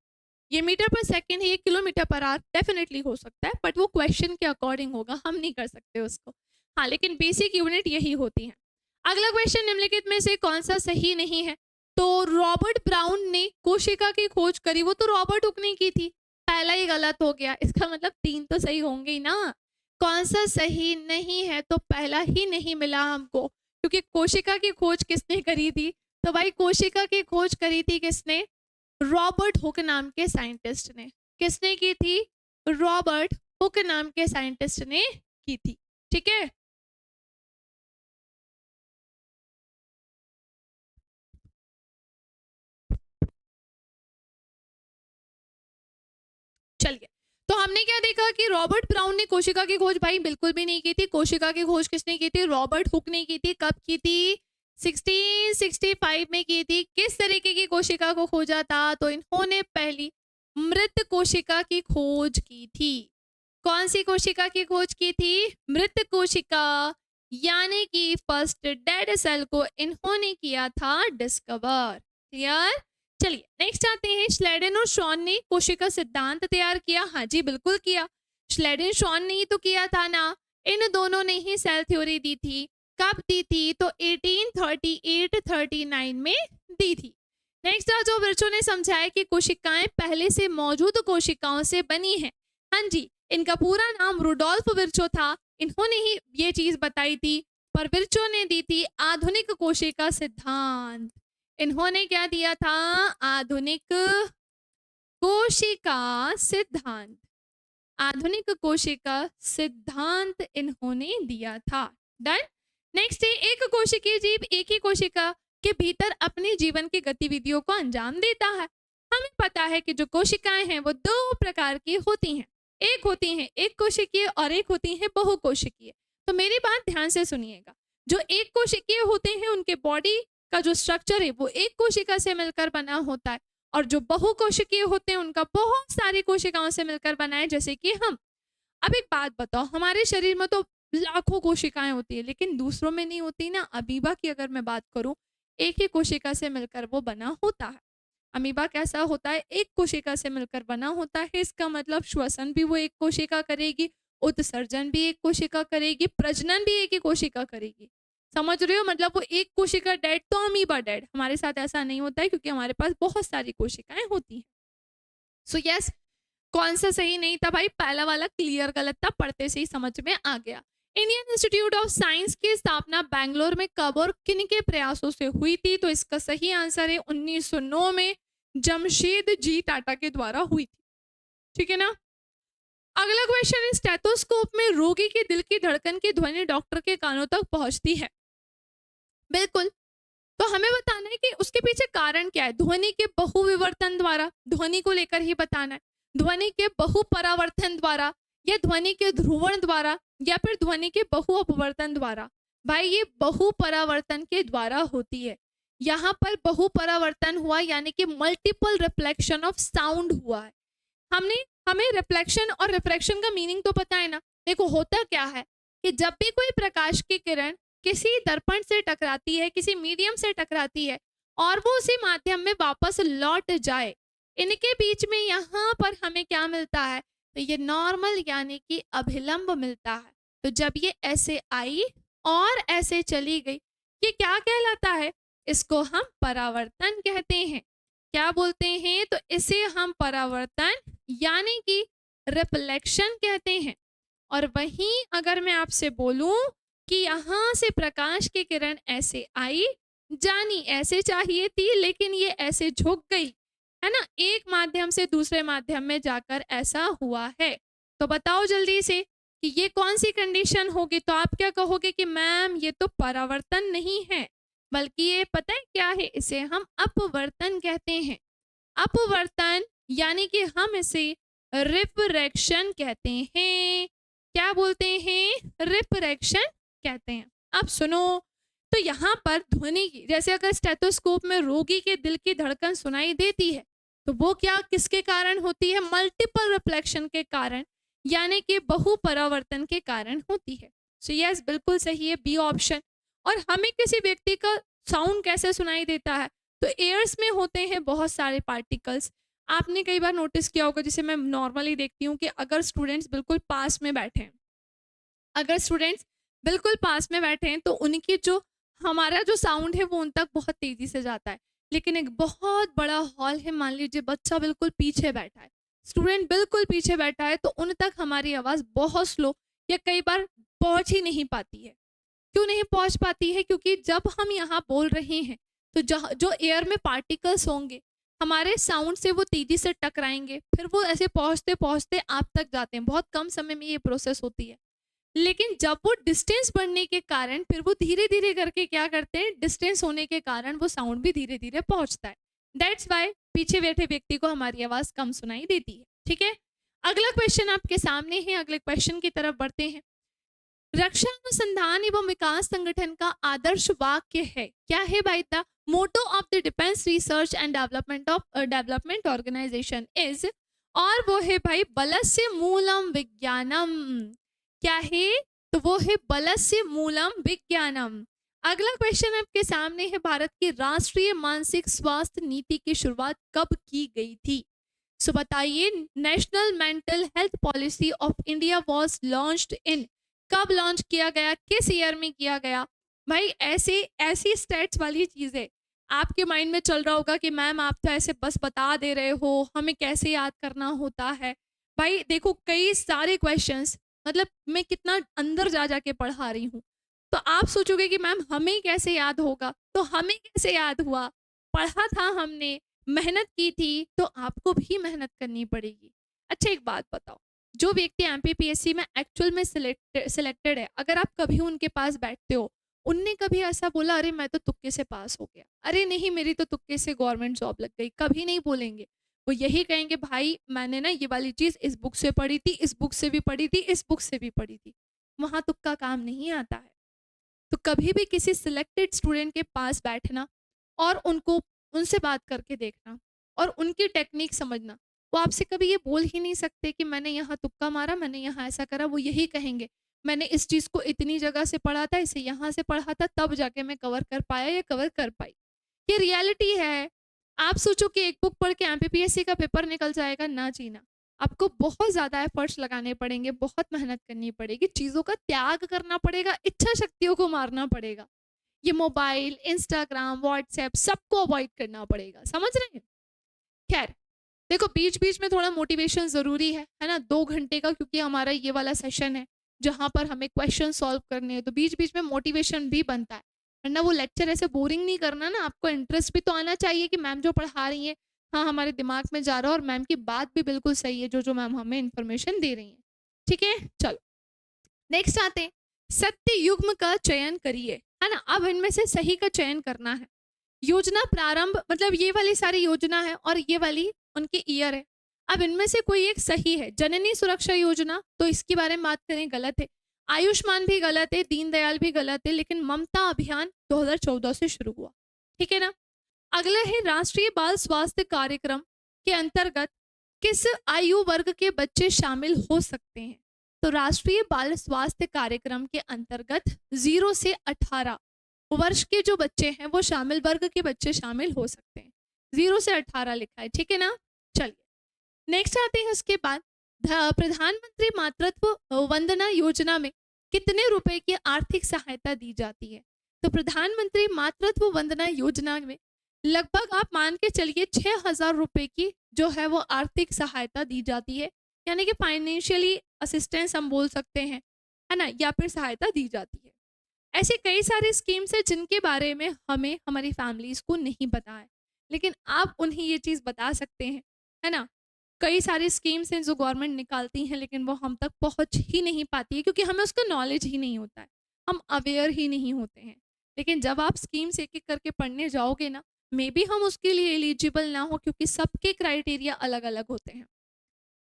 ये मीटर पर सेकंड है, ये किलोमीटर पर आवर डेफिनेटली हो सकता है, बट वो क्वेश्चन के अकॉर्डिंग होगा, हम नहीं कर सकते उसको। हाँ, लेकिन बेसिक यूनिट यही होती है। अगला क्वेश्चन, निम्नलिखित में से कौन सा सही नहीं है? तो रॉबर्ट ब्राउन ने कोशिका की खोज करी, वो तो रॉबर्ट हुक ने की थी, पहला ही गलत हो गया, इसका मतलब 3 तो सही होंगे ही ना। कौन सा सही नहीं है? तो पहला ही नहीं मिला हमको, क्योंकि कोशिका की खोज किसने करी थी? तो भाई कोशिका की खोज करी थी किसने? रॉबर्ट हुक नाम के साइंटिस्ट ने। किसने की थी? रॉबर्ट हुक नाम के साइंटिस्ट ने की थी। ठीक है, चलिए। तो हमने क्या देखा कि रॉबर्ट ब्राउन ने कोशिका की खोज भाई बिल्कुल भी नहीं की थी। कोशिका की खोज किसने की थी? रॉबर्ट हुक ने की थी। कब की थी? 1665 में की थी। किस तरीके की कोशिका को खोजा था? तो इन्होंने पहली मृत कोशिका की खोज की थी। कौन सी कोशिका की खोज की थी? मृत कोशिका, यानी कि फर्स्ट डेड सेल को इन्होंने किया था डिस्कवर। क्लियर? चलिए नेक्स्ट आते हैं। श्लेडेन और शॉन ने कोशिका सिद्धांत तैयार किया। हाँ जी, बिल्कुल किया। श्लेडेन शॉन ने ही तो किया था ना, इन दोनों ने ही सेल थ्योरी दी थी। कब दी थी? तो 1838-39 में दी थी। नेक्स्ट जो विर्चो ने समझाया कि कोशिकाएं पहले से मौजूद कोशिकाओं से बनी हैं। हाँ जी, इनका पूरा नाम रुडोल्फ विर्चो था, इन्होंने ही ये चीज बताई थी, पर विर्चो ने दी थी आधुनिक कोशिका सिद्धांत। इन्होंने क्या दिया था? आधुनिक कोशिका सिद्धांत। आधुनिक कोशिका सिद्धांत इन्होंने दिया था। डन। नेक्स्ट है, एक कोशिकीय जीव एक ही कोशिका के भीतर अपने जीवन की गतिविधियों को अंजाम देता है। हमें पता है कि जो कोशिकाएं हैं वो 2 प्रकार की होती हैं, एक होती हैं एक कोशिकीय और एक होती हैं बहुकोशिकीय। तो मेरी बात ध्यान से सुनिएगा। जो एक कोशिकीय होते हैं उनके बॉडी का जो स्ट्रक्चर है वो एक कोशिका से मिलकर बना होता है, और जो बहुकोशिकीय होते हैं उनका बहुत सारी कोशिकाओं से मिलकर बना है, जैसे कि हम। अब एक बात बताओ, हमारे शरीर में तो लाखों कोशिकाएं होती है, लेकिन दूसरों में नहीं होती ना। अमीबा की अगर मैं बात करूं, एक ही कोशिका से मिलकर वो बना होता है। अमीबा कैसा होता है? एक कोशिका से मिलकर बना होता है। इसका मतलब श्वसन भी वो एक कोशिका करेगी, उत्सर्जन भी एक कोशिका करेगी, प्रजनन भी एक ही कोशिका करेगी। समझ रहे हो? मतलब वो एक कोशिका डेड तो अमीबा डेड। हमारे साथ ऐसा नहीं होता है क्योंकि हमारे पास बहुत सारी कोशिकाएं होती हैं। सो यस, कौन सा सही नहीं था भाई? पहला वाला क्लियर गलत था, पढ़ते से ही समझ में आ गया। इंडियन इंस्टीट्यूट ऑफ साइंस की स्थापना बैंगलोर में कब और किन के प्रयासों से हुई थी? तो इसका सही आंसर है 1909 में जमशेद जी टाटा के द्वारा हुई थी। ठीक है ना? अगला क्वेश्चन है, स्टेथोस्कोप में रोगी के दिल की धड़कन की ध्वनि डॉक्टर के कानों तक पहुंचती है। बिल्कुल। तो हमें बताना है कि उसके पीछे कारण क्या है। ध्वनि के बहुविवर्तन द्वारा, ध्वनि को लेकर ही बताना है, ध्वनि के बहुपरावर्तन द्वारा, या ध्वनि के ध्रुवण द्वारा, या फिर ध्वनि के बहु अपवर्तन द्वारा। भाई ये बहुपरावर्तन के द्वारा होती है। यहाँ पर बहुपरावर्तन हुआ यानी कि मल्टीपल रिफ्लेक्शन ऑफ साउंड हुआ है। हमें रिफ्लेक्शन और रिफ्रैक्शन का मीनिंग तो पता है ना। देखो होता क्या है कि जब भी कोई प्रकाश की किरण किसी दर्पण से टकराती है, किसी मीडियम से टकराती है, और वो उसी माध्यम में वापस लौट जाए, इनके बीच में यहाँ पर हमें क्या मिलता है? तो ये नॉर्मल यानी कि अभिलंब मिलता है। तो जब ये ऐसे आई और ऐसे चली गई, ये क्या कहलाता है? इसको हम परावर्तन कहते हैं। क्या बोलते हैं? तो इसे हम परावर्तन यानी कि रिफ्लेक्शन कहते हैं। और वहीं अगर मैं आपसे बोलूं कि यहाँ से प्रकाश की किरण ऐसे आई, जानी ऐसे चाहिए थी लेकिन ये ऐसे झुक गई, है ना, एक माध्यम से दूसरे माध्यम में जाकर ऐसा हुआ है। तो बताओ जल्दी से कि ये कौन सी कंडीशन होगी? तो आप क्या कहोगे कि मैम ये तो परावर्तन नहीं है, बल्कि ये पता है क्या है? इसे हम अपवर्तन कहते हैं। अपवर्तन यानी कि हम इसे रिफ्रैक्शन कहते हैं। क्या बोलते हैं? रिफ्रैक्शन कहते हैं। अब सुनो, तो यहाँ पर ध्वनि की, जैसे अगर स्टेथोस्कोप में रोगी के दिल की धड़कन सुनाई देती है, तो वो क्या किसके कारण होती है? मल्टीपल रिफ्लेक्शन के कारण, यानी कि बहुपरावर्तन के कारण होती है। सो यस, बिल्कुल सही है बी ऑप्शन। और हमें किसी व्यक्ति का साउंड कैसे सुनाई देता है? तो एयर्स में होते हैं बहुत सारे पार्टिकल्स। आपने कई बार नोटिस किया होगा, जिसे मैं नॉर्मली देखती हूँ कि अगर स्टूडेंट्स बिल्कुल पास में बैठे हैं, अगर स्टूडेंट्स बिल्कुल पास में बैठे हैं तो उनकी जो, हमारा जो साउंड है वो उन तक बहुत तेजी से जाता है। लेकिन एक बहुत बड़ा हॉल है, मान लीजिए बच्चा बिल्कुल पीछे बैठा है, स्टूडेंट बिल्कुल पीछे बैठा है, तो उन तक हमारी आवाज़ बहुत स्लो या कई बार पहुंच ही नहीं पाती है। क्यों नहीं पहुंच पाती है? क्योंकि जब हम यहाँ बोल रहे हैं तो जो एयर में पार्टिकल्स होंगे हमारे साउंड से वो तेजी से टकराएंगे, फिर वो ऐसे पहुंचते पहुंचते आप तक जाते हैं। बहुत कम समय में ये प्रोसेस होती है। लेकिन जब वो डिस्टेंस बढ़ने के कारण फिर वो धीरे धीरे करके क्या करते हैं? डिस्टेंस होने के कारण वो साउंड भी धीरे धीरे पहुंचता है। दैट्स वाई पीछे बैठे व्यक्ति को हमारी आवाज कम सुनाई देती है। ठीक है, अगला क्वेश्चन आपके सामने है, अगले क्वेश्चन की तरफ बढ़ते हैं। रक्षा अनुसंधान एवं विकास संगठन का आदर्श वाक्य है, क्या है भाई? The motto of the defence research and development organisation is, और वो है भाई बलस्य मूलम विज्ञानम। क्या है? तो वो है बलस्य मूलम विज्ञानम। अगला क्वेश्चन आपके सामने है, भारत की राष्ट्रीय मानसिक स्वास्थ्य नीति की शुरुआत कब की गई थी? सो बताइए, national mental health policy of India was launched in, कब लॉन्च किया गया, किस ईयर में किया गया? भाई ऐसी स्टेट्स वाली चीजें आपके माइंड में चल रहा होगा कि मैम आप तो ऐसे बस बता दे रहे हो, हमें कैसे याद करना होता है। भाई देखो कई सारे क्वेश्चंस, मतलब मैं कितना अंदर जा जाके पढ़ा रही हूँ, तो आप सोचोगे कि मैम हमें कैसे याद होगा? तो हमें कैसे याद हुआ? पढ़ा था हमने, मेहनत की थी, तो आपको भी मेहनत करनी पड़ेगी। अच्छा एक बात बताओ, जो व्यक्ति एमपीपीएससी में एक्चुअल में सिलेक्टेड है, अगर आप कभी उनके पास बैठते हो, उनने कभी ऐसा बोला अरे मैं तो तुक्के से पास हो गया, अरे नहीं मेरी तो तुक्के से गवर्नमेंट जॉब लग गई? कभी नहीं बोलेंगे। वो यही कहेंगे भाई मैंने ना ये वाली चीज इस बुक से पढ़ी थी, इस बुक से भी पढ़ी थी, इस बुक से भी पढ़ी थी। वहां तुक्का काम नहीं आता है। तो कभी भी किसी सिलेक्टेड स्टूडेंट के पास बैठना और उनको उनसे बात करके देखना और उनकी टेक्निक समझना। वो आपसे कभी ये बोल ही नहीं सकते कि मैंने यहाँ तुक्का मारा, मैंने यहाँ ऐसा करा। वो यही कहेंगे मैंने इस चीज़ को इतनी जगह से पढ़ा था, इसे यहाँ से पढ़ा था, तब जाके मैं कवर कर पाया या कवर कर पाई। ये रियलिटी है। आप सोचो कि एक बुक पढ़ के एमपीपीएससी का पेपर निकल जाएगा, ना जीना। आपको बहुत ज़्यादा एफर्ट्स लगाने पड़ेंगे, बहुत मेहनत करनी पड़ेगी, चीज़ों का त्याग करना पड़ेगा, इच्छा शक्तियों को मारना पड़ेगा। ये मोबाइल, इंस्टाग्राम, व्हाट्सएप सबको अवॉइड करना पड़ेगा, समझ रहे हैं। खैर देखो बीच बीच में थोड़ा मोटिवेशन ज़रूरी है ना, 2 घंटे का क्योंकि हमारा ये वाला सेशन है जहाँ पर हमें क्वेश्चन सॉल्व करने हैं, तो बीच बीच में मोटिवेशन भी बनता है, वरना वो लेक्चर ऐसे बोरिंग नहीं करना ना, आपको इंटरेस्ट भी तो आना चाहिए कि मैम जो पढ़ा रही हैं हाँ हमारे दिमाग में जा रहा है और मैम की बात भी बिल्कुल सही है, जो जो मैम हमें इन्फॉर्मेशन दे रही हैं। ठीक है, चलो नेक्स्ट आते हैं, सत्य युग्म का चयन करिए, है ना। अब इनमें से सही का चयन करना है। योजना प्रारंभ मतलब ये वाली सारी योजना है और ये वाली उनकी ईयर है। अब इनमें से कोई एक सही है। जननी सुरक्षा योजना तो इसके बारे में बात करें गलत है, आयुष्मान भी गलत है, दीनदयाल भी गलत है, लेकिन ममता अभियान 2014 से शुरू हुआ, ठीक है ना। अगला है राष्ट्रीय बाल स्वास्थ्य कार्यक्रम के अंतर्गत किस आयु वर्ग के बच्चे शामिल हो सकते हैं। तो राष्ट्रीय बाल स्वास्थ्य कार्यक्रम के अंतर्गत 0 से 18 वर्ष के जो बच्चे हैं वो शामिल वर्ग के बच्चे शामिल हो सकते हैं, 0 से 18 लिखा है, ठीक है ना। चलिए नेक्स्ट आते हैं उसके बाद, प्रधानमंत्री मातृत्व वंदना योजना में कितने रुपए की आर्थिक सहायता दी जाती है। तो प्रधानमंत्री मातृत्व वंदना योजना में लगभग आप मान के चलिए 6,000 रुपए की जो है वो आर्थिक सहायता दी जाती है, यानी कि फाइनेंशियली असिस्टेंस हम बोल सकते हैं, है ना, या फिर सहायता दी जाती है। ऐसे कई सारे स्कीम्स हैं जिनके बारे में हमें हमारी फैमिलीज को नहीं पता है, लेकिन आप उन्हें ये चीज़ बता सकते हैं, है ना। कई सारी स्कीम्स हैं जो गवर्नमेंट निकालती हैं लेकिन वो हम तक पहुंच ही नहीं पाती है क्योंकि हमें उसका नॉलेज ही नहीं होता है, हम अवेयर ही नहीं होते हैं। लेकिन जब आप स्कीम्स एक एक करके पढ़ने जाओगे ना, मे बी हम उसके लिए एलिजिबल ना हो क्योंकि सबके क्राइटेरिया अलग अलग होते हैं,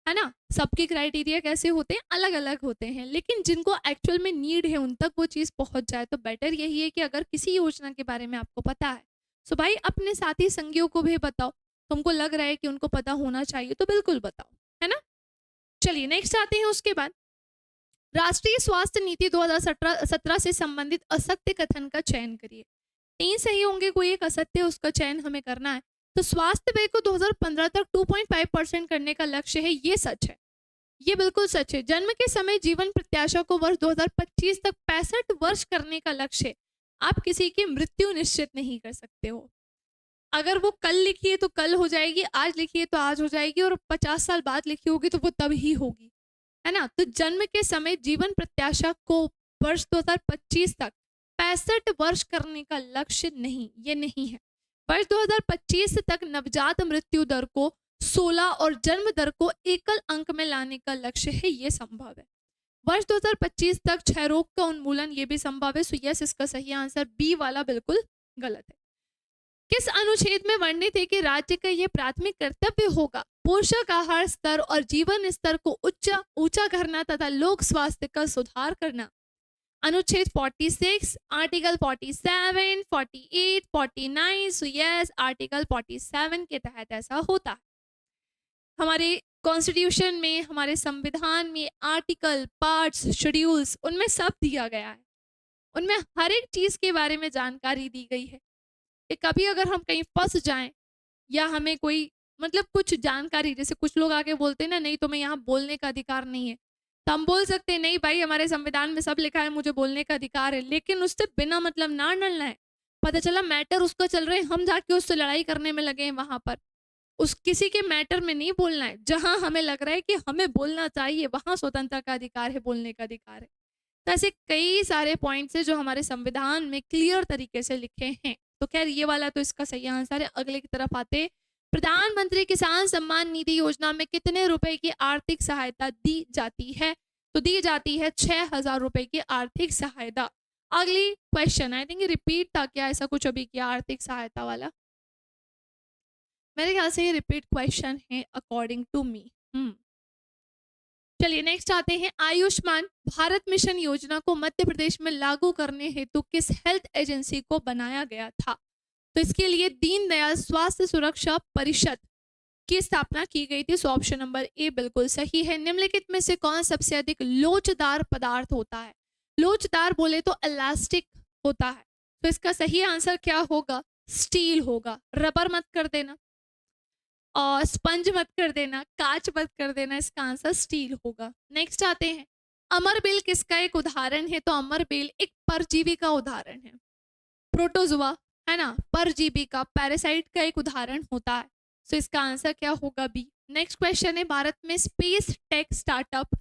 है ना। सबके क्राइटेरिया कैसे होते हैं, अलग अलग होते हैं, लेकिन जिनको एक्चुअल में नीड है उन तक वो चीज़ पहुंच जाए। तो बेटर यही है कि अगर किसी योजना के बारे में आपको पता है तो भाई अपने साथी संगियों को भी बताओ, तुमको लग रहा है कि उनको पता होना चाहिए तो बिल्कुल बताओ, है ना। चलिए नेक्स्ट आते हैं उसके बाद, राष्ट्रीय स्वास्थ्य नीति 2017 से संबंधित असत्य कथन का चयन करिए। 3 सही होंगे, कोई एक असत्य, उसका चयन हमें करना है। तो स्वास्थ्य व्यय को 2015 तक 2.5% करने का लक्ष्य है, ये सच है, ये बिल्कुल सच है। जन्म के समय जीवन प्रत्याशा को वर्ष 2025 तक 65 वर्ष करने का लक्ष्य है। आप किसी की मृत्यु निश्चित नहीं कर सकते हो, अगर वो कल लिखी है तो कल हो जाएगी, आज लिखी है तो आज हो जाएगी, और 50 साल बाद लिखी होगी तो वो तब ही होगी, है ना। तो जन्म के समय जीवन प्रत्याशा को वर्ष 2025 तक 65 वर्ष करने का लक्ष्य नहीं, ये नहीं है। वर्ष 2025 तक नवजात मृत्यु दर को 16 और जन्म दर को एकल अंक में लाने का लक्ष्य है, ये संभव है। वर्ष 2025 तक क्षय रोग का उन्मूलन, ये भी संभव है। सो यस, इसका सही आंसर बी वाला बिल्कुल गलत है। किस अनुच्छेद में वर्णित है कि राज्य का यह प्राथमिक कर्तव्य होगा पोषक आहार स्तर और जीवन स्तर को ऊंचा करना तथा लोक स्वास्थ्य का सुधार करना। अनुच्छेद 46, आर्टिकल 47, 48, 49। सो यस, आर्टिकल 47 के तहत ऐसा होता है। हमारे कॉन्स्टिट्यूशन में, हमारे संविधान में आर्टिकल, पार्ट्स, शेड्यूल्स, उनमें सब दिया गया है, उनमें हर एक चीज के बारे में जानकारी दी गई है कि कभी अगर हम कहीं फंस जाएं या हमें कोई मतलब कुछ जानकारी, जैसे कुछ लोग आके बोलते हैं ना, नहीं तुम्हें यहाँ बोलने का अधिकार नहीं है, तो हम बोल सकते हैं नहीं भाई हमारे संविधान में सब लिखा है मुझे बोलने का अधिकार है, लेकिन उससे बिना मतलब ना डरना है। पता चला मैटर उसका चल रहा है, हम जाके उससे लड़ाई करने में लगे हैं, वहां पर उस किसी के मैटर में नहीं बोलना है। जहां हमें लग रहा है कि हमें बोलना चाहिए वहां स्वतंत्रता का अधिकार है, बोलने का अधिकार है। तो ऐसे कई सारे पॉइंट्स है जो हमारे संविधान में क्लियर तरीके से लिखे हैं। तो खैर ये वाला तो इसका सही आंसर है। अगले की तरफ आते, प्रधानमंत्री किसान सम्मान निधि योजना में कितने रुपए की आर्थिक सहायता दी जाती है। तो दी जाती है 6,000 रुपए की आर्थिक सहायता। अगली क्वेश्चन आई थिंक रिपीट था क्या, ऐसा कुछ अभी किया आर्थिक सहायता वाला, मेरे ख्याल से ये रिपीट क्वेश्चन है अकॉर्डिंग टू मी। चलिए नेक्स्ट आते हैं, आयुष्मान भारत मिशन योजना को मध्य प्रदेश में लागू करने हेतु किस हेल्थ एजेंसी को बनाया गया था। तो इसके लिए दीनदयाल स्वास्थ्य सुरक्षा परिषद की स्थापना की गई थी। सो ऑप्शन नंबर ए बिल्कुल सही है। निम्नलिखित में से कौन सबसे अधिक लोचदार पदार्थ होता है। लोचदार बोले तो इलास्टिक होता है, तो इसका सही आंसर क्या होगा, स्टील होगा। रबर मत कर देना और स्पंज मत कर देना, कांच मत कर देना, इसका आंसर स्टील होगा। नेक्स्ट आते हैं, अमर बेल किसका एक उदाहरण है। तो अमर बेल एक परजीवी का उदाहरण है। प्रोटोजुआ, है ना, परजीवी का, पैरासाइट का एक उदाहरण होता है। सो इसका आंसर क्या होगा? बी। नेक्स्ट क्वेश्चन है, भारत में स्पेस टेक स्टार्टअप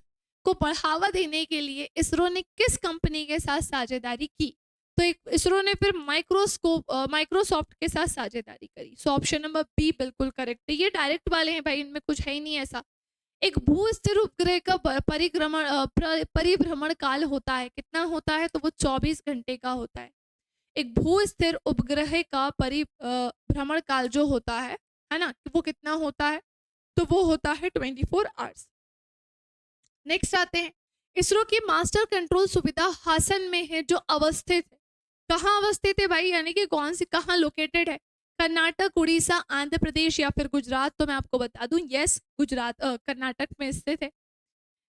को बढ़ावा देने के लिए इसरो ने किस कंपनी के साथ साझेदारी की? तो एक इसरो ने फिर माइक्रोसॉफ्ट के साथ साझेदारी करी। सो ऑप्शन नंबर बी बिल्कुल करेक्ट है। ये डायरेक्ट वाले हैं भाई, इनमें कुछ है ही नहीं ऐसा। एक भू स्थिर उपग्रह का परिभ्रमण काल होता है, कितना होता है? तो वो 24 घंटे का होता है। एक भू स्थिर उपग्रह का परिभ्रमण काल जो होता है ना, वो कितना होता है? तो वो होता है 24 आवर्स। नेक्स्ट आते हैं, इसरो की मास्टर कंट्रोल सुविधा हासन में है जो अवस्थित है। कहाँ अवस्थित है भाई? यानी कि कौन सी, कहाँ लोकेटेड है? कर्नाटक, उड़ीसा, आंध्र प्रदेश या फिर गुजरात? तो मैं आपको बता दूं, यस, गुजरात, कर्नाटक में स्थित है।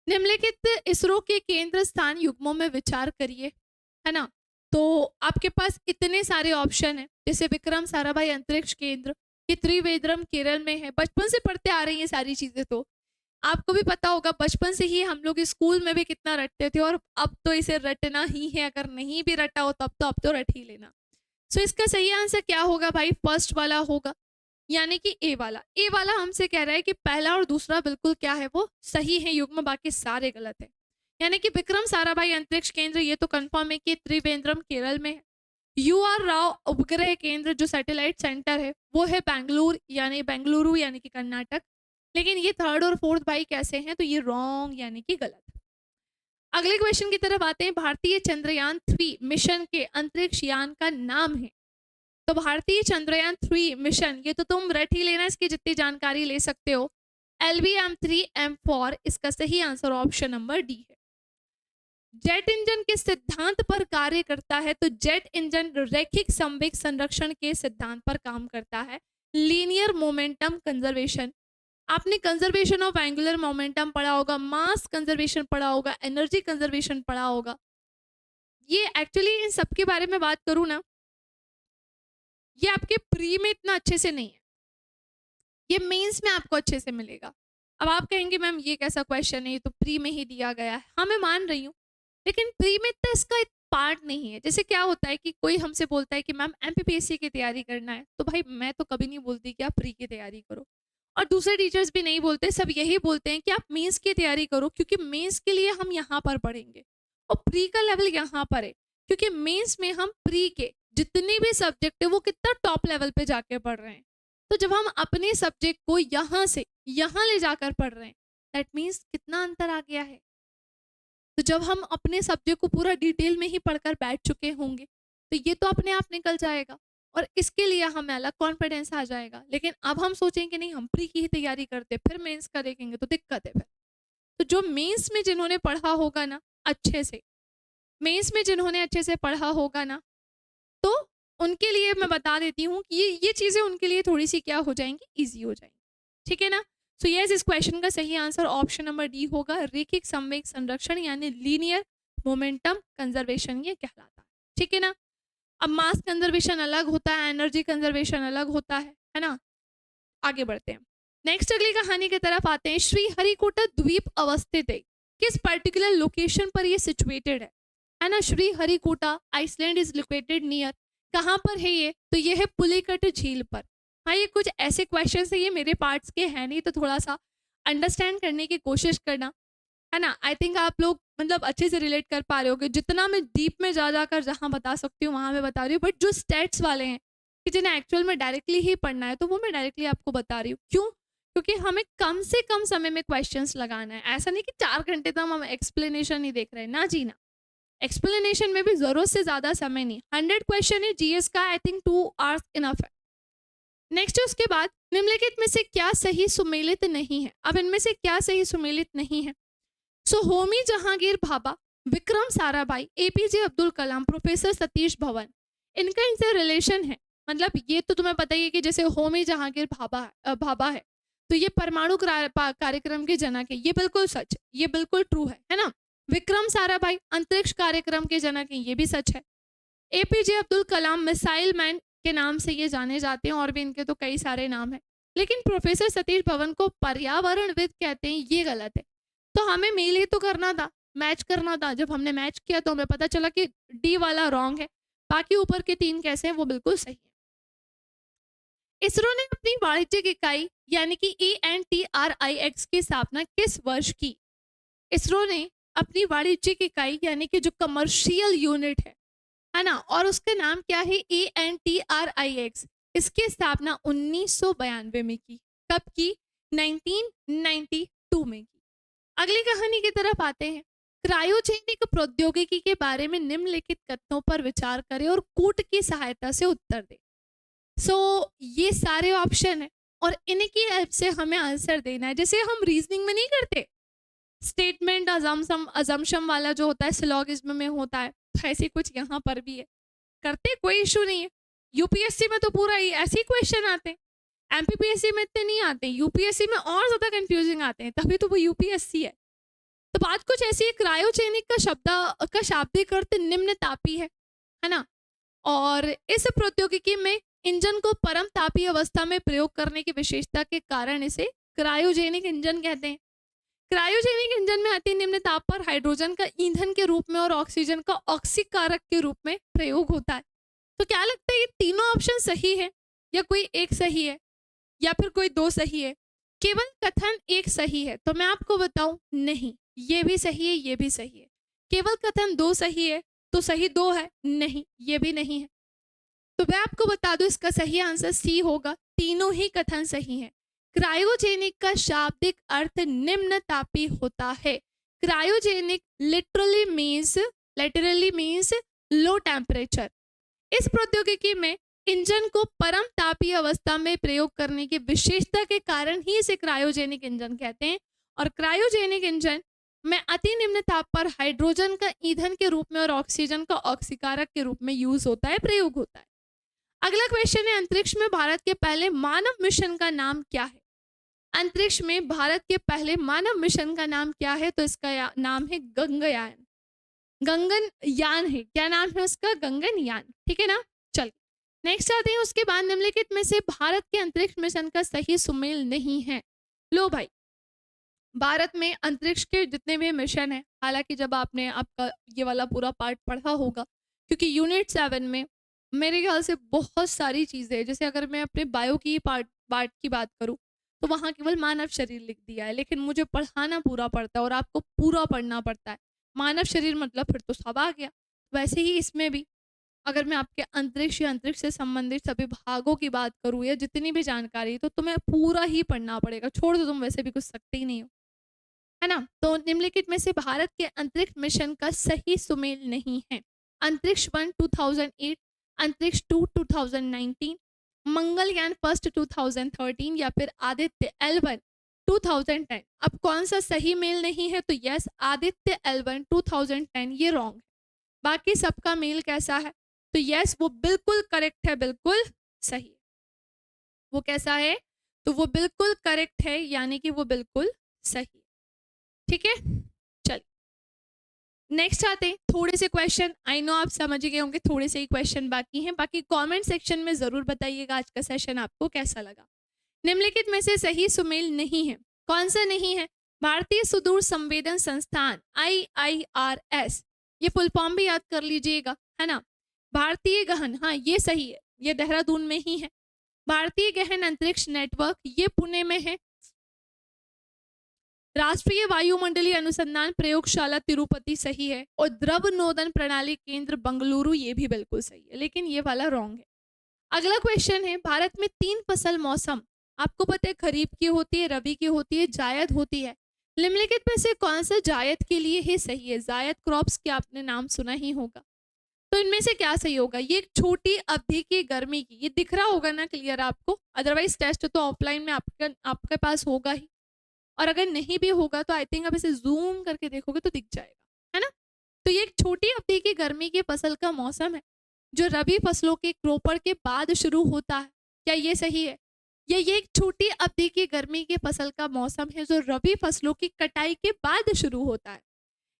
निम्नलिखित इसरो के केंद्र स्थान युग्मों में विचार करिए, है ना। तो आपके पास इतने सारे ऑप्शन है, जैसे विक्रम साराभाई अंतरिक्ष केंद्र, ये त्रिवेंद्रम केरल में है। बचपन से पढ़ते आ रही हैं सारी चीजें, तो आपको भी पता होगा, बचपन से ही हम लोग स्कूल में भी कितना रटते थे, और अब तो इसे रटना ही है, अगर नहीं भी रटा हो तब तो अब तो रट ही लेना। सो इसका सही आंसर क्या होगा भाई? फर्स्ट वाला होगा, यानी कि ए वाला। ए वाला हमसे कह रहा है कि पहला और दूसरा बिल्कुल क्या है, वो सही है युग्म, बाकी सारे गलत है। यानी कि विक्रम साराभाई अंतरिक्ष केंद्र, ये तो कंफर्म है कि त्रिवेंद्रम केरल में है। UR राव उपग्रह केंद्र जो सैटेलाइट सेंटर है वो है बेंगलुरु यानी कि कर्नाटक। लेकिन ये थर्ड और फोर्थ भाई कैसे हैं? तो ये रॉन्ग यानी कि गलत। अगले क्वेश्चन की तरफ आते हैं, भारतीय चंद्रयान 3 मिशन के अंतरिक्ष यान का नाम है। तो भारतीय चंद्रयान 3 मिशन, ये तो तुम रट ही लेना, इसकी जितनी जानकारी ले सकते हो। LVM-3M4, इसका सही आंसर ऑप्शन नंबर डी है। जेट इंजन के सिद्धांत पर कार्य करता है, तो जेट इंजन रैखिक संवेग संरक्षण के सिद्धांत पर काम करता है। लीनियर मोमेंटम कंजर्वेशन, आपने कंजर्वेशन ऑफ एंगुलर मोमेंटम पढ़ा होगा, मास कंजर्वेशन पढ़ा होगा, एनर्जी कंजर्वेशन पढ़ा होगा। ये एक्चुअली इन सब के बारे में बात करूं ना, ये आपके प्री में इतना अच्छे से नहीं है, ये मेंस में आपको अच्छे से मिलेगा। अब आप कहेंगे मैम ये कैसा क्वेश्चन है, ये तो प्री में ही दिया गया है। हाँ मैं मान रही हूँ, लेकिन प्री में तो इसका एक पार्ट नहीं है। जैसे क्या होता है कि कोई हमसे बोलता है कि मैम MPPSC की तैयारी करना है, तो भाई मैं तो कभी नहीं बोलती कि आप प्री की तैयारी करो, और दूसरे टीचर्स भी नहीं बोलते, सब यही बोलते हैं कि आप मेंस की तैयारी करो, क्योंकि मेंस के लिए हम यहाँ पर पढ़ेंगे और प्री का लेवल यहाँ पर है, क्योंकि मेंस में हम प्री के जितने भी सब्जेक्ट है वो कितना टॉप लेवल पे जाके पढ़ रहे हैं। तो जब हम अपने सब्जेक्ट को यहाँ से यहाँ ले जाकर पढ़ रहे हैं, दैट मीन्स कितना अंतर आ गया है। तो जब हम अपने सब्जेक्ट को पूरा डिटेल में ही पढ़कर बैठ चुके होंगे, तो ये तो अपने आप निकल जाएगा और इसके लिए हमें अलग कॉन्फिडेंस आ जाएगा। लेकिन अब हम सोचेंगे नहीं, हम प्री की ही तैयारी करते, फिर मेंस का देखेंगे तो दिक्कत है फिर। तो जो मेंस में जिन्होंने पढ़ा होगा ना अच्छे से, मेंस में जिन्होंने अच्छे से पढ़ा होगा ना, तो उनके लिए मैं बता देती हूँ कि ये चीज़ें उनके लिए थोड़ी सी क्या हो जाएंगी, ईजी हो जाएंगी। ठीक है ना। सो यस, इस क्वेश्चन का सही आंसर ऑप्शन नंबर डी होगा, रैखिक संवेग संरक्षण यानी लीनियर मोमेंटम कंजर्वेशन ये कहलाता है। ठीक है ना। अब मास कंजर्वेशन अलग होता है, एनर्जी कंजर्वेशन अलग होता है ना। आगे बढ़ते हैं, नेक्स्ट अगली कहानी की तरफ आते हैं। श्री हरिकोटा द्वीप अवस्थित है, किस पर्टिकुलर लोकेशन पर ये सिचुएटेड है ना। Sriharikota island is located near, कहाँ पर है ये? तो ये है पुलिकट झील पर। हाँ, ये कुछ ऐसे क्वेश्चन है, ये मेरे पार्ट्स के हैं नहीं, तो थोड़ा सा अंडरस्टैंड करने की कोशिश करना, है ना। आई थिंक आप लोग मतलब अच्छे से रिलेट कर पा रहे हो कि जितना मैं डीप में जा जाकर जहाँ बता सकती हूँ वहाँ मैं बता रही हूँ, बट जो स्टेट्स वाले हैं कि जिन्हें एक्चुअल में डायरेक्टली ही पढ़ना है, तो वो मैं डायरेक्टली आपको बता रही हूँ। क्यों? क्योंकि हमें कम से कम समय में क्वेश्चंस लगाना है। ऐसा नहीं कि 4 घंटे तक हम एक्सप्लेनेशन ही देख रहे हैं, ना जी ना। एक्सप्लेनेशन में भी जरूरत से ज्यादा समय नहीं। 100 क्वेश्चन है जीएस का, आई थिंक 2 आवर्स इनफ है। नेक्स्ट उसके बाद, निम्नलिखित में से क्या सही सुमेलित नहीं है। अब इनमें से क्या सही सुमेलित नहीं है? सो होमी जहांगीर भाभा, विक्रम साराभाई, APJ अब्दुल कलाम, प्रोफेसर सतीश धवन, इनका इनसे रिलेशन है। मतलब ये तो तुम्हें पता ही है कि जैसे होमी जहांगीर भाभा है, तो ये परमाणु कार्यक्रम के जनक है, ये बिल्कुल सच है, ये बिल्कुल ट्रू है ना। विक्रम साराभाई अंतरिक्ष कार्यक्रम के जनक हैं, ये भी सच है। APJ Abdul Kalam missile man के नाम से ये जाने जाते हैं, और भी इनके तो कई सारे नाम हैं। लेकिन प्रोफेसर सतीश धवन को पर्यावरणविद कहते हैं, ये गलत है। तो हमें मेल ही तो करना था, मैच करना था। जब हमने मैच किया तो हमें पता चला कि डी वाला रॉन्ग है, बाकी ऊपर के 3 कैसे हैं वो बिल्कुल सही है। इसरो ने अपनी वाणिज्यिक इकाई यानी कि ENTRIX की स्थापना किस वर्ष की? इसरो ने अपनी वाणिज्यिक इकाई यानी कि जो कमर्शियल यूनिट है ना, और उसका नाम क्या है? ENTRIX। इसकी स्थापना 1992 में की। कब की? 1992 में की। अगली कहानी की तरफ आते हैं। क्रायोजेनिक प्रौद्योगिकी के बारे में निम्नलिखित कथनों पर विचार करें और कूट की सहायता से उत्तर दें। ये सारे ऑप्शन है और इनकी हेल्प से हमें आंसर देना है। जैसे हम रीजनिंग में नहीं करते, स्टेटमेंट अजम्पशन वाला जो होता है सिलोगिज्म में होता है, तो ऐसे कुछ यहाँ पर भी है। करते, कोई इशू नहीं है। यूपीएससी में तो पूरा ही ऐसे ही क्वेश्चन आते हैं, एमपीपीएससी में इतने नहीं आते, यूपीएससी में और ज्यादा कंफ्यूजिंग आते हैं, तभी तो वो यूपीएससी है। तो बात कुछ ऐसी है, क्रायोजेनिक का शाब्दिक अर्थ निम्न तापी है ना, और इस प्रौद्योगिकी में इंजन को परम तापीय अवस्था में प्रयोग करने की विशेषता के कारण इसे क्रायोजेनिक इंजन कहते हैं। क्रायोजेनिक इंजन में अति निम्न ताप पर हाइड्रोजन का ईंधन के रूप में और ऑक्सीजन का ऑक्सीकारक के रूप में प्रयोग होता है। तो क्या लगता है ये तीनों ऑप्शन सही है या कोई एक सही है या फिर कोई दो सही है? केवल कथन एक सही है, तो मैं आपको बताऊं नहीं, ये भी सही है, ये भी सही है। केवल कथन दो सही है तो सही दो है, नहीं ये भी नहीं है। तो मैं आपको बता दूं इसका सही आंसर सी होगा, तीनों ही कथन सही हैं। क्रायोजेनिक का शाब्दिक अर्थ निम्न तापी होता है। Cryogenic literally means low temperature. इस प्रौद्योगिकी में इंजन को परम तापीय अवस्था में प्रयोग करने की विशेषता के कारण ही इसे क्रायोजेनिक इंजन कहते हैं। और क्रायोजेनिक इंजन में अति निम्न ताप पर हाइड्रोजन का ईंधन के रूप में और ऑक्सीजन का ऑक्सीकारक के रूप में यूज होता है, प्रयोग होता है। अगला क्वेश्चन है, अंतरिक्ष में भारत के पहले मानव मिशन का नाम क्या है? अंतरिक्ष में भारत के पहले मानव मिशन का नाम क्या है? तो इसका नाम है गगनयान। गगनयान है, क्या नाम है उसका? गगनयान, ठीक है ना। चल नेक्स्ट आते हैं, उसके बाद निम्नलिखित में से भारत के अंतरिक्ष मिशन का सही सुमेल नहीं है। लो भाई, भारत में अंतरिक्ष के जितने भी मिशन है, हालांकि जब आपने आपका ये वाला पूरा पार्ट पढ़ा होगा, क्योंकि यूनिट 7 में मेरे ख्याल से बहुत सारी चीज़ें हैं। जैसे अगर मैं अपने बायो की पार्ट की बात करूँ तो वहाँ केवल मानव शरीर लिख दिया है, लेकिन मुझे पढ़ाना पूरा पड़ता है और आपको पूरा पढ़ना पड़ता है। मानव शरीर मतलब फिर तो सब आ गया। वैसे ही इसमें भी अगर मैं आपके अंतरिक्ष या अंतरिक्ष से संबंधित सभी भागों की बात करूँ या जितनी भी जानकारी, तो तुम्हें पूरा ही पढ़ना पड़ेगा। छोड़ दो, तुम वैसे भी कुछ सकते ही नहीं हो, है ना। तो निम्नलिखित में से भारत के अंतरिक्ष मिशन का सही सुमेल नहीं है। अंतरिक्ष 1 2008, अंतरिक्ष 2 2019, मंगलयान फर्स्ट 2013 या फिर आदित्य L1 2010। अब कौन सा सही मेल नहीं है? तो यस, आदित्य L1 2010 ये रॉन्ग है। बाकी सबका मेल कैसा है? तो यस, वो बिल्कुल करेक्ट है, बिल्कुल सही है। वो कैसा है? तो वो बिल्कुल करेक्ट है, यानी कि वो बिल्कुल सही है, ठीक है। चलिए नेक्स्ट आते हैं, थोड़े से क्वेश्चन, आई नो आप समझ गए होंगे, थोड़े से ही क्वेश्चन बाकी हैं। बाकी कमेंट सेक्शन में जरूर बताइएगा आज का सेशन आपको कैसा लगा। निम्नलिखित में से सही सुमेल नहीं है, कौन सा नहीं है? भारतीय सुदूर संवेदन संस्थान IIRS, ये फुल फॉर्म भी याद कर लीजिएगा, है ना। भारतीय गहन, हाँ ये सही है, ये देहरादून में ही है। भारतीय गहन अंतरिक्ष नेटवर्क, ये पुणे में है। राष्ट्रीय वायुमंडलीय अनुसंधान प्रयोगशाला तिरुपति सही है, और द्रव नोदन प्रणाली केंद्र बंगलुरु, ये भी बिल्कुल सही है, लेकिन ये वाला रॉन्ग है। अगला क्वेश्चन है, भारत में 3 फसल मौसम, आपको पता है खरीफ की होती है, रबी की होती है, जायद होती है। निम्नलिखित में से कौन सा जायद के लिए ही सही है? जायद क्रॉप्स के आपने नाम सुना ही होगा, तो इनमें से क्या सही होगा? ये एक छोटी अवधि की गर्मी की, ये दिख रहा होगा ना क्लियर आपको, अदरवाइज टेस्ट तो ऑफलाइन में आपके पास होगा ही, और अगर नहीं भी होगा तो आई थिंक आप इसे जूम करके देखोगे तो दिख जाएगा, है ना। तो ये एक छोटी अवधि की गर्मी की फसल का मौसम है जो रबी फसलों के रोपण के बाद शुरू होता है, क्या ये सही है? या ये एक छोटी अवधि की गर्मी की फसल का मौसम है जो रबी फसलों की कटाई के बाद शुरू होता है।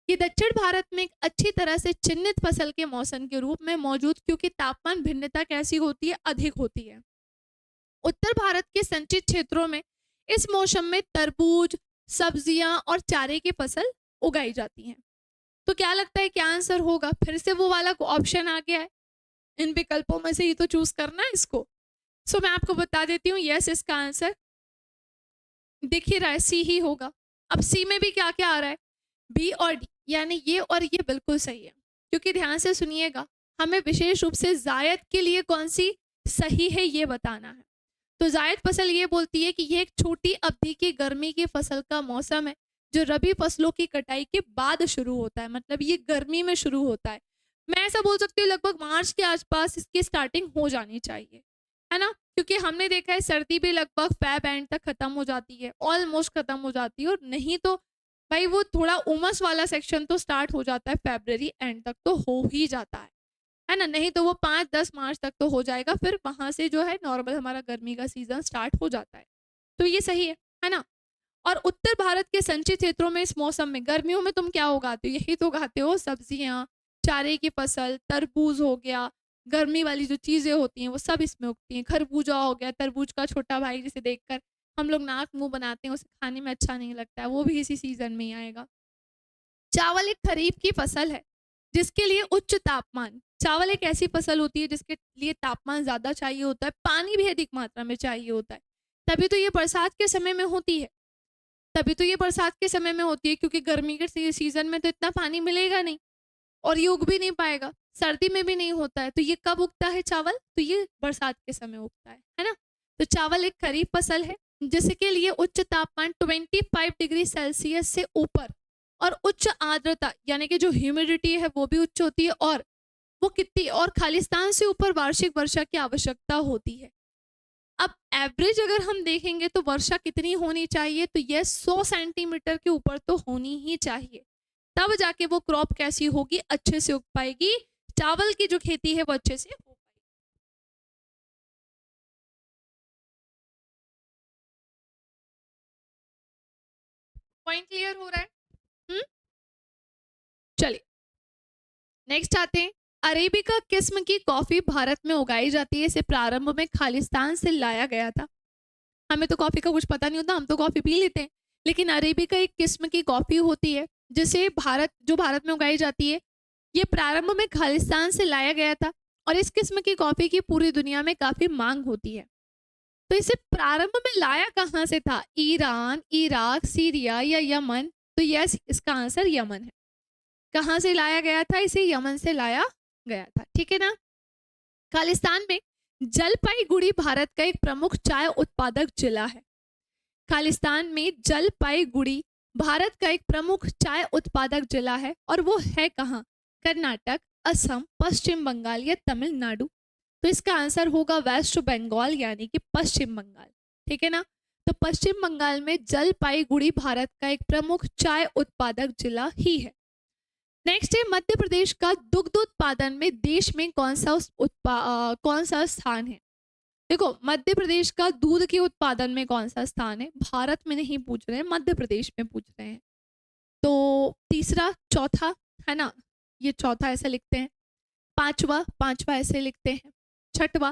ये दक्षिण भारत में एक अच्छी तरह से चिन्हित फसल के मौसम के रूप में मौजूद, क्योंकि तापमान भिन्नता कैसी होती है? अधिक होती है। उत्तर भारत के संचित क्षेत्रों में इस मौसम में तरबूज, सब्जियां और चारे की फसल उगाई जाती हैं। तो क्या लगता है क्या आंसर होगा? फिर से वो वाला ऑप्शन आ गया है, इन विकल्पों में से ही तो चूज करना है इसको। सो मैं आपको बता देती हूँ, यस इसका आंसर दिख ही रहा है, सी ही होगा। अब सी में भी क्या क्या आ रहा है, बी और डी, यानी ये और ये बिल्कुल सही है। क्योंकि ध्यान से सुनिएगा, हमें विशेष रूप से जायद के लिए कौन सी सही है ये बताना है। तो जायद फसल ये बोलती है कि ये एक छोटी अवधि की गर्मी की फसल का मौसम है जो रबी फसलों की कटाई के बाद शुरू होता है, मतलब ये गर्मी में शुरू होता है। मैं ऐसा बोल सकती हूँ लगभग मार्च के आसपास इसकी स्टार्टिंग हो जानी चाहिए, है ना। क्योंकि हमने देखा है सर्दी भी लगभग फेब एंड तक खत्म हो जाती है, ऑलमोस्ट खत्म हो जाती है, और नहीं तो भाई वो थोड़ा उमस वाला सेक्शन तो स्टार्ट हो जाता है फरवरी एंड तक तो हो ही जाता है ना। नहीं तो वो 5-10 मार्च तक तो हो जाएगा, फिर वहां से जो है नॉर्मल हमारा गर्मी का सीजन स्टार्ट हो जाता है। तो ये सही है ना। और उत्तर भारत के संचित क्षेत्रों में इस मौसम में गर्मियों में तुम क्या उगाते हो, यही तो उगाते हो, सब्जियां, चारे की फसल, तरबूज हो गया, गर्मी वाली जो चीजें होती हैं वो सब इसमें उगती हैं। खरबूजा हो गया, तरबूज का छोटा भाई जिसे देखकर हम लोग नाक मुंह बनाते हैं, उसे खाने में अच्छा नहीं लगता है, वो भी इसी सीजन में ही आएगा। चावल एक खरीफ की फसल है जिसके लिए उच्च तापमान, चावल एक ऐसी फसल होती है जिसके लिए तापमान ज्यादा चाहिए होता है, पानी भी अधिक मात्रा में चाहिए होता है, तभी तो ये बरसात के समय में होती है, तभी तो ये बरसात के समय में होती है। क्योंकि गर्मी के सीजन में तो इतना पानी मिलेगा नहीं और ये उग भी नहीं पाएगा, सर्दी में भी नहीं होता है। तो ये कब उगता है चावल, तो ये बरसात के समय उगता है ना। तो चावल एक खरीफ फसल है जिसके लिए उच्च तापमान 25 डिग्री सेल्सियस से ऊपर और उच्च आर्द्रता यानी कि जो ह्यूमिडिटी है वो भी उच्च होती है, और वो कितनी, और खालिस्तान से ऊपर वार्षिक वर्षा की आवश्यकता होती है। अब एवरेज अगर हम देखेंगे तो वर्षा कितनी होनी चाहिए, तो ये 100 सेंटीमीटर के ऊपर तो होनी ही चाहिए, तब जाके वो क्रॉप कैसी होगी, अच्छे से उग पाएगी, चावल की जो खेती है वो अच्छे से हो पाएगी। पॉइंट क्लियर हो रहा है? चलिए नेक्स्ट आते हैं। अरेबिका किस्म की कॉफी भारत में उगाई जाती है, इसे प्रारंभ में खालिस्तान से लाया गया था। हमें तो कॉफी का कुछ पता नहीं होता, हम तो कॉफी पी लेते हैं, लेकिन अरेबिका एक किस्म की कॉफी होती है जिसे भारत में उगाई जाती है। ये प्रारंभ में खालिस्तान से लाया गया था और इस किस्म की कॉफी की पूरी दुनिया में काफी मांग होती है। तो इसे प्रारंभ में लाया कहाँ से था, ईरान, इराक, सीरिया या यमन? तो यस इसका आंसर यमन है। कहाँ से लाया गया था, इसे यमन से लाया गया था, ठीक है ना। खालिस्तान में जलपाईगुड़ी भारत का एक प्रमुख चाय उत्पादक जिला है। खालिस्तान में जलपाईगुड़ी भारत का एक प्रमुख चाय उत्पादक जिला है, और वो है कहाँ, कर्नाटक, असम, पश्चिम बंगाल या तमिलनाडु? तो इसका आंसर होगा वेस्ट बंगाल यानी कि पश्चिम बंगाल, ठीक है ना। तो पश्चिम बंगाल में जलपाईगुड़ी भारत का एक प्रमुख चाय उत्पादक जिला ही है। नेक्स्ट है मध्य प्रदेश का दुग्ध उत्पादन में देश में कौन सा स्थान है। देखो मध्य प्रदेश का दूध के उत्पादन में कौन सा स्थान है, भारत में नहीं पूछ रहे हैं, मध्य प्रदेश में पूछ रहे हैं। तो तीसरा, चौथा, है ना, ये चौथा ऐसे लिखते हैं, पांचवा ऐसे लिखते हैं, छठवा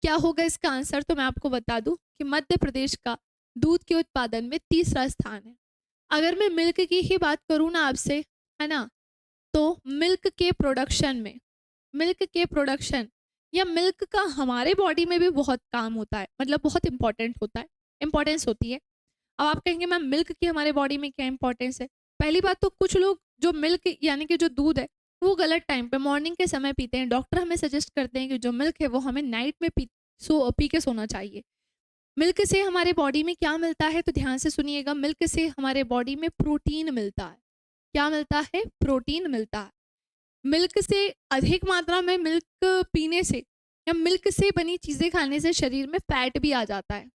क्या होगा इसका आंसर? तो मैं आपको बता दूं कि मध्य प्रदेश का दूध के उत्पादन में तीसरा स्थान है। अगर मैं मिल्क की ही बात करूं ना आपसे, है ना, तो मिल्क के प्रोडक्शन या मिल्क का हमारे बॉडी में भी बहुत काम होता है, मतलब बहुत इंपॉर्टेंट होता है, इंपॉर्टेंस होती है। अब आप कहेंगे मैम मिल्क की हमारे बॉडी में क्या इंपॉर्टेंस है? पहली बात तो कुछ लोग जो मिल्क यानी कि जो दूध है वो गलत टाइम पे मॉर्निंग के समय पीते हैं। डॉक्टर हमें सजेस्ट करते हैं कि जो मिल्क है वो हमें नाइट में पी के सोना चाहिए। मिल्क से हमारे बॉडी में क्या मिलता है, तो ध्यान से सुनिएगा, मिल्क से हमारे बॉडी में प्रोटीन मिलता है। क्या मिलता है? प्रोटीन मिलता है। मिल्क से अधिक मात्रा में मिल्क पीने से या मिल्क से बनी चीजें खाने से शरीर में फैट भी आ जाता है,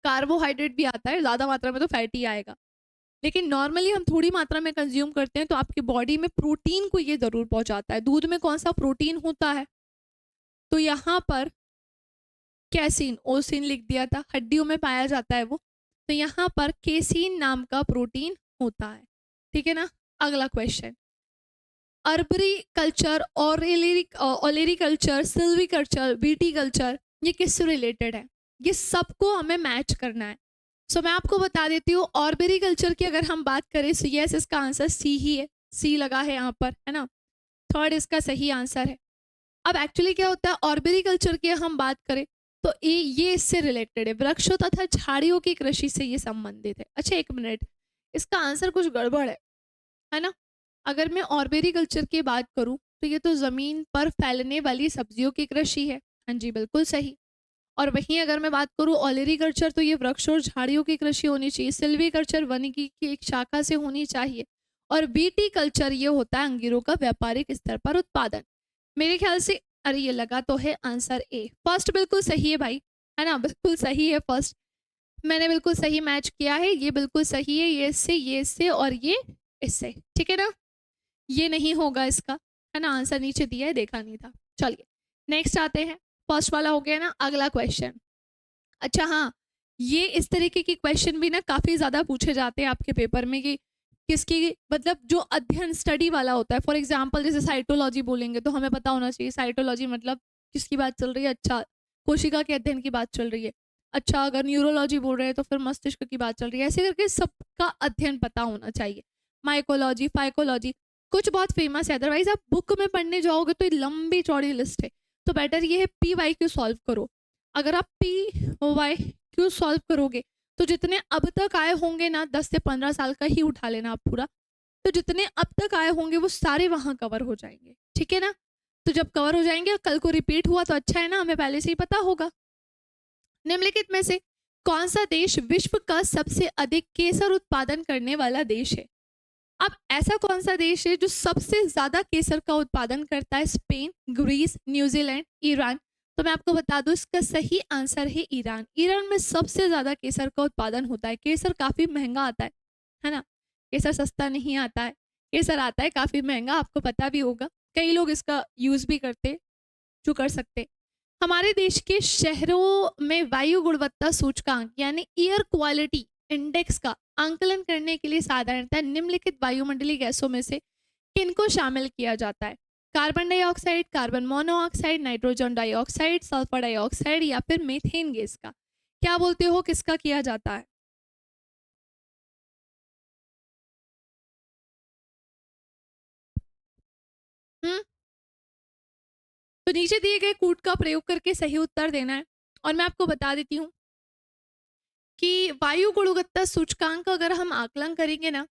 कार्बोहाइड्रेट भी आता है, ज्यादा मात्रा में तो फैट ही आएगा, लेकिन नॉर्मली हम थोड़ी मात्रा में कंज्यूम करते हैं तो आपकी बॉडी में प्रोटीन को ये जरूर पहुंचाता है। दूध में कौन सा प्रोटीन होता है? तो यहाँ पर कैसीन, ओसिन लिख दिया था, हड्डियों में पाया जाता है वो, तो यहाँ पर केसीन नाम का प्रोटीन होता है, ठीक है ना। अगला question, arboriculture, olericulture, silviculture, BT culture, ये किससे रिलेटेड है? ये सबको हमें मैच करना है। सो मैं आपको बता देती हूँ, ऑर्बेरी कल्चर की अगर हम बात करें तो यस इसका आंसर सी ही है, सी लगा है यहाँ पर, है ना, थर्ड इसका सही आंसर है। अब एक्चुअली क्या होता है, ऑर्बेरिकल्चर की हम बात करें तो ये इससे रिलेटेड है, वृक्षों तथा झाड़ियों की कृषि से ये संबंधित है। अच्छा एक मिनट, इसका आंसर कुछ गड़बड़ है ना। अगर मैं ऑर्बेरिकल्चर की बात करूं तो ये तो जमीन पर फैलने वाली सब्जियों की कृषि है। हाँ जी बिल्कुल सही। और वहीं अगर मैं बात करूं ओलेरीकल्चर तो ये वृक्ष और झाड़ियों की कृषि होनी चाहिए। सिल्वीकल्चर वानिकी की एक शाखा से होनी चाहिए। और बीटी कल्चर ये होता है अंगूरों का व्यापारिक स्तर पर उत्पादन। मेरे ख्याल से, अरे ये लगा तो है आंसर ए, फर्स्ट बिल्कुल सही है भाई, है ना, बिल्कुल सही है फर्स्ट। मैंने बिल्कुल सही मैच किया है, ये बिल्कुल सही है, ये इससे और ये इससे, ठीक है ना। ये नहीं होगा इसका, है ना, आंसर नीचे दिया है, देखा नहीं था। चलिए नेक्स्ट आते हैं, फर्स्ट वाला हो गया ना, अगला क्वेश्चन। अच्छा हाँ, ये इस तरीके के क्वेश्चन भी ना काफ़ी ज़्यादा पूछे जाते हैं आपके पेपर में कि किसकी, मतलब जो अध्ययन स्टडी वाला होता है। फॉर एग्जांपल जैसे साइटोलॉजी बोलेंगे तो हमें पता होना चाहिए साइटोलॉजी मतलब किसकी बात चल रही है। अच्छा, कोशिका के अध्ययन की बात चल रही है। अच्छा अगर न्यूरोलॉजी बोल रहे हैं तो फिर मस्तिष्क की बात चल रही है। ऐसे करके सबका अध्ययन पता होना चाहिए। माइकोलॉजी, फाइकोलॉजी कुछ बहुत फेमस है, अदरवाइज आप बुक में पढ़ने जाओगे तो लंबी चौड़ी लिस्ट है। तो बेटर ये है पी वाई क्यू सॉल्व करो। अगर आप पी वाई क्यू सॉल्व करोगे तो जितने अब तक आए होंगे ना, 10 से 15 साल का ही उठा लेना आप पूरा, तो जितने अब तक आए होंगे वो सारे वहां कवर हो जाएंगे, ठीक है ना। तो जब कवर हो जाएंगे कल को रिपीट हुआ तो अच्छा है ना, हमें पहले से ही पता होगा। निम्नलिखित में से कौन सा देश विश्व का सबसे अधिक केसर उत्पादन करने वाला देश है। अब ऐसा कौन सा देश है जो सबसे ज्यादा केसर का उत्पादन करता है। Spain, Greece, New Zealand, Iran. तो मैं आपको बता दूं इसका सही आंसर है ईरान। ईरान में सबसे ज्यादा केसर का उत्पादन होता है। केसर काफी महंगा आता है ना, केसर सस्ता नहीं आता है, केसर आता है काफी महंगा, आपको पता भी होगा। कई लोग इसका यूज भी करते जो कर सकते। हमारे देश के शहरों में वायु गुणवत्ता सूचकांक यानी एयर क्वालिटी इंडेक्स का आंकलन करने के लिए साधारणतः निम्नलिखित वायुमंडलीय गैसों में से किनको शामिल किया जाता है। Carbon dioxide, carbon monoxide, nitrogen dioxide, sulphur dioxide या फिर मीथेन गैस का। क्या बोलते हो किसका किया जाता है। हम्म, तो नीचे दिए गए कूट का प्रयोग करके सही उत्तर देना है। और मैं आपको बता देती हूँ कि वायु गुणवत्ता सूचकांक का अगर हम आकलन करेंगे ना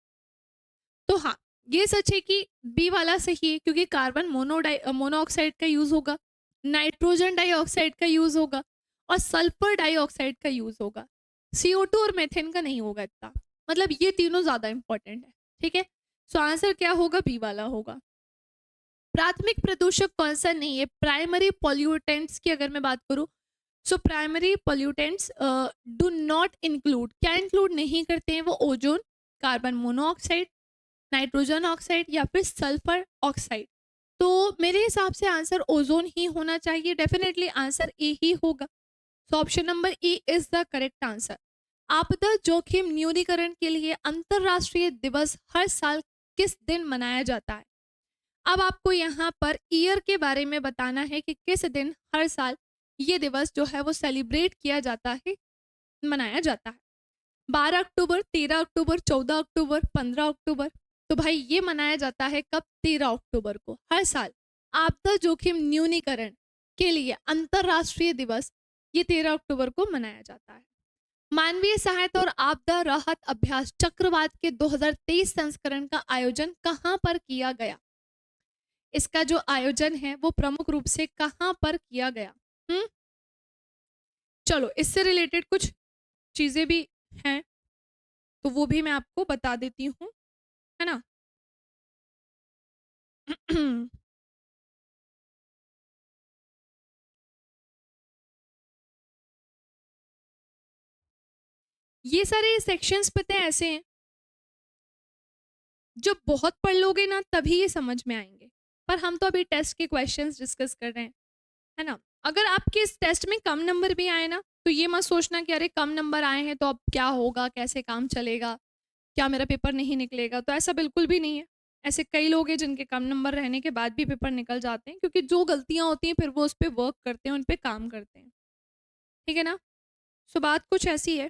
तो हाँ, ये सच है कि बी वाला सही है क्योंकि कार्बन मोनोऑक्साइड का यूज होगा, नाइट्रोजन डाइऑक्साइड का यूज होगा और सल्फर डाइऑक्साइड का यूज होगा। CO2 और मेथेन का नहीं होगा इतना। मतलब ये तीनों ज्यादा इंपॉर्टेंट है, ठीक है। सो आंसर क्या होगा, बी वाला होगा। प्राथमिक प्रदूषक कौन सा नहीं है। प्राइमरी पॉल्यूटेंट्स की अगर मैं बात करूं, so primary pollutants do not include, क्या इंक्लूड नहीं करते हैं वो, ozone, carbon monoxide, nitrogen oxide या फिर सल्फर ऑक्साइड। तो मेरे हिसाब से आंसर ओजोन ही होना चाहिए। डेफिनेटली आंसर ए ही होगा। So option number E is the correct answer. आपदा जोखिम न्यूनीकरण के लिए अंतरराष्ट्रीय दिवस हर साल किस दिन मनाया जाता है। अब आपको यहाँ पर ईयर के बारे में बताना है कि किस दिन हर साल ये दिवस जो है वो सेलिब्रेट किया जाता है, मनाया जाता है। 12 अक्टूबर, 13 अक्टूबर, 14 अक्टूबर, 15 अक्टूबर। तो भाई ये मनाया जाता है कब, 13 अक्टूबर को हर साल। आपदा जोखिम न्यूनीकरण के लिए अंतरराष्ट्रीय दिवस ये 13 अक्टूबर को मनाया जाता है। मानवीय सहायता और आपदा राहत अभ्यास चक्रवात के 2023 संस्करण का आयोजन कहाँ पर किया गया। इसका जो आयोजन है वो प्रमुख रूप से कहाँ पर किया गया। चलो इससे रिलेटेड कुछ चीजें भी हैं तो वो भी मैं आपको बता देती हूँ, है ना। ये सारे सेक्शंस पता है ऐसे हैं जो बहुत पढ़ लोगे ना तभी ये समझ में आएंगे। पर हम तो अभी टेस्ट के क्वेश्चंस डिस्कस कर रहे हैं, है ना। अगर आपके इस टेस्ट में कम नंबर भी आए ना तो ये मत सोचना कि अरे कम नंबर आए हैं तो अब क्या होगा, कैसे काम चलेगा, क्या मेरा पेपर नहीं निकलेगा। तो ऐसा बिल्कुल भी नहीं है। ऐसे कई लोग हैं जिनके कम नंबर रहने के बाद भी पेपर निकल जाते हैं क्योंकि जो गलतियां होती हैं फिर वो उस पर वर्क करते हैं, उन पर काम करते हैं, ठीक है ना। सो बात कुछ ऐसी है।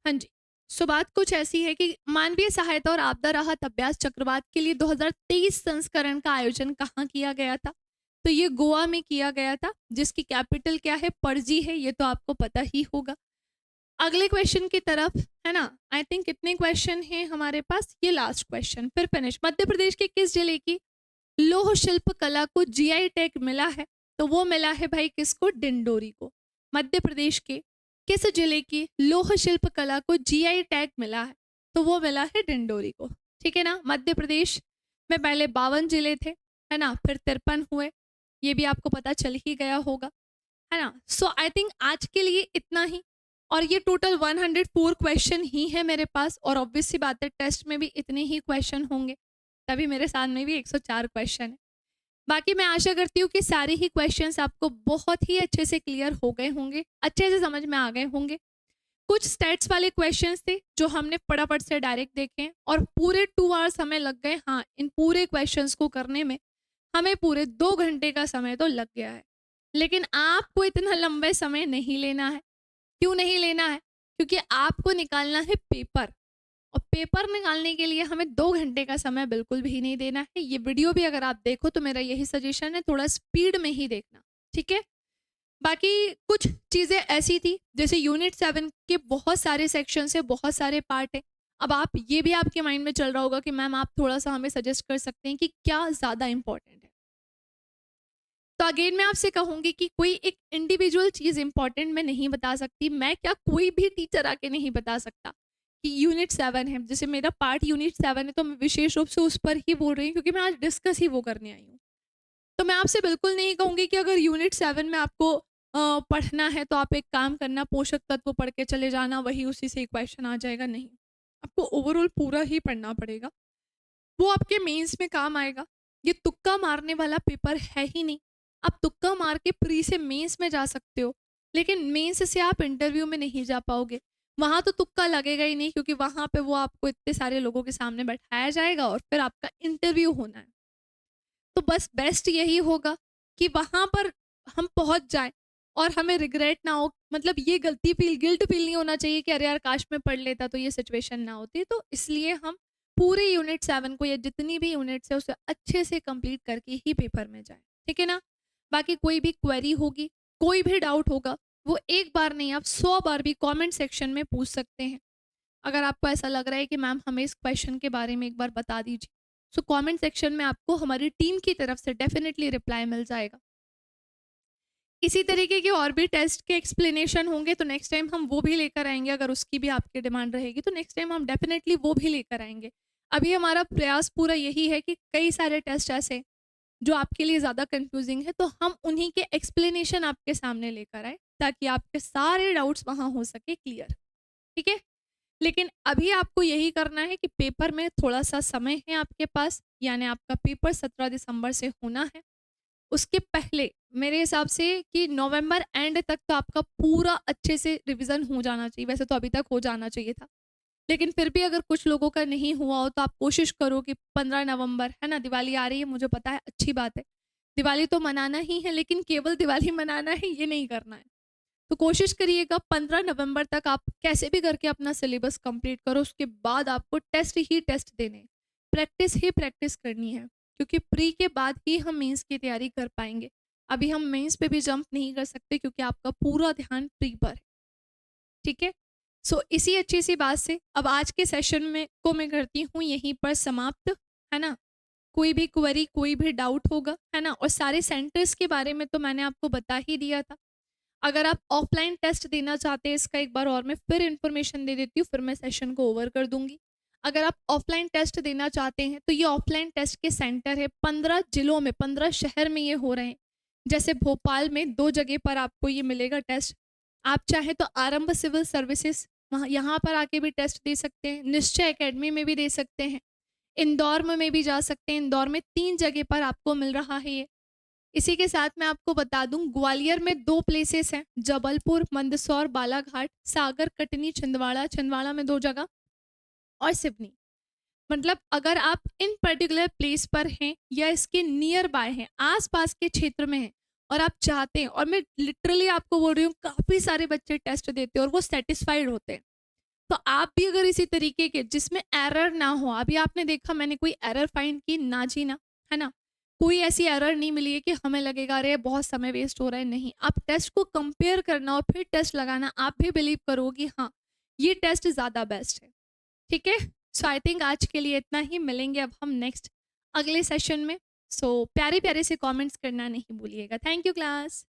हाँ जी, सो बात कुछ ऐसी है कि मानवीय सहायता और आपदा राहत अभ्यास चक्रवात के लिए 2023 संस्करण का आयोजन कहाँ किया गया था? तो ये गोवा में किया गया था, जिसकी कैपिटल क्या है? पणजी है, ये तो आपको पता ही होगा। अगले क्वेश्चन की तरफ, है ना। आई थिंक कितने क्वेश्चन हैं हमारे पास, ये लास्ट क्वेश्चन फिर फिनिश। मध्य प्रदेश के किस जिले की लौह शिल्प कला को जीआई टैग मिला है? तो वो मिला है भाई किसको? डिंडोरी को। मध्य प्रदेश के किस जिले की लौह शिल्प कला को जीआई टैग मिला है? तो वो मिला है डिंडोरी को। ठीक है ना। मध्य प्रदेश में पहले 52 जिले थे, है ना, फिर 53 हुए, ये भी आपको पता चल ही गया होगा, है ना। सो आई थिंक आज के लिए इतना ही। और ये टोटल 104 क्वेश्चन ही है मेरे पास, और ऑब्वियस सी बात है टेस्ट में भी इतने ही क्वेश्चन होंगे, तभी मेरे सामने भी 104 क्वेश्चन है। बाकी मैं आशा करती हूँ कि सारे ही क्वेश्चंस आपको बहुत ही अच्छे से क्लियर हो गए होंगे, अच्छे से समझ में आ गए होंगे। कुछ स्टैट्स वाले क्वेश्चंस थे जो हमने फटाफट से डायरेक्ट देखे, और पूरे 2 आवर्स हमें लग गए। हाँ, इन पूरे क्वेश्चंस को करने में हमें पूरे 2 घंटे का समय तो लग गया है, लेकिन आपको इतना लंबे समय नहीं लेना है। क्यों नहीं लेना है? क्योंकि आपको निकालना है पेपर, और पेपर निकालने के लिए हमें 2 घंटे का समय बिल्कुल भी नहीं देना है। ये वीडियो भी अगर आप देखो तो मेरा यही सजेशन है, थोड़ा स्पीड में ही देखना, ठीक है। बाकी कुछ चीज़ें ऐसी थी, जैसे यूनिट 7 के बहुत सारे सेक्शन है, बहुत सारे पार्ट है। अब आप ये भी आपके माइंड में चल रहा होगा कि मैम आप थोड़ा सा हमें सजेस्ट कर सकते हैं कि क्या ज़्यादा इंपॉर्टेंट है। तो अगेन मैं आपसे कहूंगी कि कोई एक इंडिविजुअल चीज़ इंपॉर्टेंट मैं नहीं बता सकती। मैं क्या, कोई भी टीचर आके नहीं बता सकता कि यूनिट 7 है, जैसे मेरा पार्ट यूनिट 7 है, तो मैं विशेष रूप से उस पर ही बोल रही हूँ क्योंकि मैं आज डिस्कस ही वो करने आई हूँ। तो मैं आपसे बिल्कुल नहीं कहूँगी कि अगर यूनिट 7 में आपको पढ़ना है तो आप एक काम करना, पोषक तत्व पढ़ के चले जाना, वही उसी से क्वेश्चन आ जाएगा। नहीं, आपको ओवरऑल पूरा ही पढ़ना पड़ेगा, वो आपके मेंस में काम आएगा। ये तुक्का मारने वाला पेपर है ही नहीं। आप तुक्का मार के प्री से मेंस में जा सकते हो, लेकिन मेंस से आप इंटरव्यू में नहीं जा पाओगे। वहां तो तुक्का लगेगा ही नहीं, क्योंकि वहां पे वो आपको इतने सारे लोगों के सामने बैठाया जाएगा और फिर आपका इंटरव्यू होना है। तो बस बेस्ट यही होगा कि वहां पर हम पहुंच जाएं और हमें रिग्रेट ना हो, मतलब ये गिल्ट फील नहीं होना चाहिए कि अरे यार काश में पढ़ लेता तो ये सिचुएशन ना होती। तो इसलिए हम पूरे यूनिट 7 को, या जितनी भी यूनिट्स है, उसे अच्छे से कंप्लीट करके ही पेपर में जाए, ठीक है ना। बाकी कोई भी क्वेरी होगी, कोई भी डाउट होगा, वो एक बार नहीं आप 100 बार भी कमेंट सेक्शन में पूछ सकते हैं। अगर आपको ऐसा लग रहा है कि मैम हमें इस क्वेश्चन के बारे में एक बार बता दीजिए, सो कमेंट सेक्शन में आपको हमारी टीम की तरफ से डेफिनेटली रिप्लाई मिल जाएगा। इसी तरीके के और भी टेस्ट के एक्सप्लेनेशन होंगे तो नेक्स्ट टाइम हम वो भी लेकर आएंगे। अगर उसकी भी आपकी डिमांड रहेगी तो नेक्स्ट टाइम हम डेफिनेटली वो भी लेकर आएंगे। अभी हमारा प्रयास पूरा यही है कि कई सारे टेस्ट ऐसे जो आपके लिए ज़्यादा कंफ्यूजिंग है, तो हम उन्हीं के एक्सप्लेनेशन आपके सामने लेकर आए, ताकि आपके सारे डाउट्स वहाँ हो सके क्लियर, ठीक है। लेकिन अभी आपको यही करना है कि पेपर में थोड़ा सा समय है आपके पास, यानी आपका पेपर 17 दिसंबर से होना है। उसके पहले मेरे हिसाब से कि नवंबर एंड तक तो आपका पूरा अच्छे से रिवीजन हो जाना चाहिए। वैसे तो अभी तक हो जाना चाहिए था, लेकिन फिर भी अगर कुछ लोगों का नहीं हुआ हो तो आप कोशिश करो कि 15 नवंबर, है ना, दिवाली आ रही है, मुझे पता है, अच्छी बात है, दिवाली तो मनाना ही है, लेकिन केवल दिवाली मनाना है ये नहीं करना है। तो कोशिश करिएगा 15 नवंबर तक आप कैसे भी करके अपना सिलेबस कंप्लीट करो। उसके बाद आपको टेस्ट ही टेस्ट देने, प्रैक्टिस ही प्रैक्टिस करनी है, क्योंकि प्री के बाद ही हम मेंस की तैयारी कर पाएंगे। अभी हम मेंस पे भी जंप नहीं कर सकते क्योंकि आपका पूरा ध्यान प्री पर है, ठीक है। सो इसी अच्छी सी बात से अब आज के सेशन में को मैं करती हूँ यहीं पर समाप्त, है ना। कोई भी क्वेरी, कोई भी डाउट होगा, है ना, और सारे सेंटर्स के बारे में तो मैंने आपको बता ही दिया था। अगर आप ऑफलाइन टेस्ट देना चाहते हैं, इसका एक बार और मैं फिर इन्फॉर्मेशन दे देती हूँ, फिर मैं सेशन को ओवर कर दूंगी। अगर आप ऑफलाइन टेस्ट देना चाहते हैं तो ये ऑफलाइन टेस्ट के सेंटर है 15 जिलों में, 15 शहर में ये हो रहे हैं। जैसे भोपाल में 2 जगह पर आपको ये मिलेगा टेस्ट। आप चाहे तो आरंभ सिविल सर्विसेज वहाँ यहाँ पर आके भी टेस्ट दे सकते हैं, निश्चय एकेडमी में भी दे सकते हैं, इंदौर में भी जा सकते हैं। इंदौर में 3 जगह पर आपको मिल रहा है ये। इसी के साथ मैं आपको बता दूं, ग्वालियर में 2 प्लेसेस हैं, जबलपुर, मंदसौर, बालाघाट, सागर, कटनी, छिंदवाड़ा, छिंदवाड़ा में 2 जगह, और सिवनी। मतलब अगर आप इन पर्टिकुलर प्लेस पर हैं या इसके नियर बाय हैं, आसपास के क्षेत्र में हैं, और आप चाहते हैं, और मैं लिटरली आपको बोल रही हूँ, काफ़ी सारे बच्चे टेस्ट देते हैं और वो सेटिस्फाइड होते हैं, तो आप भी अगर इसी तरीके के जिसमें एरर ना हो, अभी आपने देखा मैंने कोई एरर फाइंड की ना जी ना, है ना? कोई ऐसी एरर नहीं मिली है कि हमें लगेगा अरे बहुत समय वेस्ट हो रहा है, नहीं। आप टेस्ट को कंपेयर करना और फिर टेस्ट लगाना, आप भी बिलीव करोगे हाँ, ये टेस्ट ज़्यादा बेस्ट है, ठीक है? सो आई थिंक आज के लिए इतना ही, मिलेंगे अब हम नेक्स्ट अगले सेशन में। सो प्यारे-प्यारे से कमेंट्स करना नहीं भूलिएगा। Thank you class.